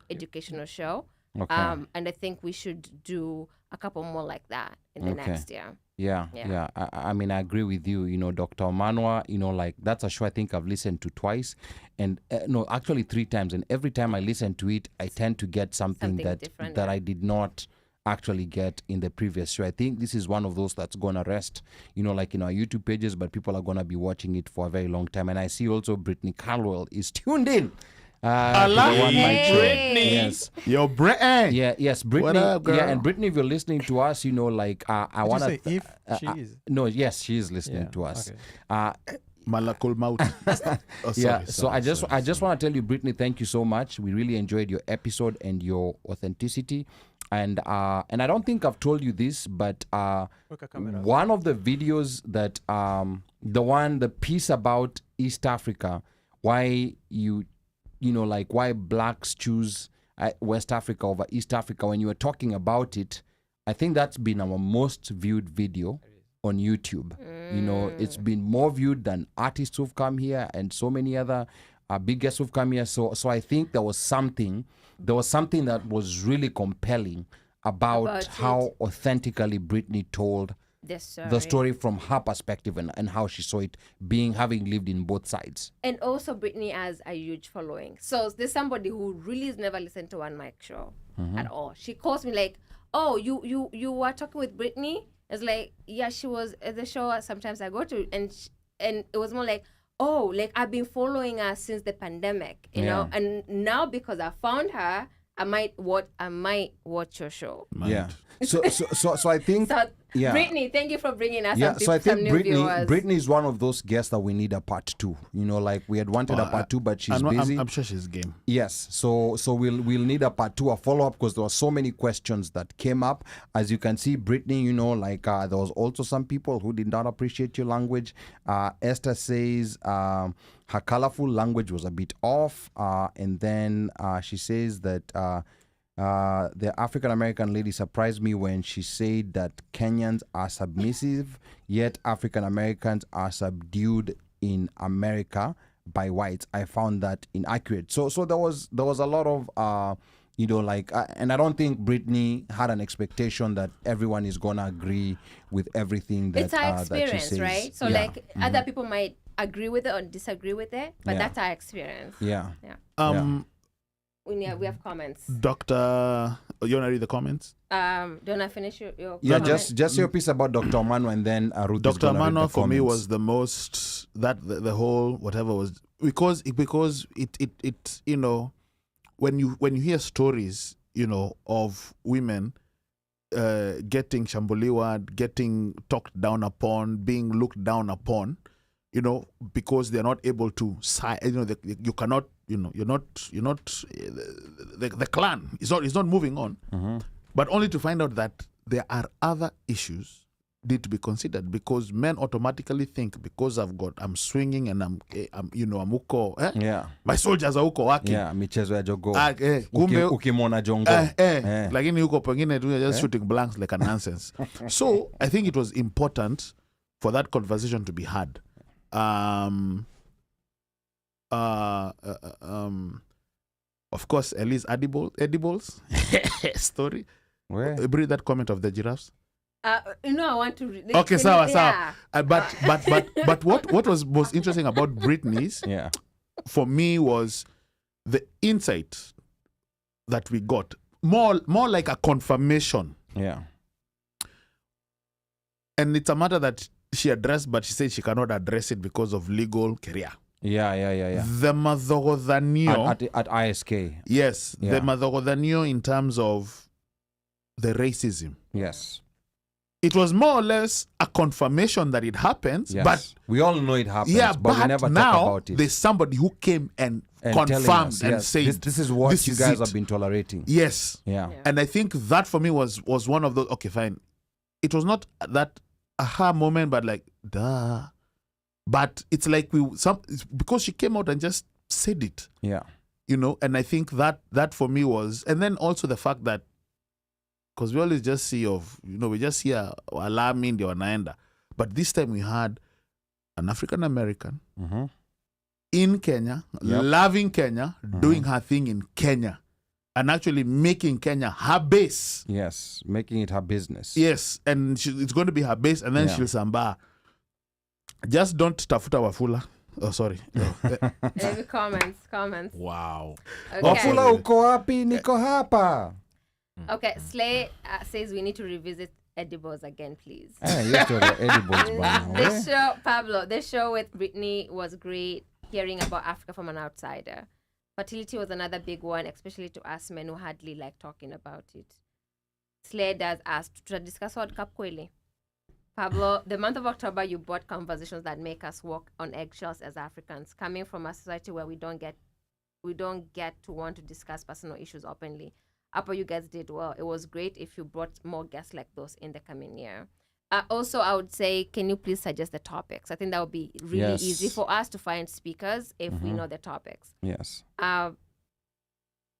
educational show. Okay. And I think we should do a couple more like that in the next year. Yeah. I mean, I agree with you. Dr. Manwa, like that's a show I think I've listened to twice, and no, actually 3 times. And every time I listen to it, I tend to get something that different, that I did not actually get in the previous show. I think this is one of those that's gonna rest, like in our YouTube pages, but people are gonna be watching it for a very long time. And I see also Brittany Caldwell is tuned in. I love Brittany. Yes. Yo, Brittany. Yeah, yes, Brittany. What up, girl? Yeah, and Brittany, if you're listening to us, I want Did to you say if she is? No, yes, she is listening to us. Okay. Malakul Maut. Oh, Yeah, sorry, so I just want to tell you, Brittany, thank you so much. We really enjoyed your episode and your authenticity, and I don't think I've told you this, but one of the videos that the piece about East Africa, why why blacks choose West Africa over East Africa, when you were talking about it, I think that's been our most viewed video on YouTube. It's been more viewed than artists who've come here and so many other big guests who've come here. So I think there was something that was really compelling about how authentically Brittany told the story from her perspective and how she saw it, having lived in both sides. And also Brittany has a huge following. So there's somebody who really has never listened to OneMic show at all. She calls me like, oh, you were talking with Brittany? It's like, yeah, she was at the show sometimes I go to, and it was more like, oh, like I've been following her since the pandemic, you know, and now because I found her, I might watch your show. Yeah. So I think yeah. Brittany, thank you for bringing us Yeah, some, so I think some new viewers. Brittany is one of those guests that we need a part 2. You know, like we had wanted a part 2, but she's busy. I'm sure she's game. Yes, so we'll need a part 2, a follow up, because there were so many questions that came up. As you can see, Brittany, you know, like there was also some people who did not appreciate your language. Esther says her colorful language was a bit off, and then she says that the African American lady surprised me when she said that Kenyans are submissive, yet African Americans are subdued in America by whites. I found that inaccurate. So there was a lot of you know, like, and I don't think Brittany had an expectation that everyone is gonna agree with everything that it's our experience, that she says. right? So like other people might agree with it or disagree with it, but that's our experience. Yeah. We have comments. Doctor, you wanna read the comments? Don't I finish your Yeah, comment? just your piece about Dr. Mano, and then Ruth. Dr. Mano for me comments. was the most, that the whole whatever was, because it you know, when you hear stories, you know, of women getting shambuliwa, getting talked down upon, being looked down upon, you know, because they're not able to, you know, you cannot, you know, you're not the clan is not moving on, but only to find out that there are other issues need to be considered, because men automatically think, because I'm swinging and I'm you know, I'm uko, my soldiers are uko working, michezo ya jogo, kumbe ukimwona jongo, lakini huko pengine tu just shooting blanks like a nonsense. So I think it was important for that conversation to be had. Of course, Elise edibles story. Where? Read that comment of the giraffes. You know, I want to read. Okay, sawa. But what was most interesting about Britney's, for me, was the insight that we got. More like a confirmation. Yeah. And it's a matter that she addressed, but she said she cannot address it because of legal career. Yeah. The madhogodhanio at ISK. Yes, the madhogodhanio in terms of the racism. Yes. It was more or less a confirmation that it happens, but we all know it happens, but we never talk about it. There's somebody who came and confirmed us, and said, this is what you guys have been tolerating. Yes. Yeah. And I think that for me was one of those, okay, fine. It was not that aha moment, but like, duh. But it's like because she came out and just said it. Yeah. You know, and I think that for me was, and then also the fact that, because we always just see we just hear alami ndio wanaenda, but this time we had an African American in Kenya, loving Kenya, doing her thing in Kenya, and actually making Kenya her base. Yes, making it her business. Yes, and it's going to be her base, and then she'll samba. Just don't tafuta Wafula. Oh, sorry. Maybe comments. Wow. Okay. Wafula uko wapi? Niko hapa. Okay, Slay says we need to revisit edibles again, please. You have to edibles, the show with Brittany was great, hearing about Africa from an outsider. Fertility was another big one, especially to us men who hardly like talking about it. Slay does ask to discuss World Cup kweli. Pablo, the month of October, you brought conversations that make us walk on eggshells as Africans, coming from a society where we don't get to want to discuss personal issues openly. Upper, you guys did well. It was great if you brought more guests like those in the coming year. Also, I would say, can you please suggest the topics? I think that would be really easy for us to find speakers if we know the topics. Yes.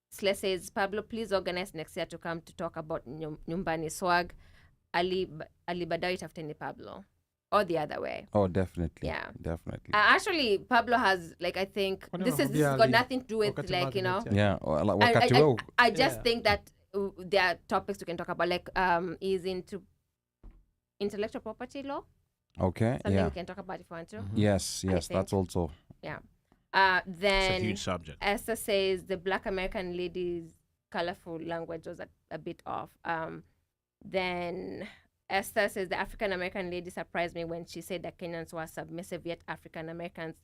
Slay says, Pablo, please organize next year to come to talk about Nyumbani Swag. Ali Badawy tafuteni Pablo. Or the other way. Oh, definitely. Yeah. Definitely. Actually, Pablo has, like, I think, this has got nothing to do with, like, you know. Yeah. I just think that there are topics we can talk about, like, is into intellectual property law. Okay. Something we can talk about if you want to. Yes, that's also. Yeah. it's Then a huge subject. Esther says the Black American lady's colorful language was a bit off. Then Esther says the African American lady surprised me when she said that Kenyans were submissive, yet African Americans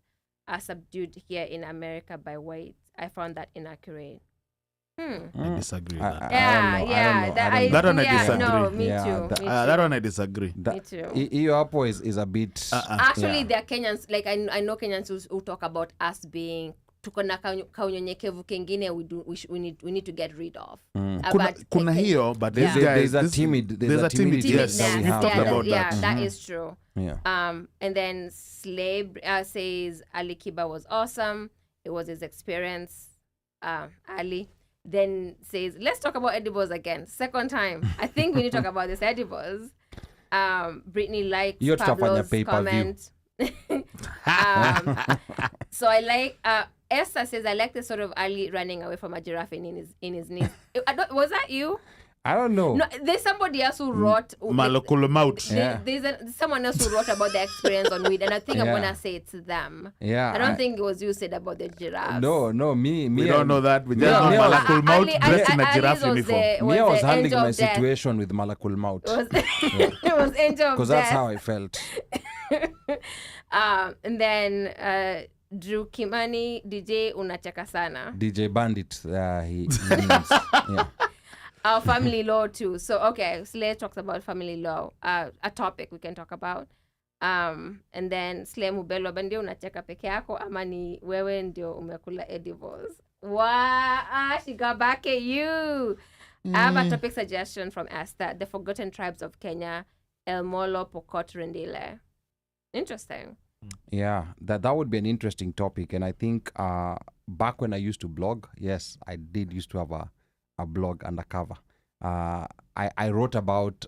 are subdued here in America by whites. I found that inaccurate. I disagree with that. That one I disagree. No, me Yeah, too. that- me That too. one I disagree. Me too. Hiyo hapo is a bit Actually, yeah. there are Kenyans, like I know Kenyans who talk about us being tuko na kaunyenyekevu kengine we need to get rid of. Kuna hiyo, but Yeah. There's a timid yes, Timidness. that we we've have. talked about yeah, that. that is true. Yeah. And then Slave says Ali Kiba was awesome. It was his experience. Ali then says, let's talk about edibles again. Second time. I think we need to talk about this edibles. Brittany likes Hiyo tutafanya Pablo's pay-per-view. comment. So I like Esther says I like the sort of Ali running away from a giraffe in his knees. Was that you? I don't know. No, there's somebody else who wrote. Malakulumaut. Yeah. There's someone else who wrote about the experience on weed, and I think I'm Yeah. gonna say it's them. Yeah. I don't think it was you said about the giraffes. No, me. We don't know that. We just Yeah, know yeah. Malakulumaut dressed in a giraffe uniform. Me, I was the handling angel my of death. situation with Malakul Maut. It was angel of Because death. that's how I felt. And then Drew Kimani, DJ unacheka sana. DJ Bandit, he means. Yeah. Our family law too. So okay, Slay talks about family law, a topic we can talk about. And then Slay Mubelo, ndio unacheka peke yako ama ni wewe ndio umekula edibles? Wow, she got back at you. I have a topic suggestion from Esther: the forgotten tribes of Kenya, El Molo, Pokot, Rendile. Interesting. Yeah, that would be an interesting topic. And I think back when I used to blog, yes, I did used to have a blog undercover. I wrote about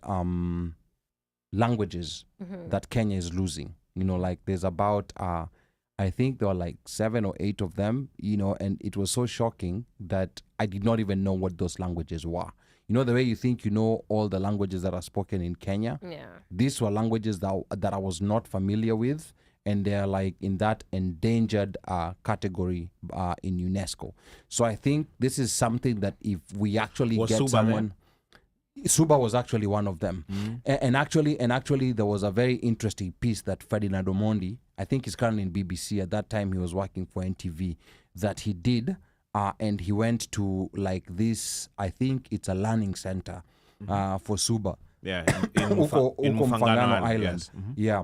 languages that Kenya is losing. Like there's about, I think there were like 7 or 8 of them, and it was so shocking that I did not even know what those languages were. The way you think you know all the languages that are spoken in Kenya? Yeah. These were languages that I was not familiar with, and they're like in that endangered category in UNESCO. So I think this is something that if we actually Was get Suba someone... Suba was actually one of them. And actually there was a very interesting piece that Ferdinand Omondi, I think he's currently in BBC, at that time he was working for NTV, that he did, and he went to like this, I think it's a learning center for Suba. Yeah, Uko Mfangano Island. Yes. Yeah.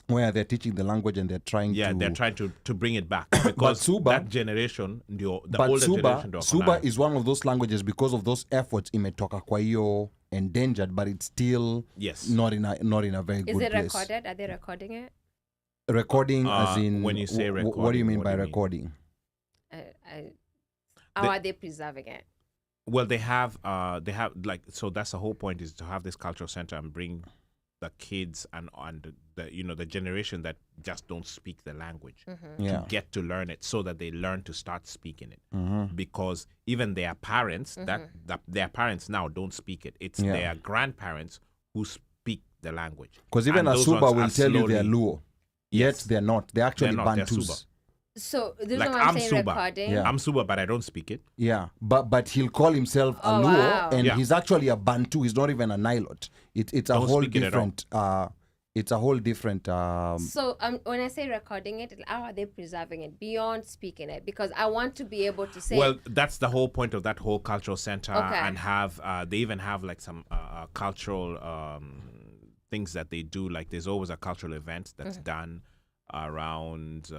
Where they're teaching the language and they're trying Yeah, to... they're trying to bring it back because Suba- that generation, the But older Suba, generation, don't Suba know. is one of those languages because of those efforts imetoka kwa hiyo endangered, but it's still Yes. not in a very Is good it place. recorded? Are they recording it? Recording as in... when you say what do you recording, mean what by do you mean? recording? How are they preserving it? Well, they have like, so that's the whole point, is to have this cultural center and bring the kids and the generation that just don't speak the language Yeah. to get to learn it, so that they learn to start speaking it. Because even their parents, that their parents now don't speak it. It's Yeah. their grandparents who speak the language. Because even And a those Suba ones will are tell you they're slowly- Luo. Yet Yes. they're not. They're actually They're not, they're Bantus. Suba. So this Like, is what I'm I'm saying, Suba. recording. Yeah. I'm Suba, but I don't speak it. Yeah, but he'll call himself a Oh, Luo, wow. and Yeah. he's actually a Bantu. He's not even a Nilot. It's a Don't whole speak it at all. different. It's a whole different. So when I say recording it, how are they preserving it beyond speaking it? Because I want to be able to say. Well, that's the whole point of that whole cultural center, Okay. and have they even have like some cultural things that they do. Like there's always a cultural event that's done around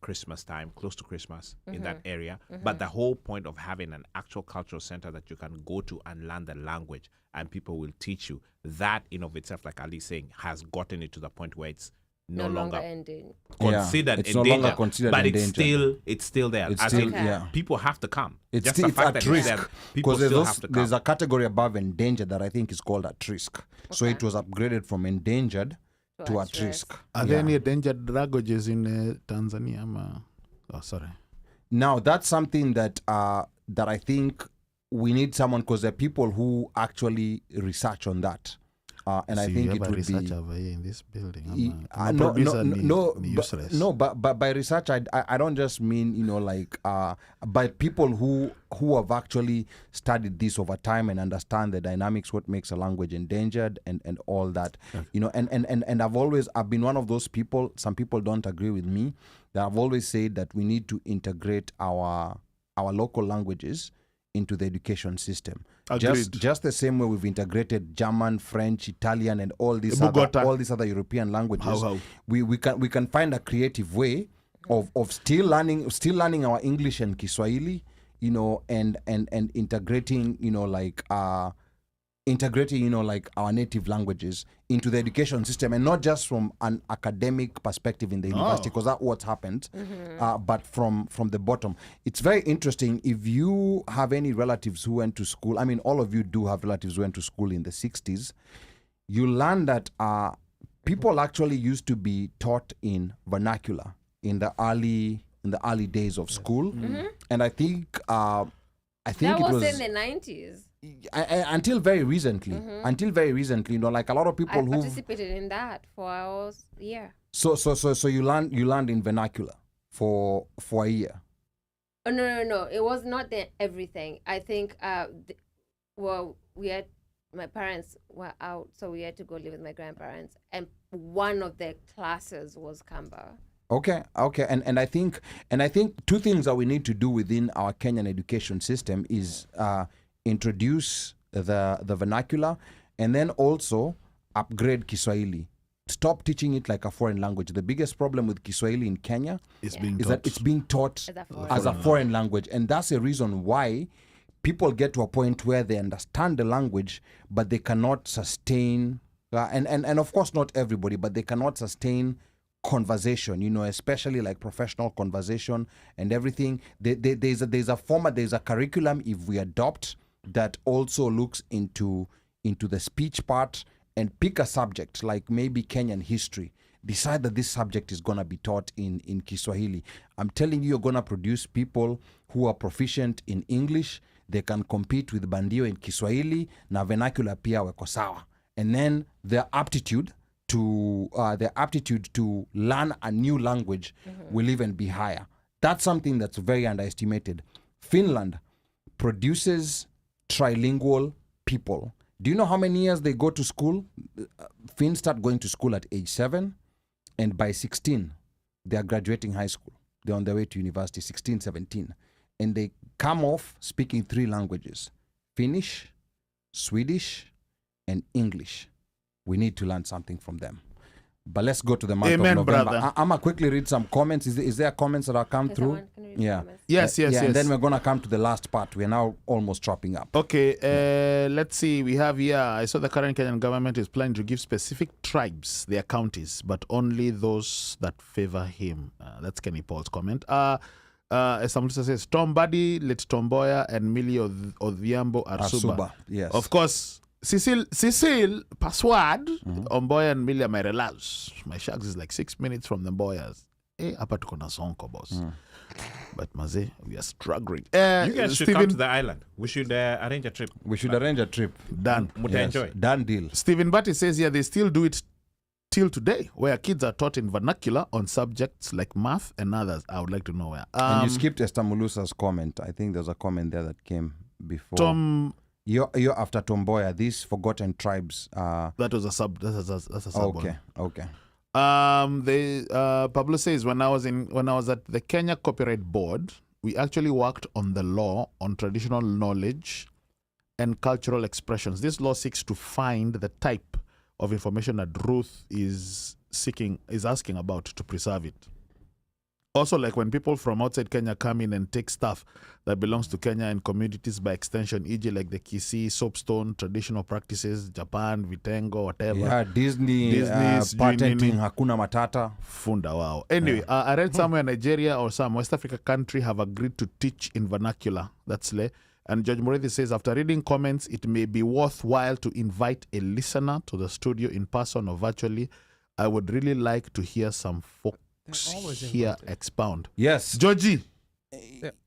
Christmas time, close to Christmas in that area. But the whole point of having an actual cultural center that you can go to and learn the language and people will teach you, that in of itself, like Ali's saying, has gotten it to the point where it's no longer ending. considered it's no endangered, longer considered but endangered. it's still there. It's As still in, yeah. people have to come. It's Just still the it's fact at that it's risk there, people because still have to come. there's a category above endangered that I think is called at risk. So it was upgraded from endangered to at risk. Are there any endangered languages in Tanzania? Oh, sorry. Now that's something that I think we need someone, because there are people who actually research on that. And so I think you it have a would research be over here in this building. But by research I don't just mean, you know, like by people who have actually studied this over time and understand the dynamics, what makes a language endangered and all that. You know, and I've been one of those people, some people don't agree with me, that I've always said that we need to integrate our local languages into the education system. Just the same way we've integrated German, French, Italian, and all these other European languages. We can find a creative way of still learning our English and Kiswahili, you know, and integrating, you know, like our native languages into the education system, and not just from an academic perspective in the university, because that's what happened, but from the bottom. It's very interesting. If you have any relatives who went to school, I mean, all of you do have relatives who went to school in the 60s, you learn that people actually used to be taught in vernacular in the early days of school, and I think that was in the 90s. Until very recently, you know, like a lot of people who participated in that for a year. So you learned in vernacular for a year. Oh no! It was not everything. I think my parents were out, so we had to go live with my grandparents, and one of the classes was Kamba. Okay, and I think two things that we need to do within our Kenyan education system is introduce the vernacular, and then also upgrade Kiswahili. Stop teaching it like a foreign language. The biggest problem with Kiswahili in Kenya is that it's being taught as a foreign language, and that's the reason why people get to a point where they understand the language, but they cannot sustain, and of course not everybody, but they cannot sustain conversation, you know, especially like professional conversation and everything. There's a curriculum, if we adopt, that also looks into the speech part, and pick a subject like maybe Kenyan history. Decide that this subject is going to be taught in Kiswahili. I'm telling you, you're going to produce people who are proficient in English. They can compete with bandio in Kiswahili, na vernacular pia weko sawa. And then their aptitude to learn a new language will even be higher. That's something that's very underestimated. Finland produces trilingual people. Do you know how many years they go to school? Finns start going to school at age 7, and by 16 they are graduating high school. They're on their way to university, 16, 17, and they come off speaking 3 languages: Finnish, Swedish, and English. We need to learn something from them. But let's go to the month of November. Brother. I'm going to quickly read some comments. Is there comments that have come through? Yeah. Yes. And then we're going to come to the last part. We're now almost wrapping up. Okay, let's see. We have here, I saw the current Kenyan government is planning to give specific tribes their counties, but only those that favor him. That's Kenny Paul's comment. As someone says, Tom Buddy, Let Tomboya, and Millie Odhiambo Arsuba. Yes. Of course, Cecil, password, Omboya and Millie are my relax. My shags is like 6 minutes from the Mboyas. Hapa tuko na sonko, boss. But maze, we are struggling. You guys should come to the island. We should arrange a trip. Done. Enjoy. Done deal. Stephen Batty says here they still do it till today, where kids are taught in vernacular on subjects like math and others. I would like to know where. And you skipped Esther Mulusa's comment. I think there's a comment there that came before. Tom, you're after Tomboya. These forgotten tribes. that was a sub. That's a sub. Okay. Pablo says when I was at the Kenya Copyright Board, we actually worked on the law on traditional knowledge and cultural expressions. This law seeks to find the type of information that Ruth is asking about to preserve it. Also, like when people from outside Kenya come in and take stuff that belongs to Kenya and communities by extension, e.g. like the Kisii, soapstone, traditional practices, Japan, Vitengo, whatever. Yeah, Disney's patenting Hakuna Matata. Funda, wow. Anyway, I read somewhere Nigeria or some West Africa country have agreed to teach in vernacular. That's le. And George Morethi says, after reading comments, it may be worthwhile to invite a listener to the studio in person or virtually. I would really like to hear some folks here expound. Yes. Georgie.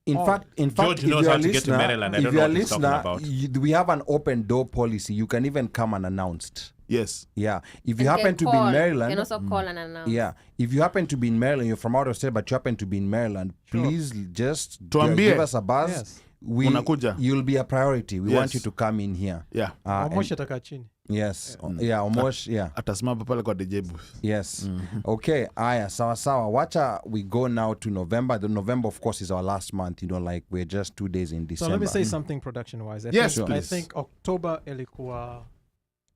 In fact, George if knows you're how a to get to listener, Maryland. I don't know what he's talking about. we have an open door policy. You can even come unannounced. Yes. Yeah. If you And happen to be in You Maryland, can also call and announce. yeah. If you happen to be in Maryland, you're from out of state, but you happen to be in Maryland, Sure. please just Tuambie. give us a buzz. Yes. Unakuja. You'll be a priority. We want Yes. you to come in here. Yeah. Omosh atakaa chini. Yes. Yeah, Omosh, yeah. Atasimama pale kwa DJ booth. Yes. Okay. Aya, sawa. Wacha we go now to November. The November, of course, is our last month. Like we're just 2 days in So December. let me say something production-wise. Yes, I please. think October ilikuwa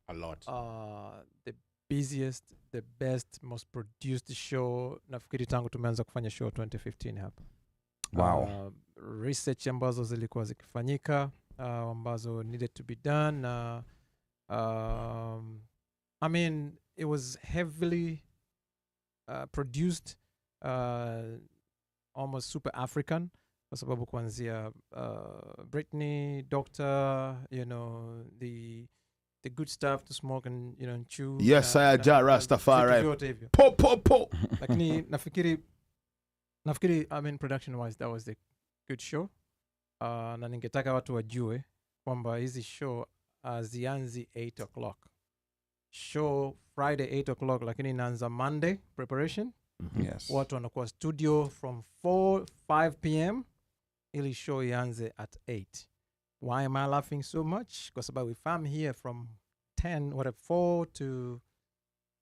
A lot. the busiest, the best, most produced show. Nafikiri tangu tumeanza kufanya show 2015 hapa. Wow. Research ambazo zilikuwa zikifanyika, ambazo needed to be done. I mean, it was heavily produced, almost super African. Kwa sababu kuanzia Britney, Doctor, the good stuff to smoke and and chew. Yes, saya ja Rastafari. Vyote hivyo. Po. Lakini nafikiri I mean production wise that was the good show. Na ningetaka watu wajue kwamba hizi show zianzi 8 o'clock. Show Friday 8 o'clock, lakini inaanza Monday preparation. Yes. Watu wanakuwa studio from 5 p.m. ili show ianze at 8. Why am I laughing so much? Kwa sababu if I'm here from 4 to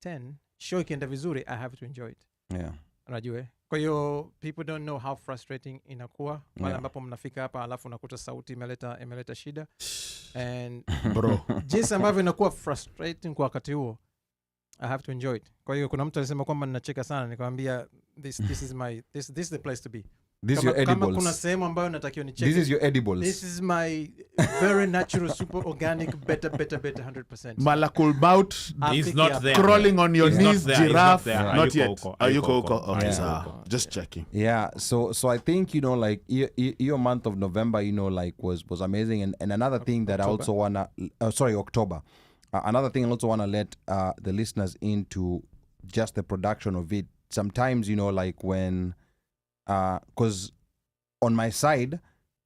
10, show ikienda vizuri, I have to enjoy it. Yeah. Unajua? Kwa hiyo people don't know how frustrating inakuwa pale Yeah. ambapo mnafika hapa alafu unakuta sauti imeleta shida. And Bro. jinsi ambavyo inakuwa frustrating kwa wakati huo, I have to enjoy it. Kwa hiyo kuna mtu alisema kwamba ninacheka sana, nikamwambia this is the place to be. This is your edibles. Kama kuna sehemu ambayo natakiwa nicheke. This is your edibles. This is my very natural, super organic, better 100%. Malakul Maut He's not there. crawling on your He's not knees, there, he's giraffe. not there. Not Ayuko yet. uko. Ayuko Ayuko uko. uko. Okay, Yeah. so just checking. Yeah, so I think like your month of November, like was amazing, and another thing that I also wanna, October, another thing I also wanna let the listeners into just the production of it. Sometimes like when, cause on my side,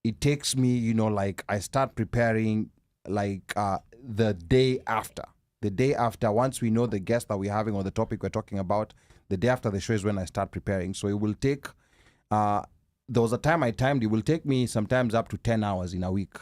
it takes me like I start preparing like the day after. The day after, once we know the guest that we're having or the topic we're talking about, the day after the show is when I start preparing. So it will take, there was a time I timed, it will take me sometimes up to 10 hours in a week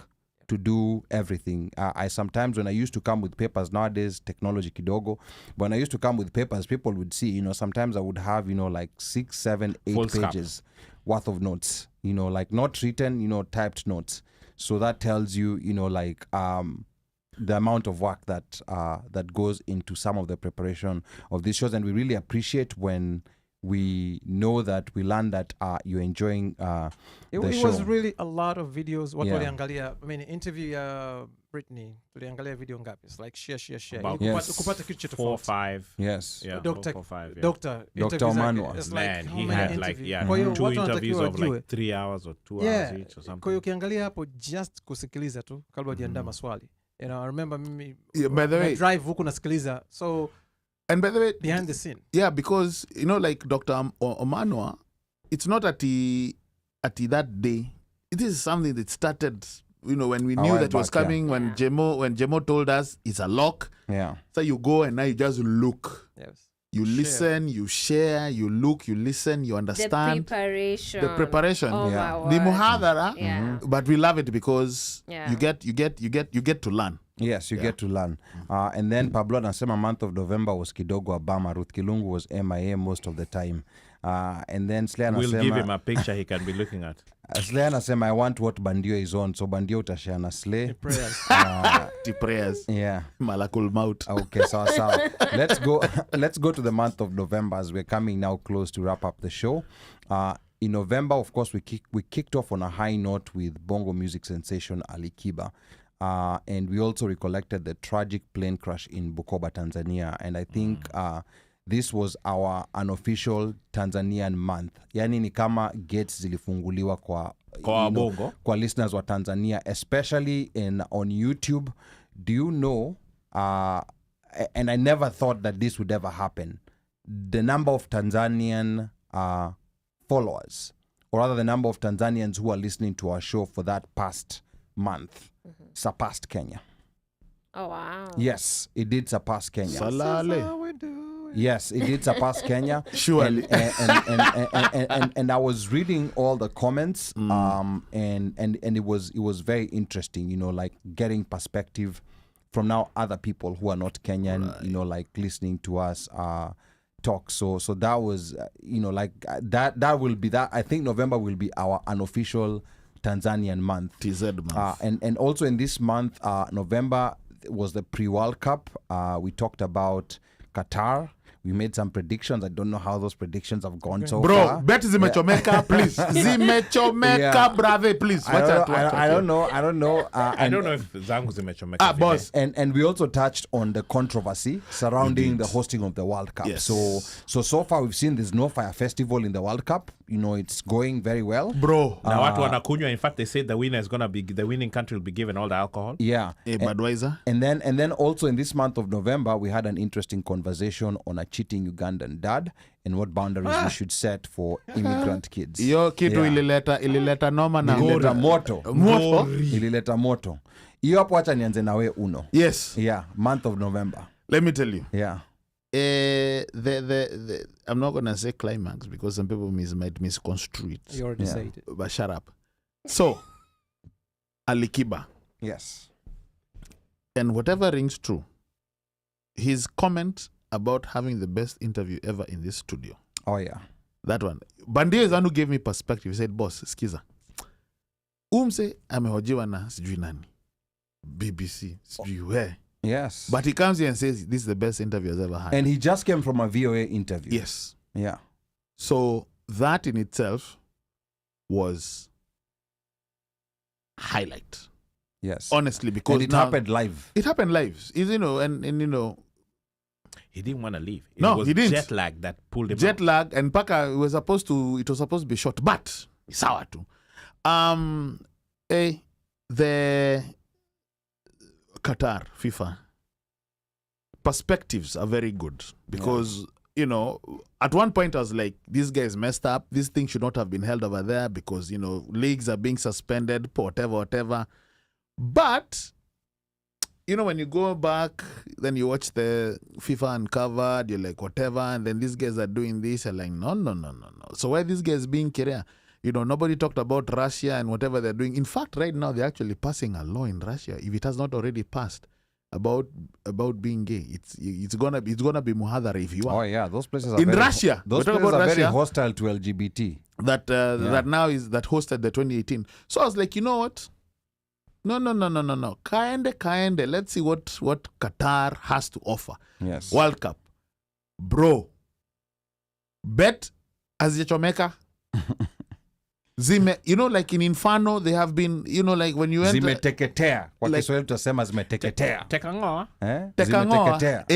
to do everything. I sometimes, when I used to come with papers, nowadays technology kidogo, when I used to come with papers, people would see, sometimes I would have, like 6, 7, 8 Full scap. pages worth of notes, like not written, typed notes. So that tells you, like the amount of work that that goes into some of the preparation of these shows. And we really appreciate when we know that we learn that you're enjoying It the show. was really a lot of videos. Watu Yeah. waliangalia, I mean, interview ya Britney, tuliangalia video ngapi? It's like share. About Ili Yes. kupata kitu cha 4 or tofauti. 5. Yes. Yeah, Doctor- 4 or 5. Yeah. Doctor Omanwa. It's Man, like how he many had interviews? Kwa hiyo 2 watu interviews wanatakiwa of wajue. like 3 hours or 2 Yeah. hours each or something. Kwa hiyo ukiangalia hapo just kusikiliza tu kabla hujaandaa maswali. I remember mimi Yeah, by the na way, drive huku nasikiliza. So and by the way, behind the scene. yeah, because like Dr. Omanwa, it's not at that day. It is something that started, when we knew while that it was back, yeah. coming. When Jemo told us it's a lock, Yeah. so you go and now you just look, Yes. you Share. listen, you share, you look, you listen, you The understand preparation. the preparation. Oh Yeah. my The word. muhadara, Yeah. but we love it because Yeah. you get to learn. Yes, you get to learn. And then Pablo anasema month of November was kidogo Abama. Ruth Kilungu was MIA most of the time. And then Slay We'll give him anasema, a picture he can be looking at. Slay anasema I want what Bandio is on. So Bandio utashare na Slay. Prayers. The prayers, Yeah. Malakul Maut. Okay, so let's go to the month of November as we're coming now close to wrap up the show. In November, of course, we kicked off on a high note with bongo music sensation Ali Kiba. And we also recollected the tragic plane crash in Bukoba, Tanzania. And I think this was our unofficial Tanzanian month. Yani ni kama gates zilifunguliwa kwa bongo. Kwa listeners wa Tanzania, especially on YouTube. Do you know, and I never thought that this would ever happen, the number of Tanzanian followers, or rather the number of Tanzanians who are listening to our show for that past month surpassed Kenya. Oh, wow. Yes, it did surpass Kenya. Salale. Yes, it did surpass Kenya. Surely. And I was reading all the comments, and it was very interesting, like getting perspective from now other people who are not Kenyan, like listening to us talk. So that was, that will be that. I think November will be our unofficial Tanzanian month. TZ month. And also in this month, November was the pre-World Cup. We talked about Qatar. We made some predictions. I don't know how those predictions have gone so far. Bro, bet zimechomeka, please. Zimechomeka, brave, please. I don't know. I don't know if zangu zimechomeka. Boss. And we also touched on the controversy surrounding the hosting of the World Cup. Yes. So far we've seen there's no Fire Festival in the World Cup. It's going very well. Bro. Now watu wanakunywa. In fact, they said the winning country will be given all the alcohol. Yeah. Budweiser. And then also in this month of November, we had an interesting conversation on a cheating Ugandan dad and what boundaries we should set for immigrant kids. Yo kitu ilileta noma na Ilileta moto. Moto? Ilileta moto. Iyo hapo acha nianze nawe uno. Yes. Yeah, month of November. Let me tell you. Yeah. I'm not gonna say climax because some people might misconstrue it. You already said it. But shut up. So, Alikiba. Yes. And whatever rings true, his comment about having the best interview ever in this studio. Oh yeah. That one. Bandia is one who gave me perspective. He said, boss, skiza. Umse amehojiwa na sijui nani. BBC, sijui where. Yes. But he comes here and says, this is the best interview I've ever had. And he just came from a VOA interview. Yes. Yeah. So that in itself was highlight. Yes. Honestly, because and it happened live. It happened live. And he didn't want to leave. It No, was he didn't. jet lag that pulled him jet out. lag and Paka it was supposed to be short, but sawa tu. The Qatar FIFA perspectives are very good because at one point I was like, this guy is messed up. This thing should not have been held over there because leagues are being suspended, whatever. But when you go back, then you watch the FIFA Uncovered, you're like, whatever, and then these guys are doing this, you're like, no. So why these guys being Korea? Nobody talked about Russia and whatever they're doing. In fact, right now, they're actually passing a law in Russia, if it has not already passed, about being gay. It's gonna be muhadara if you are. Oh yeah, those places are in Russia. Those places are very hostile to LGBT. That hosted the 2018. So I was like, you know what? No. Kaende. Let's see what Qatar has to offer. Yes. World Cup. Bro. Bet hazijachomeka. Zime, like in Inferno, they have been, like when you enter... Zimeteketea. Kwa Kiswahili tutasema zimeteketea. Tekangoa. Tekangoa.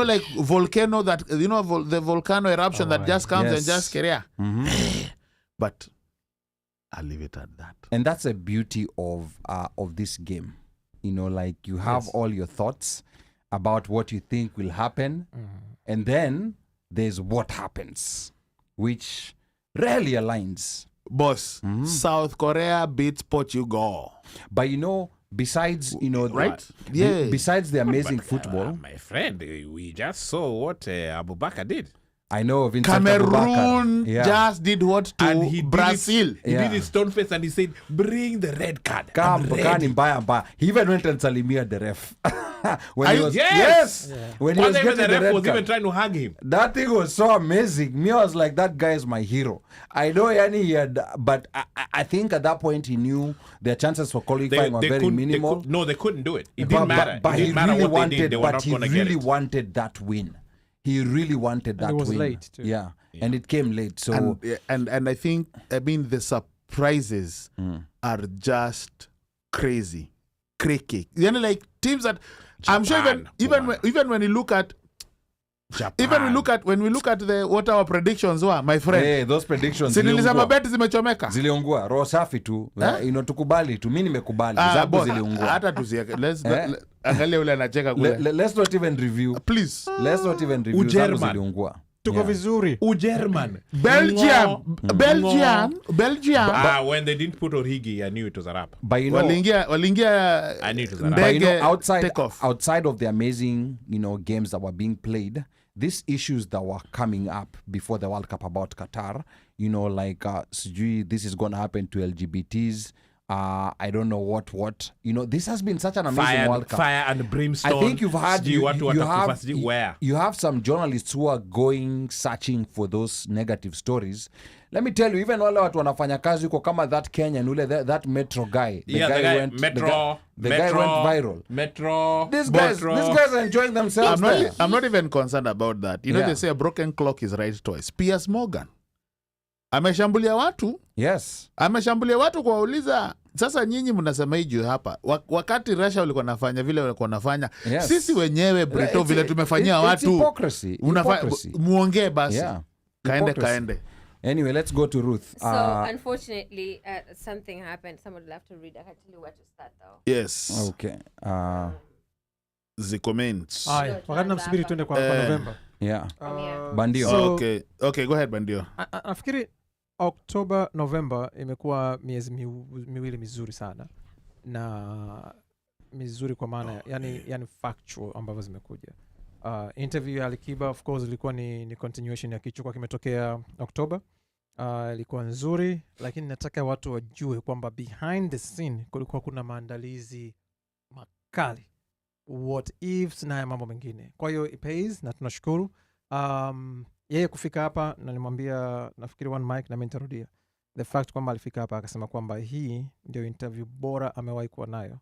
Like volcano that, the volcano eruption that just comes and just Korea. But I'll leave it at that. And that's the beauty of this game. Like you have all your thoughts about what you think will happen. And then there's what happens, which rarely aligns. Boss, South Korea beats Portugal. But besides, right? Yeah. Besides the amazing football. My friend, we just saw what Abu Bakr did. I know Vincent Cameroon just did what to and he Brazil. He did his stone face and he said, bring the red card. He even went and salimiad the ref. When he was getting the ref was card. even trying to hug him. That thing was so amazing. Me, I was like, that guy is my hero. I know he had, but I think at that point he knew their chances for qualifying were very minimal. They couldn't do it. It didn't matter. But It didn't matter really what they did. They were not going to get it. He really wanted that win. He really wanted that win. It was late too. Yeah, and it came late. So and I think the surprises are just crazy, cricky. Like teams that I'm sure even when you look at Japan. when we look at what our predictions were, my friend. Hey, those predictions. Nilisema beti zimechomeka. Ziliungua. Roho safi tu. Tukubali tu. Mimi nimekubali. Zabu ziliungua. Hata tusieke. Angalia ule anacheka kule. Let's not even review. Please. Let's not even review. Zabu ziliungua. tuko vizuri. Ujerman. Belgium. When they didn't put Origi, I knew it was a rap. But you know, walingia I knew it was a rap. but you know, ndege outside of the amazing, games that were being played, these issues that were coming up before the World Cup about Qatar, like this is going to happen to LGBTs. I don't know what. This has been such an amazing World Cup. Fire and brimstone. I think you've had you have some journalists who are going searching for those negative stories. Let me tell you, even wale watu wanafanya kazi huko kama that Kenyan that Metro guy. The guy went viral. Metro. These guys are enjoying themselves. I'm not even concerned about that. They say a broken clock is right twice. Piers Morgan ameshambulia watu. Yes. Ameshambulia watu kuwauliza, sasa nyinyi mnasema hiji hapa. Wakati Russia walikuwa nafanya vile walikuwa nafanya. Yes. Sisi wenyewe Brito vile tumefanyia watu. Hypocrisy. Muongee basi. Yeah. Kaende. Anyway, let's go to Ruth. So, unfortunately, something happened. Someone will have to read. I can't tell you where to start, though. Yes. Okay. The comments. Wakati namsubiri tuende kwa November. Yeah. Bandio. So, okay, go ahead, Bandio. Nafikiri October, November imekuwa miezi miwili mizuri sana. Na mizuri kwa maana yani factual ambavyo zimekuja. Interview ya Alikiba of course ilikuwa ni continuation ya kichukua kimetokea October. Ilikuwa nzuri, lakini nataka watu wajue kwamba behind the scene kulikuwa kuna maandalizi makali. What ifs na mambo mengine. Kwa hiyo it pays na tunashukuru. Yeye kufika hapa na nimwambia nafikiri OneMic na mimi nitarudia. The fact kwamba alifika hapa akasema kwamba hii ndio interview bora amewahi kuwa nayo.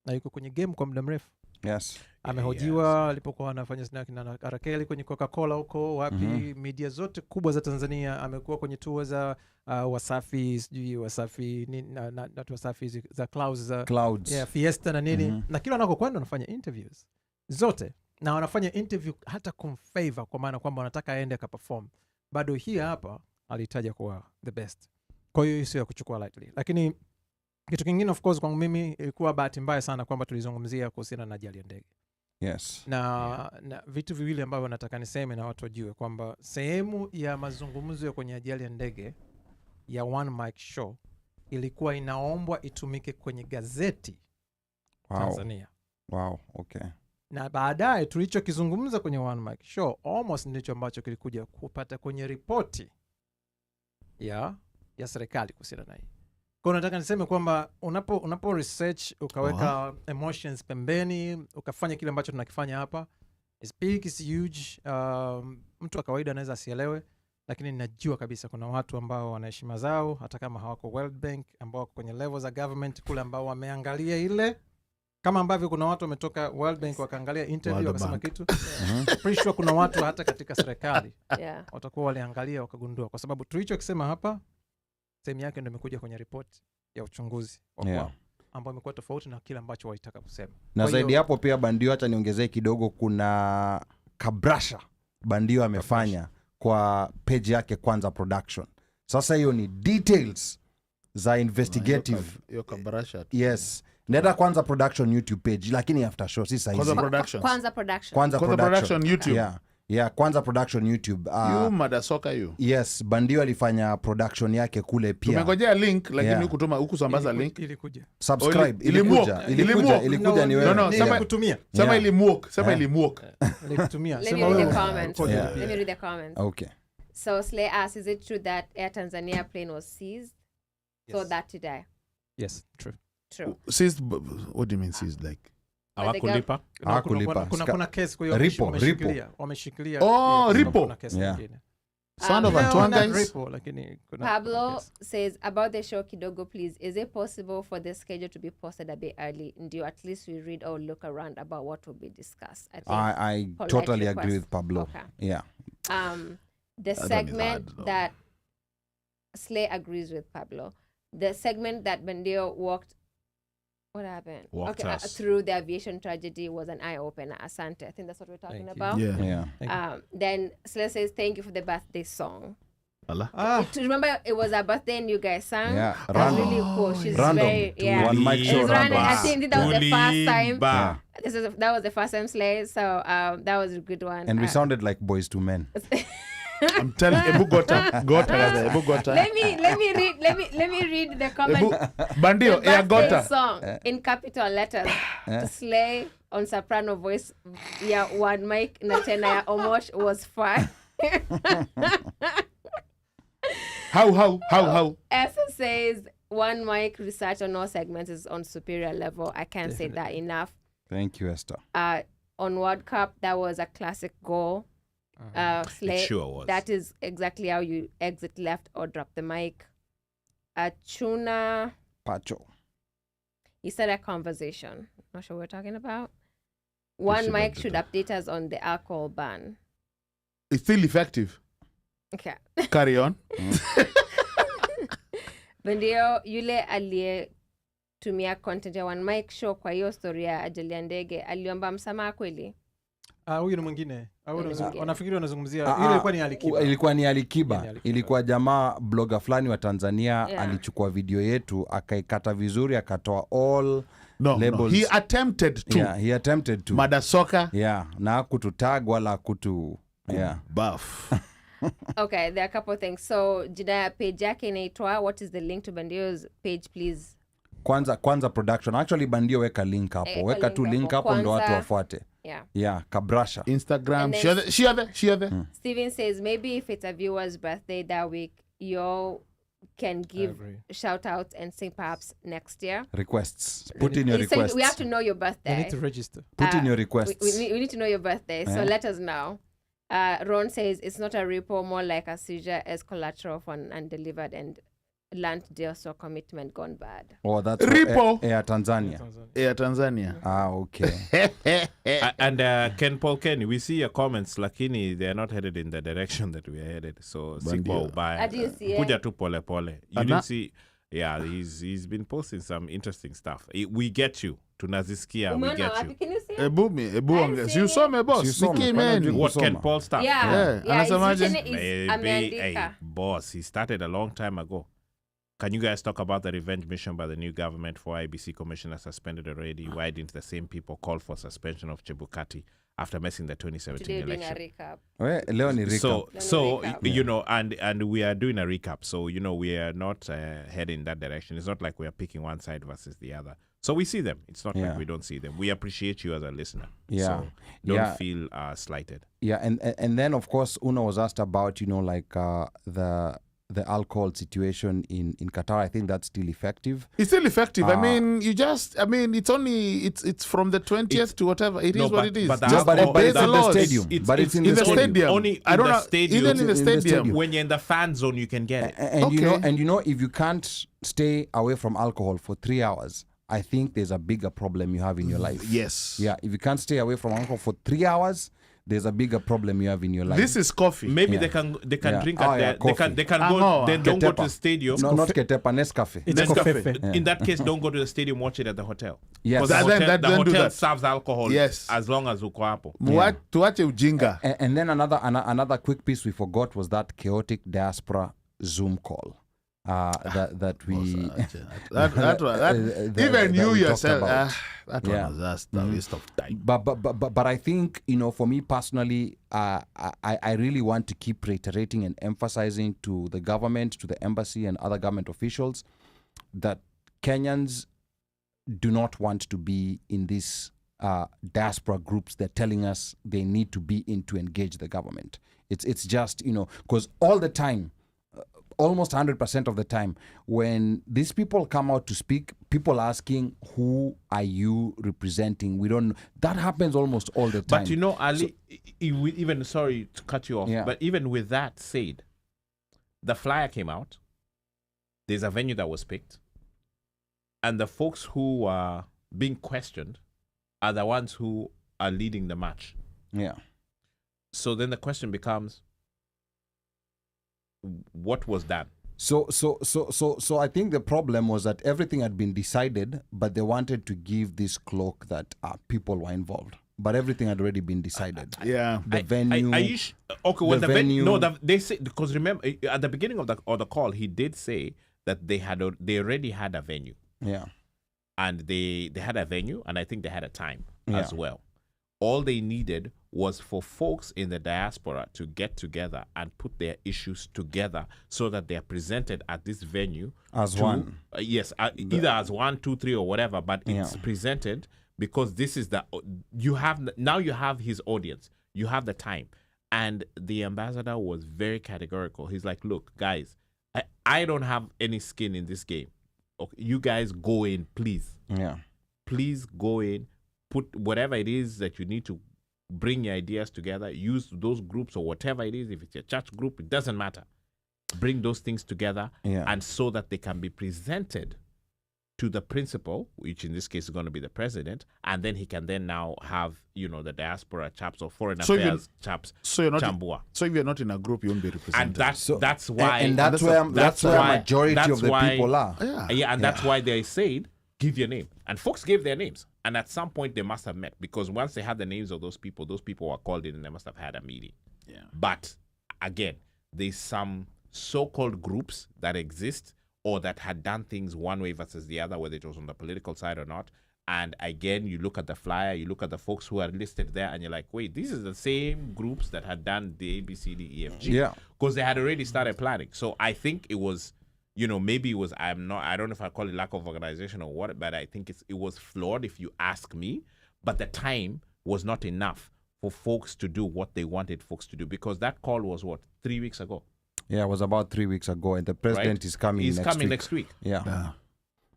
Na yuko kwenye game kwa muda mrefu. Yes. Amehojiwa alipokuwa anafanya snack na Arakeli kwenye Coca-Cola huko wapi, media zote kubwa za Tanzania. Amekuwa kwenye tour za Wasafi, Wasafi na Wasafi za Clouds. Yeah, Fiesta na nini. Na kila anakokwenda anafanya interviews zote. Na wanafanya interview hata kumfavor kwa maana kwamba wanataka aende akaperform. Bado hii hapa alitaja kuwa the best. Kwa hiyo sio ya kuchukua lightly. Lakini kitu kingine of course kwangu mimi ilikuwa bahati mbaya sana kwamba tulizungumzia kuhusiana na ajali ya ndege. Yes. Na vitu viwili ambavyo nataka niseme na watu wajue kwamba sehemu ya mazungumzo ya kwenye ajali ya ndege ya OneMic show ilikuwa inaombwa itumike kwenye gazeti Tanzania. Wow, okay. Na baadaye tulichokizungumza kwenye OneMic show almost ndicho ambacho kilikuja kupata kwenye ripoti ya serikali kuhusiana na hii. Kwa nataka niseme kwamba unapo research ukaweka emotions pembeni, ukafanya kile ambacho tunakifanya hapa, it's big, it's huge. Mtu wa kawaida anaweza asielewe, lakini ninajua kabisa kuna watu ambao wana heshima zao hata kama hawako World Bank, ambao wako kwenye level za government kule, ambao wameangalia ile, kama ambavyo kuna watu wametoka World Bank wakaangalia interview wakasema kitu. Pretty sure kuna watu hata katika serikali watakuwa waliangalia wakagundua, kwa sababu tulichokisema hapa sehemu yake ndio imekuja kwenye report ya uchunguzi wa kwao, ambao imekuwa tofauti na kile ambacho walitaka kusema. Na zaidi hapo pia Bandio, acha niongezee kidogo, kuna kabrasha Bandio amefanya kwa page yake Kwanza Production. Sasa hiyo ni details za investigative. Hiyo kabrasha. Yes. Nenda Kwanza Production YouTube page, lakini after show si sahihi. Kwanza Production YouTube. Yeah, Kwanza Production YouTube. Madasoka you. Yes, Bandio alifanya production yake kule pia. Tumengojea link lakini hukusambaza link. Ilikuja. Subscribe. Ilikuja ni wewe. No, sema kutumia. Sema ilimuok. Ilikutumia. Let me read the comments. Okay. So Slay asks, is it true that Air Tanzania plane was seized? Yes. So that today? Yes, true. Seized, what do you mean seized like? Hawakulipa. Kuna kesi kwa hiyo wameshikilia. Ripo. Kuna kesi nyingine. Sound of Antoine guys. Pablo says about the show kidogo, please. Is it possible for the schedule to be posted a bit early? Do at least we read or look around about what will be discussed? I totally agree with Pablo. Okay. Yeah. The segment that Slay agrees with Pablo. The segment that Bandio walked through the aviation tragedy was an eye-opener. Asante. I think that's what we're talking about. Yeah. Then Slay says, thank you for the birthday song. Remember, it was her birthday and you guys sang? Yeah. That's really cool. She's very, OneMic show. I think that was the first time. That was the first time Slay. So that was a good one. And we sounded like Boys to Men. I'm telling you, Ebu Gota. Let me read the comment. Bandio, The birthday Gota. song in capital letters to slay on soprano voice. Yeah, OneMic na tena ya Omosh was fire. How? Essa says OneMic research on all segments is on superior level. I can't say that enough. Thank you, Esther. On World Cup, that was a classic goal. Slay. It sure was. That is exactly how you exit left or drop the mic. Chuna, Pacho. he said a conversation. Not sure what we're talking about. OneMic should update us on the alcohol ban. It's still effective. Okay. Carry on. Ndio yule aliyetumia content ya OneMic show kwa hiyo story ya ajali ya ndege aliomba msamaha kweli? Huyu ni mwingine. Wanafikiri wanazungumzia ilikuwa ni Alikiba. Ilikuwa jamaa blogger fulani wa Tanzania alichukua video yetu akaikata vizuri akatoa all labels. He attempted to. Yeah, he attempted to. Madasoka. Yeah, na kututag wala buff. Okay, there are a couple of things. So, jina ya page yake inaitwa, what is the link to Bandio's page, please? Kwanza production. Actually, Bandio weka link hapo. Weka tu link hapo ndo watu wafuate. Yeah, Kabrasha. Instagram. Share there. Steven says, maybe if it's a viewer's birthday that week, you can give shout outs and sing perhaps next year. Requests. Put in your requests. We have to know your birthday. We need to register. Put in your requests. We need to know your birthday, so let us know. Ron says it's not a repo, more like a seizure as collateral for an undelivered and land deal, so commitment gone bad. Oh, that's repo. Air Tanzania. Air Tanzania. Okay. And Ken Paul Kenny, we see your comments, lakini they are not headed in the direction that we are headed. So Sipo by kuja tu pole pole. You didn't see. Yeah, he's been posting some interesting stuff. We get you. Tunazisikia, we get you. Ebu you saw me boss. What Ken Paul stuff? Yeah. Boss, he started a long time ago. Can you guys talk about the revenge mission by the new government for IBC commissioner suspended already? Why didn't the same people call for suspension of Chebukati after messing the 2017 election? So you know, and we are doing a recap. So, you know, we are not heading in that direction. It's not like we are picking one side versus the other. So we see them. It's not like we don't see them. We appreciate you as a listener. So don't feel slighted. Yeah, and then, of course, Una was asked about, you know, like the alcohol situation in Qatar. I think that's still effective. It's still effective. It's from the 20th to whatever. It is what it is. But it's in the stadium. It's in the stadium. Only in the stadium. Even in the stadium. When you're in the fan zone, you can get it. And you know, if you can't stay away from alcohol for 3 hours, I think there's a bigger problem you have in your life. Yes. Yeah, if you can't stay away from alcohol for 3 hours, there's a bigger problem you have in your life. This is coffee. Maybe they can drink at there. They can go. Then don't go to the stadium. No, not Ketepa, Nescafe. Nescafe. In that case, don't go to the stadium. Watch it at the hotel. Yes. The hotel serves alcohol. Yes. As long as uko hapo. Tuache ujinga. And then another quick piece we forgot was that chaotic diaspora Zoom call. That we even you yourself that was just a waste of time. But I think, you know, for me personally, I really want to keep reiterating and emphasizing to the government, to the embassy and other government officials that Kenyans do not want to be in these diaspora groups. They're telling us they need to be in to engage the government. It's just, you know, because all the time, almost 100% of the time, when these people come out to speak, people asking, who are you representing? We don't, that happens almost all the time. But you know, Ali, even, sorry to cut you off, but even with that said, the flyer came out, there's a venue that was picked, and the folks who are being questioned are the ones who are leading the match. Yeah. So then the question becomes, what was done? So I think the problem was that everything had been decided, but they wanted to give this cloak that people were involved. But everything had already been decided. The venue. They say, because remember at the beginning of the call, he did say that they already had a venue. Yeah. And they had a venue, and I think they had a time as well. All they needed was for folks in the diaspora to get together and put their issues together so that they are presented at this venue As one. Yes, either as 1, 2, 3 or whatever, but it's presented because this is you have his audience, you have the time. And the ambassador was very categorical. He's like, look, guys, I don't have any skin in this game. Okay, you guys go in, please. Yeah. Please go in, put whatever it is that you need to bring your ideas together, use those groups or whatever it is. If it's a church group, it doesn't matter. Bring those things together and so that they can be presented to the principal, which in this case is going to be the president, and then he can then now have, the diaspora chaps or foreign affairs chaps chambua. So if you're not in a group, you won't be represented. And that's why... And that's where majority of the people are. And that's why they said, give your name. And folks gave their names. And at some point, they must have met because once they had the names of those people were called in and they must have had a meeting. Yeah. But again, there's some so-called groups that exist or that had done things one way versus the other, whether it was on the political side or not. And again, you look at the flyer, you look at the folks who are listed there, and you're like, wait, these are the same groups that had done the A, B, C, D, E, F, G. Yeah. Because they had already started planning. So I think it was... maybe it was, I don't know if I call it lack of organization or what, but I think it was flawed if you ask me. But the time was not enough for folks to do what they wanted folks to do because that call was 3 weeks ago? Yeah, it was about 3 weeks ago, and the president is coming He's next coming week. next week. Yeah.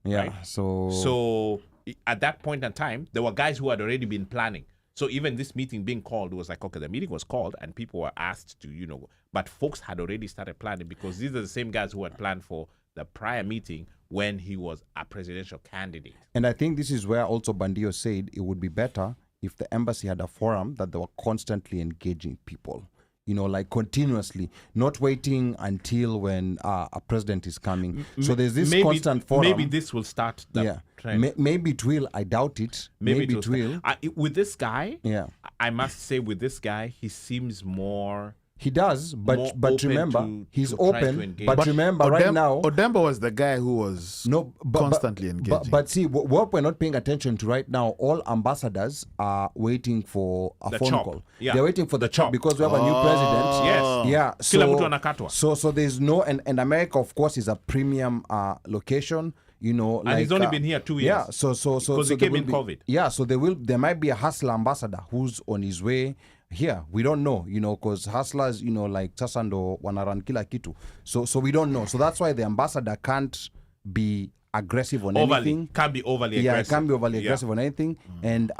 Right? So at that point in time, there were guys who had already been planning. So even this meeting being called was like, okay, the meeting was called and people were asked to, but folks had already started planning because these are the same guys who had planned for the prior meeting when he was a presidential candidate. And I think this is where also Bandio said it would be better if the embassy had a forum that they were constantly engaging people, like continuously, not waiting until when a president is coming. So there's this constant forum. Maybe this will start the trend. Maybe it will. I doubt it. Maybe it will. With this guy, yeah, I must say with this guy, he seems more... He does, but remember, he's open. But remember, right now, Odemba was the guy who was constantly engaging. But see, what we're not paying attention to right now, all ambassadors are waiting for a phone call. Yeah. They're waiting for the chop because we have a new president. Yes. Yeah. So there's no, and America, of course, is a premium location. And he's only been here 2 years. Yeah. So because he came in COVID. Yeah. So there might be a hustler ambassador who's on his way. Here, we don't know, because hustlers, like Sasando wanaran kila kitu. So we don't know. So that's why the ambassador can't be aggressive on anything. Can't be overly aggressive. Yeah, it can't be overly aggressive on anything. And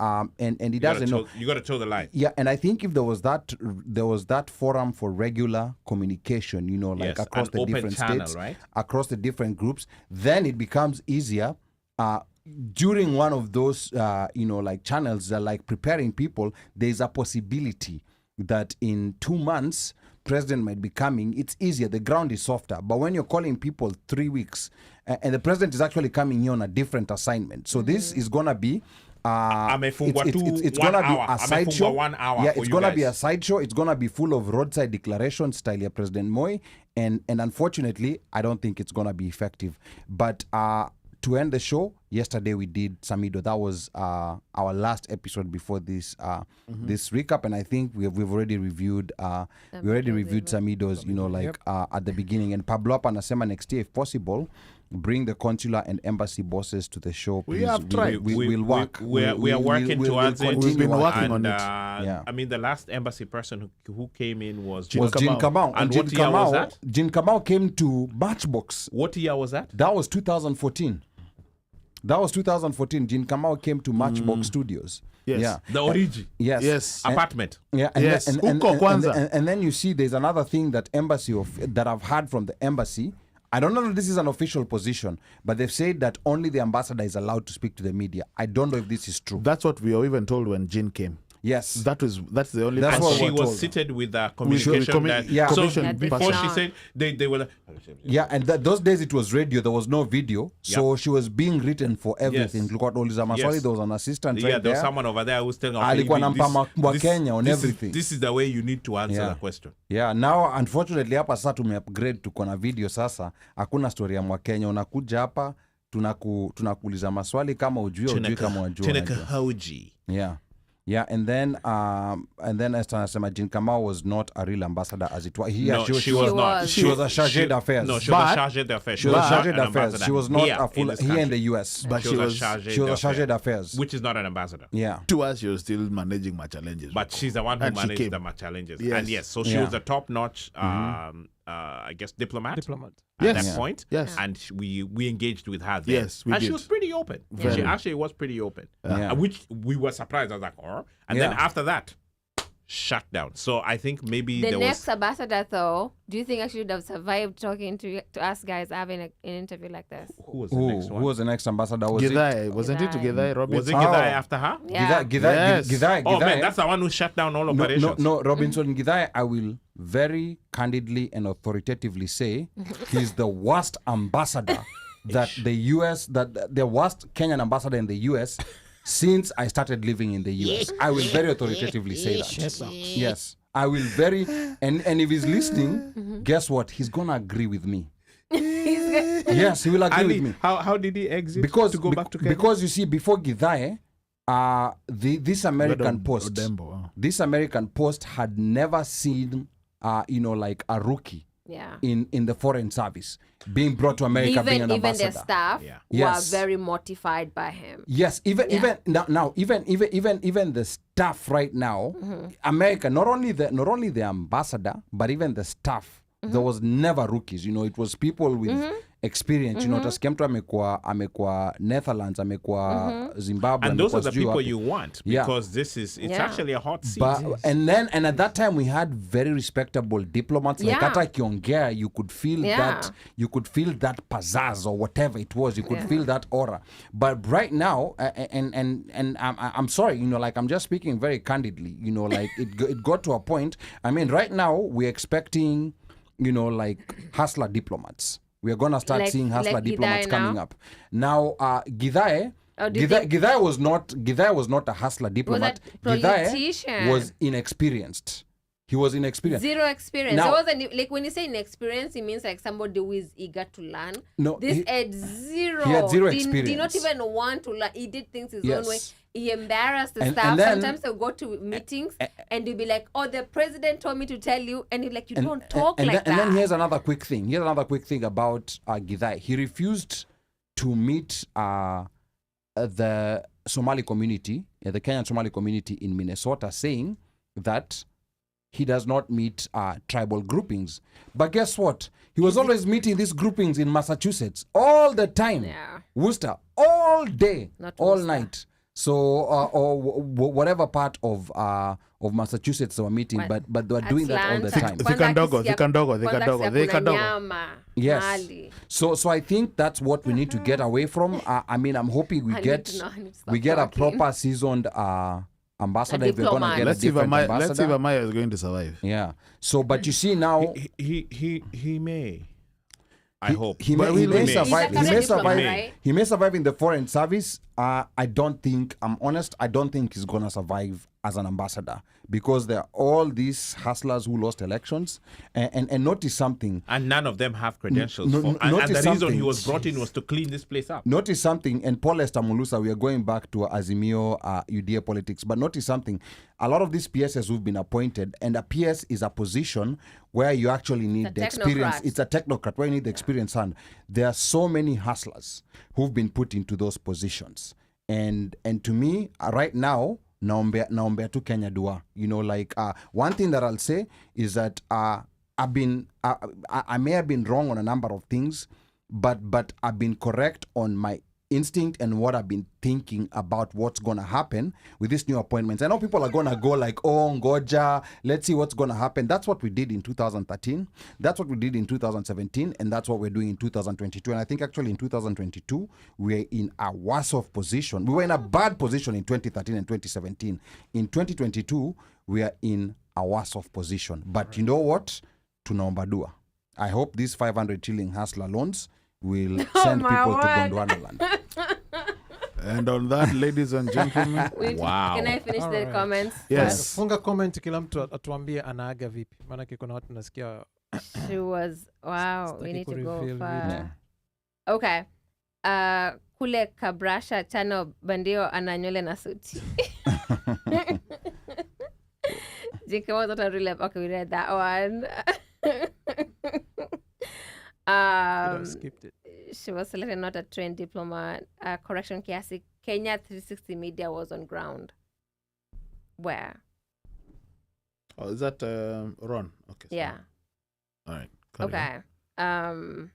he doesn't know. You got to toe the line. Yeah, and I think if there was that forum for regular communication, across the different states, right? Across the different groups, then it becomes easier. During one of those, channels that like preparing people, there's a possibility that in 2 months, president might be coming. It's easier. The ground is softer. But when you're calling people 3 weeks, and the president is actually coming here on a different assignment. So this is going to be... it's gonna be a sideshow. 1 hour. Yeah, it's gonna be a sideshow. It's gonna be full of roadside declarations style of President Moi, and unfortunately, I don't think it's gonna be effective. But to end the show, yesterday we did Samido. That was our last episode before this this recap, and I think we've already reviewed Samido's, at the beginning. And Pablo anasema next year, if possible, bring the consular and embassy bosses to the show. Please. We have tried. We'll work. We are working towards it. We've been working on it. Yeah. I mean, the last embassy person who came in was Jin Kamau. And what year was that? Jin Kamau came to Matchbox. What year was that? That was 2014. Jin Kamau came to Matchbox Studios. Yes. Yeah. The origin. Yes. Apartment. Yeah. Yes. And then you see there's another thing that that I've heard from the embassy. I don't know if this is an official position, but they've said that only the ambassador is allowed to speak to the media. I don't know if this is true. That's what we were even told when Jin came. Yes. That's the only... That's And what she we're was told. seated with a communication. So before she said, they were like... Yeah, and those days it was radio. There was no video. So she was being written for everything. Look at Oliza Maswali. There was an assistant right there. There was someone over there who was telling alikuwa nampa wa Kenya on everything. This is the way you need to answer the question. Yeah, now unfortunately hapa sasa tume-upgrade tuko na video sasa. Hakuna story ya Mwakenya. Unakuja hapa, tunakuuliza maswali kama ujui kama wajua. Tunaka hoji. Yeah. Yeah, and then Esther Nasema Jean Kamau was not a real ambassador as it was. No, she was not. She was a chargé d'affaires. No, she was a chargé d'affaires. She was a chargé not an d'affaires. ambassador She was not here a full in this here in country. the US. But she was a chargé d'affaires. which is not an ambassador. Yeah. To us, she was still managing my challenges. But she's the one who And she managed came. the challenges. Yes. And yes, so she Yeah. was a top-notch, I guess, diplomat. Diplomat. At Yes. that Yeah. point, Yes. and we engaged with her there. Yes, we and she did. was pretty open. Very. She actually was pretty open, Yeah. which we were surprised. I was like, oh, and then Yeah. after that, shut down. So I think maybe The there next was. ambassador, though, do you think I should have survived talking to us guys having an interview like this? Who was the Who next one? was the next ambassador? Was Githai, wasn't it? Githai. Githai Robinson? Was it Oh. Githai after her? Yeah. Githai? Oh man, that's the one who shut down all operations. No, Robinson Githai, I will very candidly and authoritatively say he's the worst ambassador that the US, that the worst Kenyan ambassador in the US since I started living in the US. I will very authoritatively say that. Yes. I will very, and if he's listening, guess what? He's going to agree with me. Yes, he will agree with me. How did he exit Because, to go back to Kenya? because you see, before Githai, this American post, Odembo. this American post had never seen, like a rookie Yeah. in the foreign service being brought to America being an Even the ambassador. staff Yeah. Yes. were very mortified by him. Yes, even the staff right now, America, not only the ambassador, but even the staff, there was never rookies. It was people with experience. Utasikia mtu amekuwa Netherlands, amekuwa Zimbabwe, And those are amekuwa the sijui people wapi. you want Yeah. because it's Yeah. actually a hot seat. And at that time we had very respectable diplomats. Like Yeah. hata akiongea, you could feel Yeah. that pizzazz or whatever it was. You could Yeah. feel that aura. But right now, and I'm sorry, like I'm just speaking very candidly. Like it got to a point. I mean, right now we're expecting, like hustler diplomats. We are gonna start Like- seeing hustler like diplomats Githai coming now? up. Now, Githai. Oh, do you Githai, think- Githai was not a hustler diplomat. Githai politician? was inexperienced. He was inexperienced. Zero experience. Now- It wasn't like when you say inexperience, it means like somebody who is eager to learn. No, This he- had zero. he had zero Did not experience. even want to learn. He did things his Yes. own way. He embarrassed the And- staff. and then- Sometimes they'll go to meetings and they'll be like, "Oh, the president told me to tell you," and you're like, "You don't talk and like then, that." And then here's another quick thing. Here's another quick thing about Githai. He refused to meet the Somali community, the Kenyan Somali community in Minnesota, saying that he does not meet tribal groupings. But guess what? He was always meeting these groupings in Massachusetts all the time. Yeah. Worcester, all day, Not all Worcester. night. So, or whatever part of Massachusetts they were meeting, What? but they were doing that all the Atlanta. time. Kwanza Thikandogo, akisikia- Thikandogo, kwanza Thikandogo, akisikia kuna Thikandogo. nyama, Yes. mali. So I think that's what we need to get away from. I mean, I'm hoping we I need get to know, I need to stop we get a talking. proper seasoned ambassador. A If we're gonna diplomat. get Let's a see if different Amaya, let's see if ambassador. Amaya is going to survive. Yeah. So, but you see now, He may. I hope. he But may, he we may may. survive. He's a He may career survive. diplomat, right? He may survive in the foreign service. I don't think. I'm honest. I don't think he's gonna survive as an ambassador because there are all these hustlers who lost elections. And notice something. And none of them have credentials. No- for, and notice the reason something. he was brought in was to clean this place up. Notice something, and Paul Estamulusa, we are going back to Azimio UDA politics, but notice something. A lot of these PSs who've been appointed, and a PS is a position where you actually need It's the a experience. technocrat. It's a technocrat where you need the experience. And there are so many hustlers who've been put into those positions. And to me, right now, naombea tu Kenya dua. One thing that I'll say is that I may have been wrong on a number of things, but I've been correct on my instinct and what I've been thinking about what's going to happen with these new appointments. I know people are going to go like, oh, Ngoja, let's see what's going to happen. That's what we did in 2013. That's what we did in 2017. And that's what we're doing in 2022. And I think actually in 2022, we're in a worse off position. We were in a bad position in 2013 and 2017. In 2022, we are in a worse off position. But you know what? Tunaomba dua. I hope these 500 shilling hustler loans will send my people to word. Gondwanaland. And on that, ladies and gentlemen, Wow. Can I finish the Alright. comments? yes. Funga comment, kila mtu atuambie anaaga vipi, maanake kuna watu nasikia She was wow. We Sitaki need to go kureveal far. vitu. Okay. Kule Kabrasha Chano Bandio ana nywele na suti. JK was not a real life. Okay, we read that one. Skipped it. She was selected not a trained diplomat. Correction kiasi. Kenya 360 Media was on ground. Where? Oh, is that Ron? Okay. Yeah. All right. Carry on. Okay.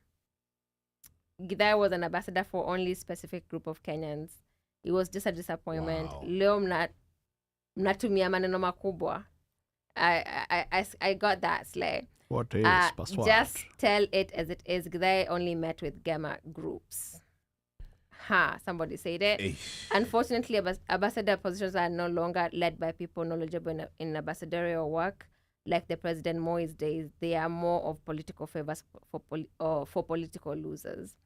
Githai was an ambassador for only specific group of Kenyans. It was just a disappointment. Wow. Leo mnatumia maneno makubwa. I got that, Slay. What is password? Just tell it as it is. Githai only met with Gamma groups. Somebody said it. Unfortunately, ambassador positions are no longer led by people knowledgeable in ambassadorial work. Like the President Moi's days, they are more of political favors for political losers.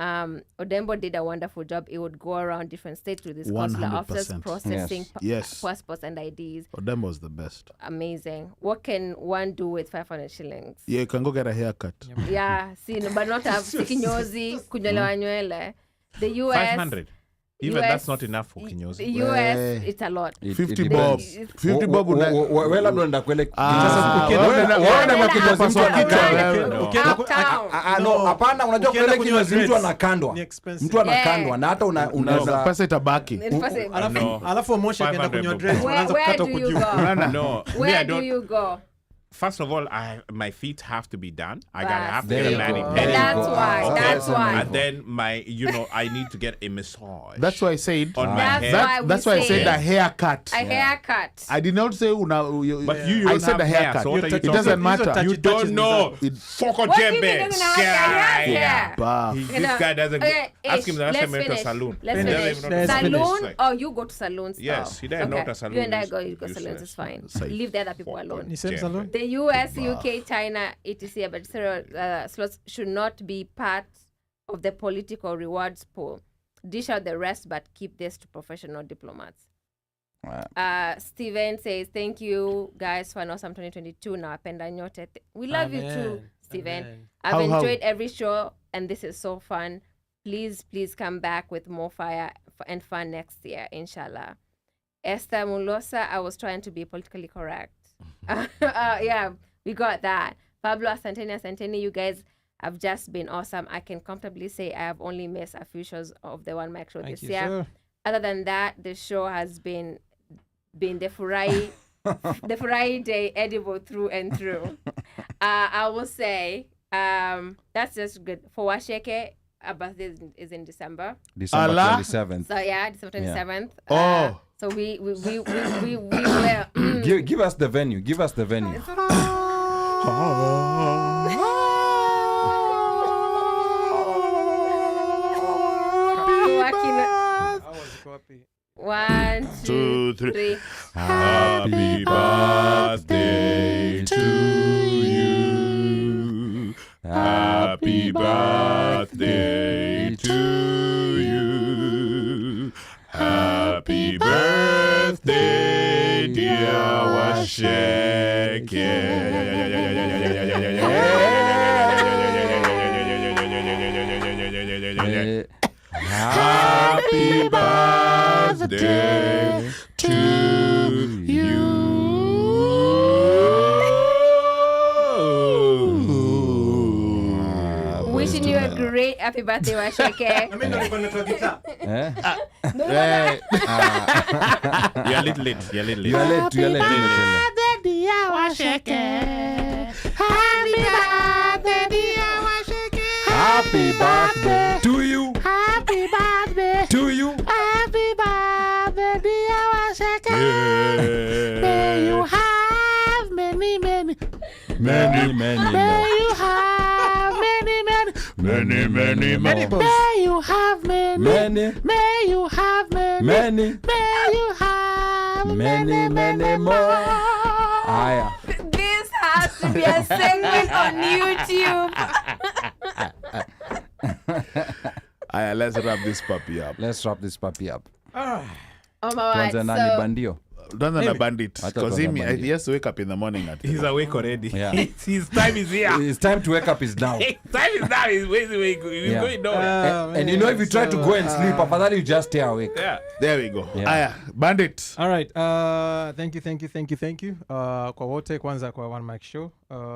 Odembo did a wonderful job. He would go around different states with his consular officers 100%. processing Yes. passports and IDs. Odembo was the best. Amazing. What can one do with 500 shillings? Yeah, you can go get a haircut. Yeah, see, but not have kinyozi, kunyolewa nywele. The US 500. Even that's not enough for kinyozi. The US, it's a lot. 50 bob. 50 bob. Wewe labda unaenda kwele no, hapana, unajua kwele kinyozi mtu anakandwa. Ni expensive. Mtu anakandwa na hata unaweza Pesa itabaki. Alafu Omosha akienda kunywa dreads, unaanza Where kukata do you kujua. go? No, me, I Where do don't. you go? First of all, my feet have to be done. I gotta Bas. have to There get you a mani go. pedi. That's why. Okay. That's why. And then I need to get a massage. That's why I said. on my That's head. why we That's why I say said a haircut. a haircut. I did not say But you I don't said have a hair, haircut. so what are you It talking doesn't about? matter. You don't know. Fuck on What do you mean Jembe. they're gonna have their hair? Bah. This guy doesn't. Okay, Ask him the last let's time he went to a finish. saloon. Let's He doesn't finish. even know what Let's salon Saloon? is. Oh, you go to saloons. Yes, he doesn't know what a saloon You and I is. go, you go Useless. saloons, it's fine. Safe. Leave the other people alone. Ni same Yeah. salon? The US, UK, China, etc. But slots should not be part of the political rewards pool. Dish out the rest, but keep this to professional diplomats. Steven says, thank you guys for an awesome 2022. Nawapenda nyote. We love you too, Amen. Steven. Amen. I've How? enjoyed every show, and this is so fun. Please come back with more fire and fun next year, inshallah. Esther Mulosa, I was trying to be politically correct. Yeah, we got that. Pablo Asanteni, you guys have just been awesome. I can comfortably say I have only missed a few shows of the OneMic show Thank this you, year. sir. Other than that, the show has been the Furai the Furai day edible through and through. I will say that's just good. For Washeke, our birthday is in December. December Allah. 27th. So yeah, December 27th. Oh. So we will Give us the venue. Give us the venue. I was copy. 1, 2, 3. Happy birthday to you. Happy birthday to you. Happy birthday, dear Washeke. Happy birthday to you. Wishing you a great happy birthday, Washeke. You're a little late. You are late. You are late. Happy birthday to you. Happy birthday To you. Happy birthday, dear Washeke. May you have many, many. Many May you have many, many. Many more. May you have many. Many. May you have many. Many. May you have Many more. Aya. This has to be a segment on YouTube. Let's wrap this puppy up. Let's wrap this puppy up. Oh my Tuanze God. nani So, bandio? Don't Maybe. bandit. I thought Because it was a bandit. he has to wake up in the morning at He's awake already. Yeah. His time is here. His time to wake up is now. His time is now. He's Yeah. going nowhere. And you know, if you try to go and sleep, after you just stay awake. Yeah. There we go. Yeah. Bandit. All right. Thank you. Kwa wote kwanza kwa One Mic Show.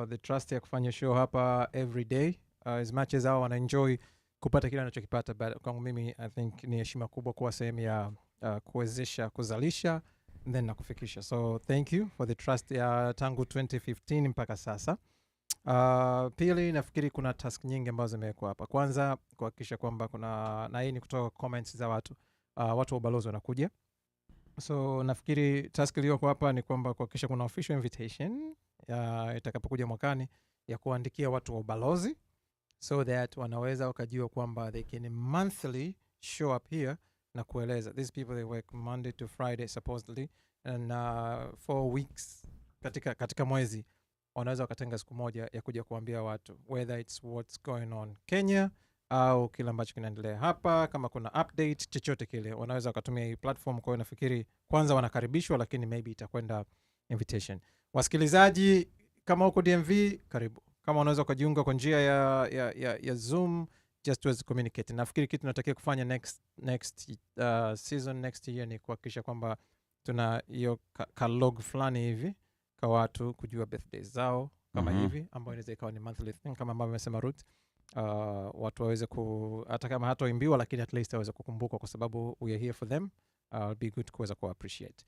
The trust ya kufanya show hapa every day. As much as hao wanaenjoy kupata kile anachokipata, but kwangu mimi I think ni heshima kubwa kuwa sehemu ya kuwezesha kuzalisha and then na kufikisha. So thank you for the trust ya tangu 2015 mpaka sasa. Pili nafikiri kuna task nyingi ambazo zimewekwa hapa. Kwanza kuhakikisha kwamba kuna, na hii ni kutoka comments za watu wa ubalozi wanakuja. So nafikiri task iliyoko hapa ni kwamba kuhakikisha kuna official invitation itakapokuja mwakani ya kuandikia watu wa ubalozi, so that wanaweza wakajua kwamba they can monthly show up here na kueleza. These people they work Monday to Friday supposedly, and 4 weeks katika mwezi wanaweza wakatenga siku moja ya kuja kuambia watu whether it's what's going on Kenya au kile ambacho kinaendelea hapa, kama kuna update chochote kile wanaweza wakatumia hii platform. Kwa hiyo nafikiri kwanza wanakaribishwa, lakini maybe itakwenda invitation. Wasikilizaji kama uko DMV, karibu. Kama unaweza kujiunga kwa njia ya Zoom, just to communicate. Nafikiri kitu tunatakiwa kufanya next season, next year ni kuhakikisha kwamba tuna hiyo log fulani hivi kwa watu kujua birthdays zao kama hivi, ambayo inaweza ikawa ni monthly thing kama ambavyo amesema Ruth. Watu waweze hata kama hataimbiwa, lakini at least waweze kukumbuka kwa sababu we are here for them. It'll be good kuweza ku appreciate.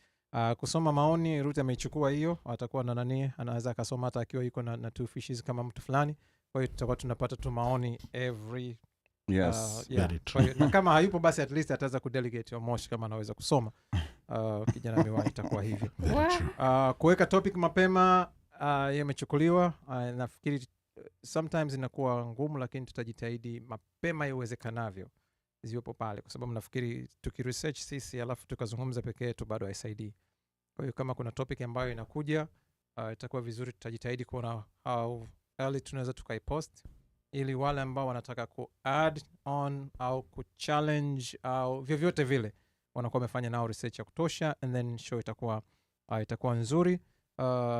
Kusoma maoni, Ruth ameichukua hiyo, atakuwa na nani, anaweza akasoma hata akiwa yuko na two fishes kama mtu fulani. Kwa hiyo tutakuwa tunapata tu maoni every na kama hayupo basi at least ataweza kudelegate Omosh kama anaweza kusoma. Kijana miwani itakuwa hivi. Kuweka topic mapema yamechukuliwa. Nafikiri sometimes inakuwa ngumu, lakini tutajitahidi mapema iwezekanavyo ziwepo pale, kwa sababu nafikiri tukiresearch sisi alafu tukazungumza pekee yetu bado haisaidii. Kwa hiyo kama kuna topic ambayo inakuja itakuwa vizuri, tutajitahidi kuona how early tunaweza tukaipost, ili wale ambao wanataka ku-add on au ku-challenge au vyovyote vile wanakuwa wamefanya nao research ya kutosha, and then show itakuwa nzuri.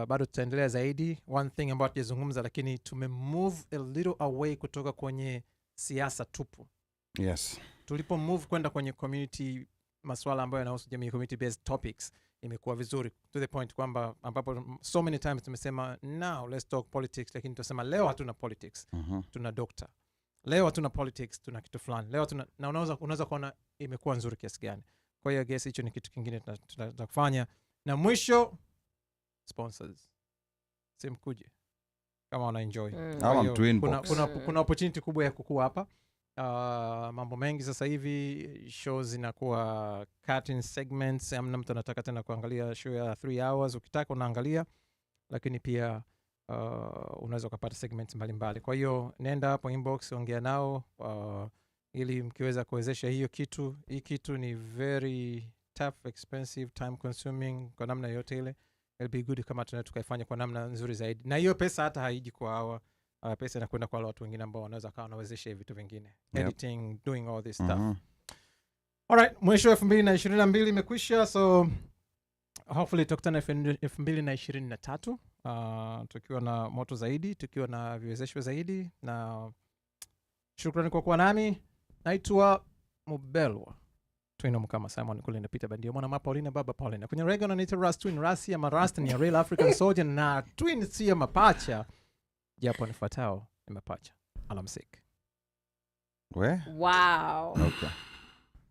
Bado tutaendelea zaidi. One thing ambayo tujazungumza, lakini tumemove a little away kutoka kwenye siasa tupu. Yes. Tulipo move kwenda kwenye community, masuala ambayo yanahusu jamii, community based topics, imekuwa vizuri to the point kwamba ambapo so many times tumesema now let's talk politics, lakini tunasema leo hatuna politics, tuna doctor. Leo hatuna politics, tuna kitu fulani. Leo tuna, na unaweza kuona imekuwa nzuri kiasi gani. Kwa hiyo I guess hicho ni kitu kingine tunakufanya. Na mwisho, sponsors simkuje kama wana enjoy. Kuna opportunity kubwa ya kukua hapa. Mambo mengi sasa hivi, shows zinakuwa cut in segments. Amna mtu anataka tena kuangalia show ya 3 hours, ukitaka unaangalia, lakini pia unaweza kupata segments mbalimbali. Kwa hiyo nenda hapo inbox, ongea nao ili mkiweza kuwezesha hiyo kitu. Hii kitu ni very tough, expensive, time consuming kwa namna yote ile. It'll be good kama tunaweza tukaifanya kwa namna nzuri zaidi. Na hiyo pesa hata haiji kwa hawa, pesa inakwenda kwa watu wengine ambao wanaweza kawa wanawezesha vitu vingine. Editing, doing all this stuff. Alright, mwisho 2022 imekwisha, so hopefully tutakutana 2023 tukiwa na moto zaidi, tukiwa na viwezesho zaidi. Na shukrani kwa kuwa nami. Naitwa Mubelwa Twino Mkama Simon Kulinda Peter Bandio Mwana Mapaulina Baba Paulina. Kwenye reggae wanaita Ras Twin. Rasi ama Rasta ni a real African soldier, na Twin si mapacha, japo nifuatao ni mapacha. Alamsik. Where? Wow. Okay.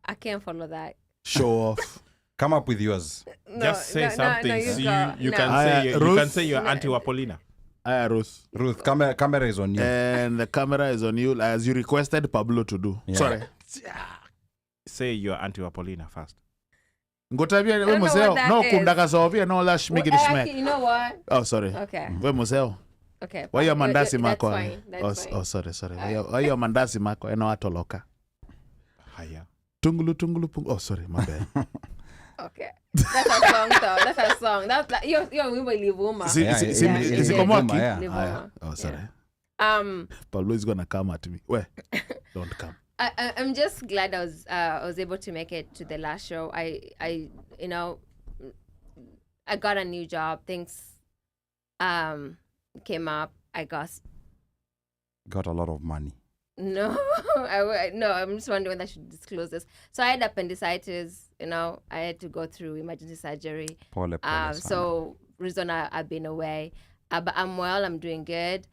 I can't follow that. Show off. Come up with yours. Just say something. You can say you're anti-Wapolina. Ruth, camera is on you. And the camera is on you, as you requested Pablo to do. Yeah. Sorry. Say you're anti-Wapolina first. Ngotabia we museo. No kundaka sovia no lash make it smack. You know what? Oh, sorry. Okay. We museo. Okay. Why your mandasi mako? That's fine. Oh, sorry. Why your mandasi mako? Eno atoloka. Haya. Tungulu pung. Oh, sorry, my bad. Okay. That's a song though. That's a song. That's like you're wimbo Livuma. Is it Komaki? Yeah. Oh, sorry. Yeah. Pablo is gonna come at me. Where? Don't come. I'm just glad I was able to make it to the last show. I you know, I got a new job. Things came up. I got a lot of money. no, no. I'm just wondering whether I should disclose this. So I had appendicitis. I had to go through emergency surgery. Pole sana. So reason I've been away, but I'm well. I'm doing good.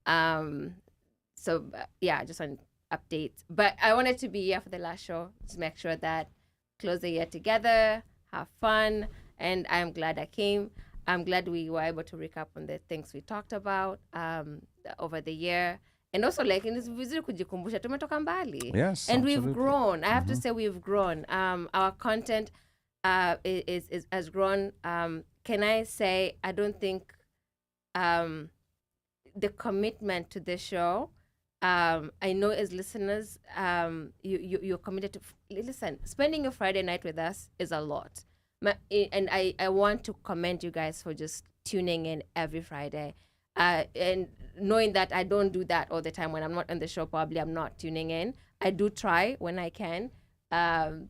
So yeah, just an update. But I wanted to be here for the last show to make sure that close the year together, have fun, and I'm glad I came. I'm glad we were able to recap on the things we talked about over the year. And also, like, it's vizuri kujikumbusha tumetoka mbali. Yes, and absolutely. we've grown. I have to say we've grown. Our content has grown. Can I say I don't think the commitment to the show, I know as listeners, you're committed to listen. Spending a Friday night with us is a lot, and I want to commend you guys for just tuning in every Friday, and knowing that I don't do that all the time. When I'm not on the show, probably I'm not tuning in. I do try when I can, but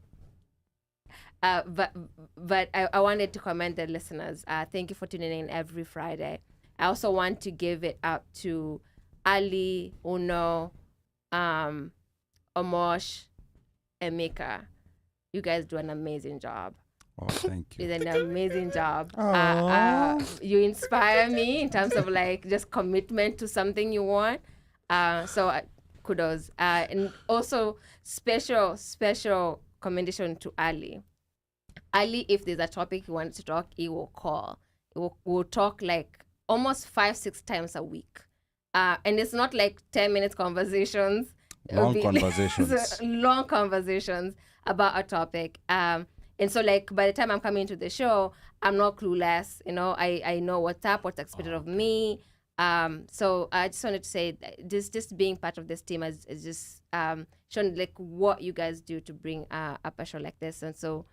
I wanted to commend the listeners. Thank you for tuning in every Friday. I also want to give it up to Ali, Uno, Omosh, and Micah. You guys do an amazing job. Oh, thank you. It's an amazing job. You inspire me in terms of like just commitment to something you want. So kudos. And also special commendation to Ali. Ali, if there's a topic he wants to talk, he will call. We'll talk like almost 5-6 times a week. And it's not like 10 minutes conversations. Long conversations. Long conversations about a topic. And so, like, by the time I'm coming to the show, I'm not clueless. I know what's up, what's expected of me. So I just wanted to say that just being part of this team is just shown like what you guys do to bring up a show like this. And so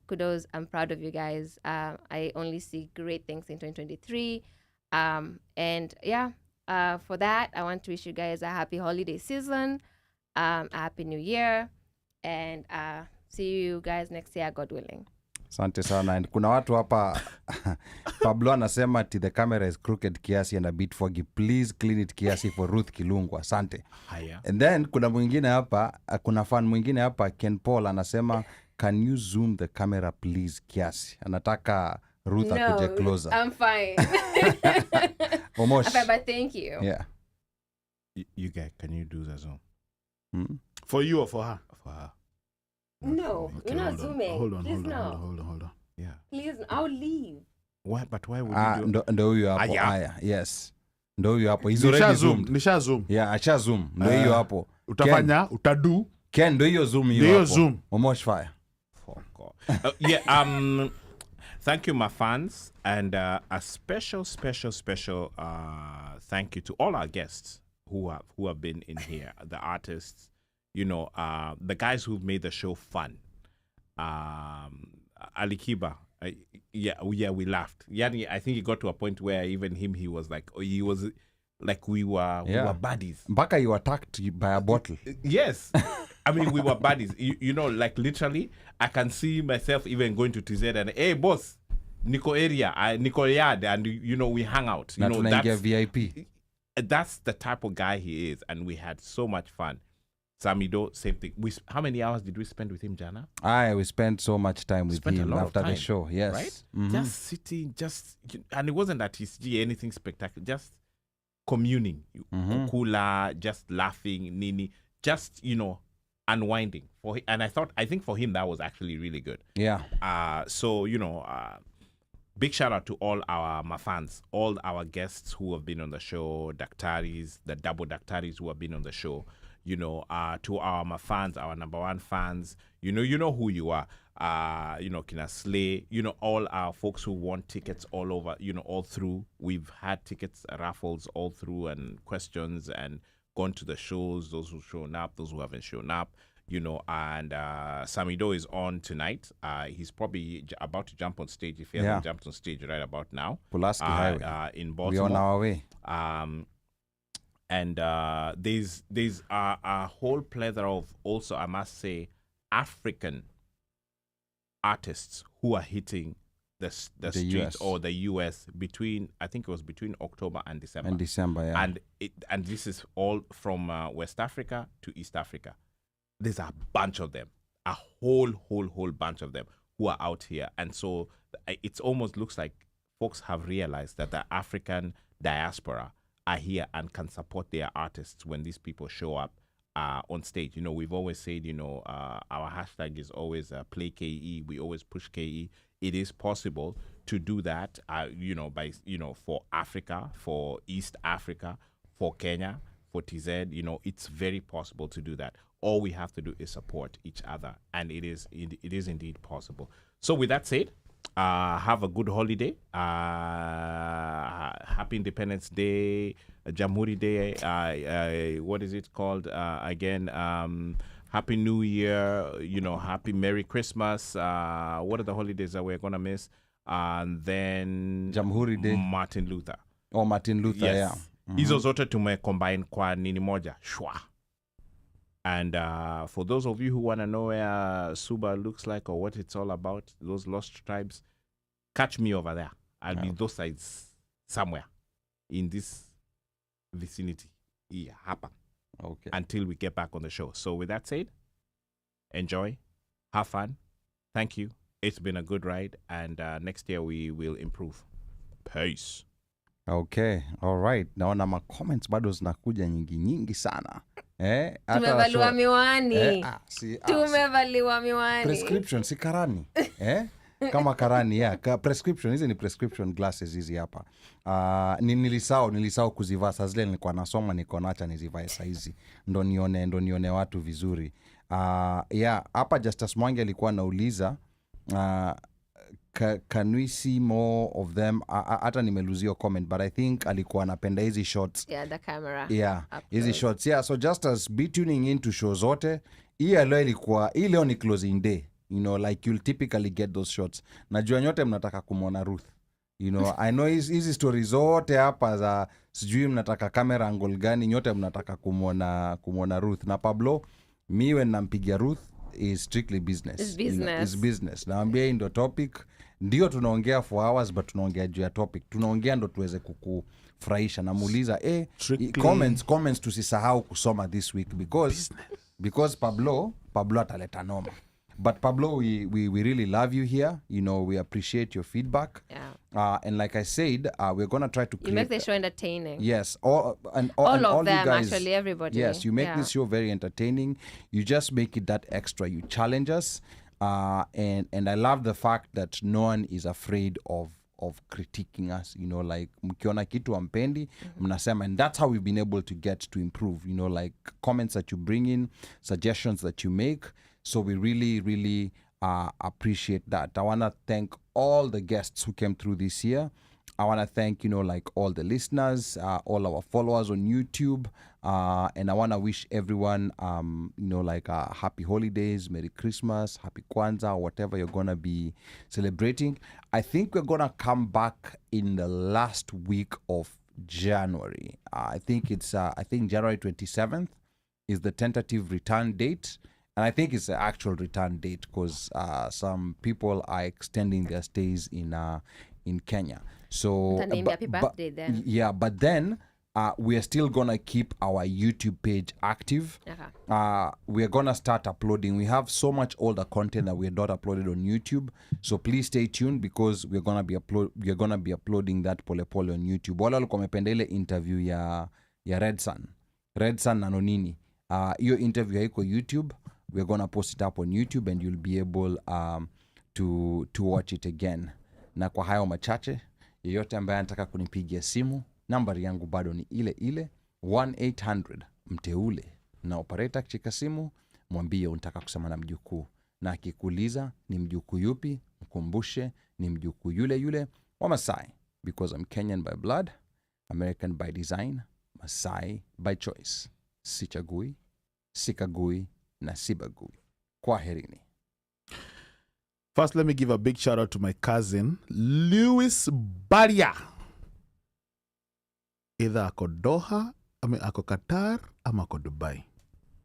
kudos, I'm proud of you guys. I only see great things in 2023. And yeah, for that, I want to wish you guys a happy holiday season, a happy new year, and see you guys next year, God willing. Asante sana. And kuna watu hapa Pablo anasema the camera is crooked kiasi and a bit foggy. Please clean it kiasi for Ruth Kilungu. Asante. Haya. And then kuna mwingine hapa, kuna fan mwingine hapa, Ken Paul anasema, can you zoom the camera please kiasi? Anataka Ruth akuje closer. I'm fine. Omosh. But thank you. Yeah. You guys, can you do the zoom? Hmm? For you or for her? For her. No, Okay, you're not hold on, zooming. Hold on, Please hold on, no. hold on. Yeah. Please, I'll leave. Why? But why would you do? Ndo huyo hapo. Aya. Aya, yes. Ndo huyo hapo. He's already zoomed. Nisha zoom. Yeah, acha zoom. Ndo hiyo hapo. Utafanya, utadu. Ken, ndo hiyo zoom hiyo Ndo hiyo hapo. zoom. OmoshFaya. For God. Yeah. Thank you, my fans, and a special thank you to all our guests who have been in here, the artists, the guys who've made the show fun. Ali Kiba, we laughed. Yani, I think he got to a point where even him, he was like we were buddies. Mpaka you attacked by a bottle. Yes. I mean, we were buddies. Like literally, I can see myself even going to TZ and, hey, boss, Nico area, Nico yard, and, we hang out. Na tunaingia VIP. That's the type of guy he is, and we had so much fun. Samido, same thing. How many hours did we spend with him, Jana? We spent so much time with him after the show. Yes. Right? Mm-hmm. Just sitting, and it wasn't at his anything spectacular, just communing. Kula, just laughing, Nini, just, unwinding. And I think for him, that was actually really good. Yeah. So, big shout out to all our fans, all our guests who have been on the show, Daktaris, the double Daktaris who have been on the show. To our fans, our number one fans, you know who you are. Kina Slay, all our folks who won tickets all over, all through. We've had tickets, raffles all through, and questions, and gone to the shows, those who've shown up, those who haven't shown up, and Samido is on tonight. He's probably about to jump on stage if he hasn't jumped on stage right about now. Pulaski Highway. In Baltimore. We're on our way. And there's a whole plethora of, also, I must say, African artists who are hitting the streets US. or the US between, I think it was between October and December. Yeah. And this is all from West Africa to East Africa. There's a bunch of them, a whole bunch of them who are out here. And so it almost looks like folks have realized that the African diaspora are here and can support their artists when these people show up on stage. You know, we've always said, you know, our hashtag is always play KE. We always push KE. It is possible to do that, you know, by, you know, for Africa, for East Africa, for Kenya, for TZ, you know, it's very possible to do that. All we have to do is support each other, and it is indeed possible. So with that said, have a good holiday. Happy Independence Day, Jamhuri Day. What is it called again? Happy New Year. You know, happy Merry Christmas. What are the holidays that we're gonna miss? And then Jamhuri Day, Martin Luther. Oh, Martin Luther. Yes. Yeah. Hizo zote tumecombine kwa nini moja shwa. And for those of you who want to know where Suba looks like or what it's all about, those lost tribes, catch me over there. I'll be those sides somewhere in this vicinity. Yeah, happen. Okay. Until we get back on the show. So with that said, enjoy, have fun. Thank you. It's been a good ride, and next year we will improve. Peace. Okay, all right. Naona ma comments bado zinakuja nyingi sana. Tumevaliwa miwani. Tumevaliwa miwani. Prescription si karani. Kama karani prescription hizi ni prescription glasses hizi hapa. Nilisahau kuzivaa saa zile nilikuwa nasoma, niko naacha nizivae saa hizi. Ndo nione watu vizuri. Hapa Justus Mwangi alikuwa anauliza can we see more of them? Hata nimeluzio comment, but I think alikuwa anapenda hizi shots. Yeah, the camera. Yeah, hizi shots. Yeah, so just as be tuning in to show zote. Hii leo ni closing day. You know, like you'll typically get those shots. Najua nyote mnataka kumwona Ruth. You know, I know hizi stories zote hapa za sijui mnataka camera angle gani, nyote mnataka kumwona Ruth. Na Pablo, miwe nampigia Ruth is strictly business. It's business. You know, it's business. Naambia hii ndo topic. Ndio tunaongea for hours, but tunaongea juu ya topic. Tunaongea ndo tuweze kukufurahisha. Namuuliza, comments tusisahau kusoma this week because Pablo ataleta noma. But Pablo, we really love you here. You know, we appreciate your feedback. Yeah. And like I said, we're going to try to create... You make the show entertaining. Yes. All of you them, guys, actually, everybody. Yes, you make this show very entertaining. You just make it that extra. You challenge us. And I love the fact that no one is afraid of critiquing us. You know, like, mkiona kitu ampendi, mnasema. And that's how we've been able to get to improve. You know, like, comments that you bring in, suggestions that you make. So we really, really appreciate that. I want to thank all the guests who came through this year. I want to thank, you know, like all the listeners, all our followers on YouTube. And I want to wish everyone, you know, like happy holidays, Merry Christmas, Happy Kwanzaa, whatever you're going to be celebrating. I think we're going to come back in the last week of January. I think January 27th is the tentative return date. And I think it's the actual return date because some people are extending their stays in Kenya. So, happy birthday then. Yeah, but then we are still gonna keep our YouTube page active. We are gonna start uploading. We have so much older content that we are not uploaded on YouTube. So please stay tuned because we're gonna be uploading that pole pole on YouTube. Wala walikuwa wamependa ile interview ya Red Sun na Nonini. Hiyo interview haiko YouTube. We're going to post it up on YouTube and you'll be able to watch it again. Na kwa hayo machache, yeyote ambaye anataka kunipigia simu, nambari yangu bado ni ile 1-800 mteule. Na operator akishika simu, mwambie unataka kusema na mjukuu. Na akikuuliza ni mjukuu yupi, mkumbushe ni mjukuu yule wa Masai. Because I'm Kenyan by blood, American by design, Masai by choice. Sichagui, sikagui, na sibagui. Kwaherini. First, let me give a big shout out to my cousin, Louis Baria. Either ako Doha, ako Qatar, ama ako Dubai.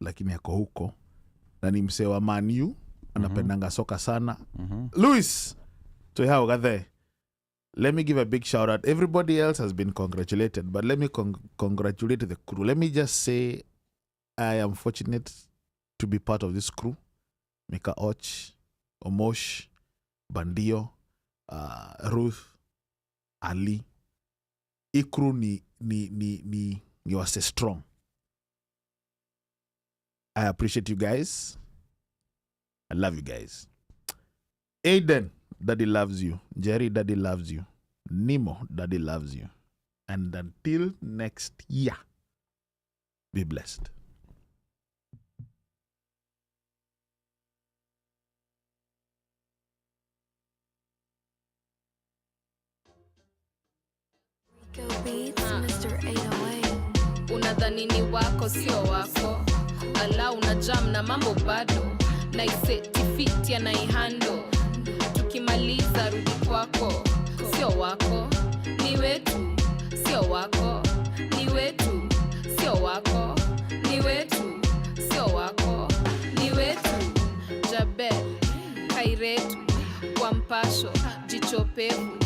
Lakini ako huko. Na ni msee wa Man U, anapendanga soka sana. Louis, So how got there? Let me give a big shout out. Everybody else has been congratulated, but let me congratulate the crew. Let me just say I am fortunate to be part of this crew. Micah, Omosh, Bandio, Ruth, Ali. I crew ni you are strong. I appreciate you guys. I love you guys. Aiden, Daddy loves you. Jerry, Daddy loves you. Nemo, Daddy loves you. And until next year, be blessed. Go Beats, Mr. 808. Unadhani ni wako sio wako, ala una jam na mambo bado, na isetifiti ya naihando, tukimaliza rudi kwako, sio wako ni wetu, sio wako ni wetu, sio wako ni wetu, sio wako ni wetu. Jabe Kairetu kwa mpasho jichopevu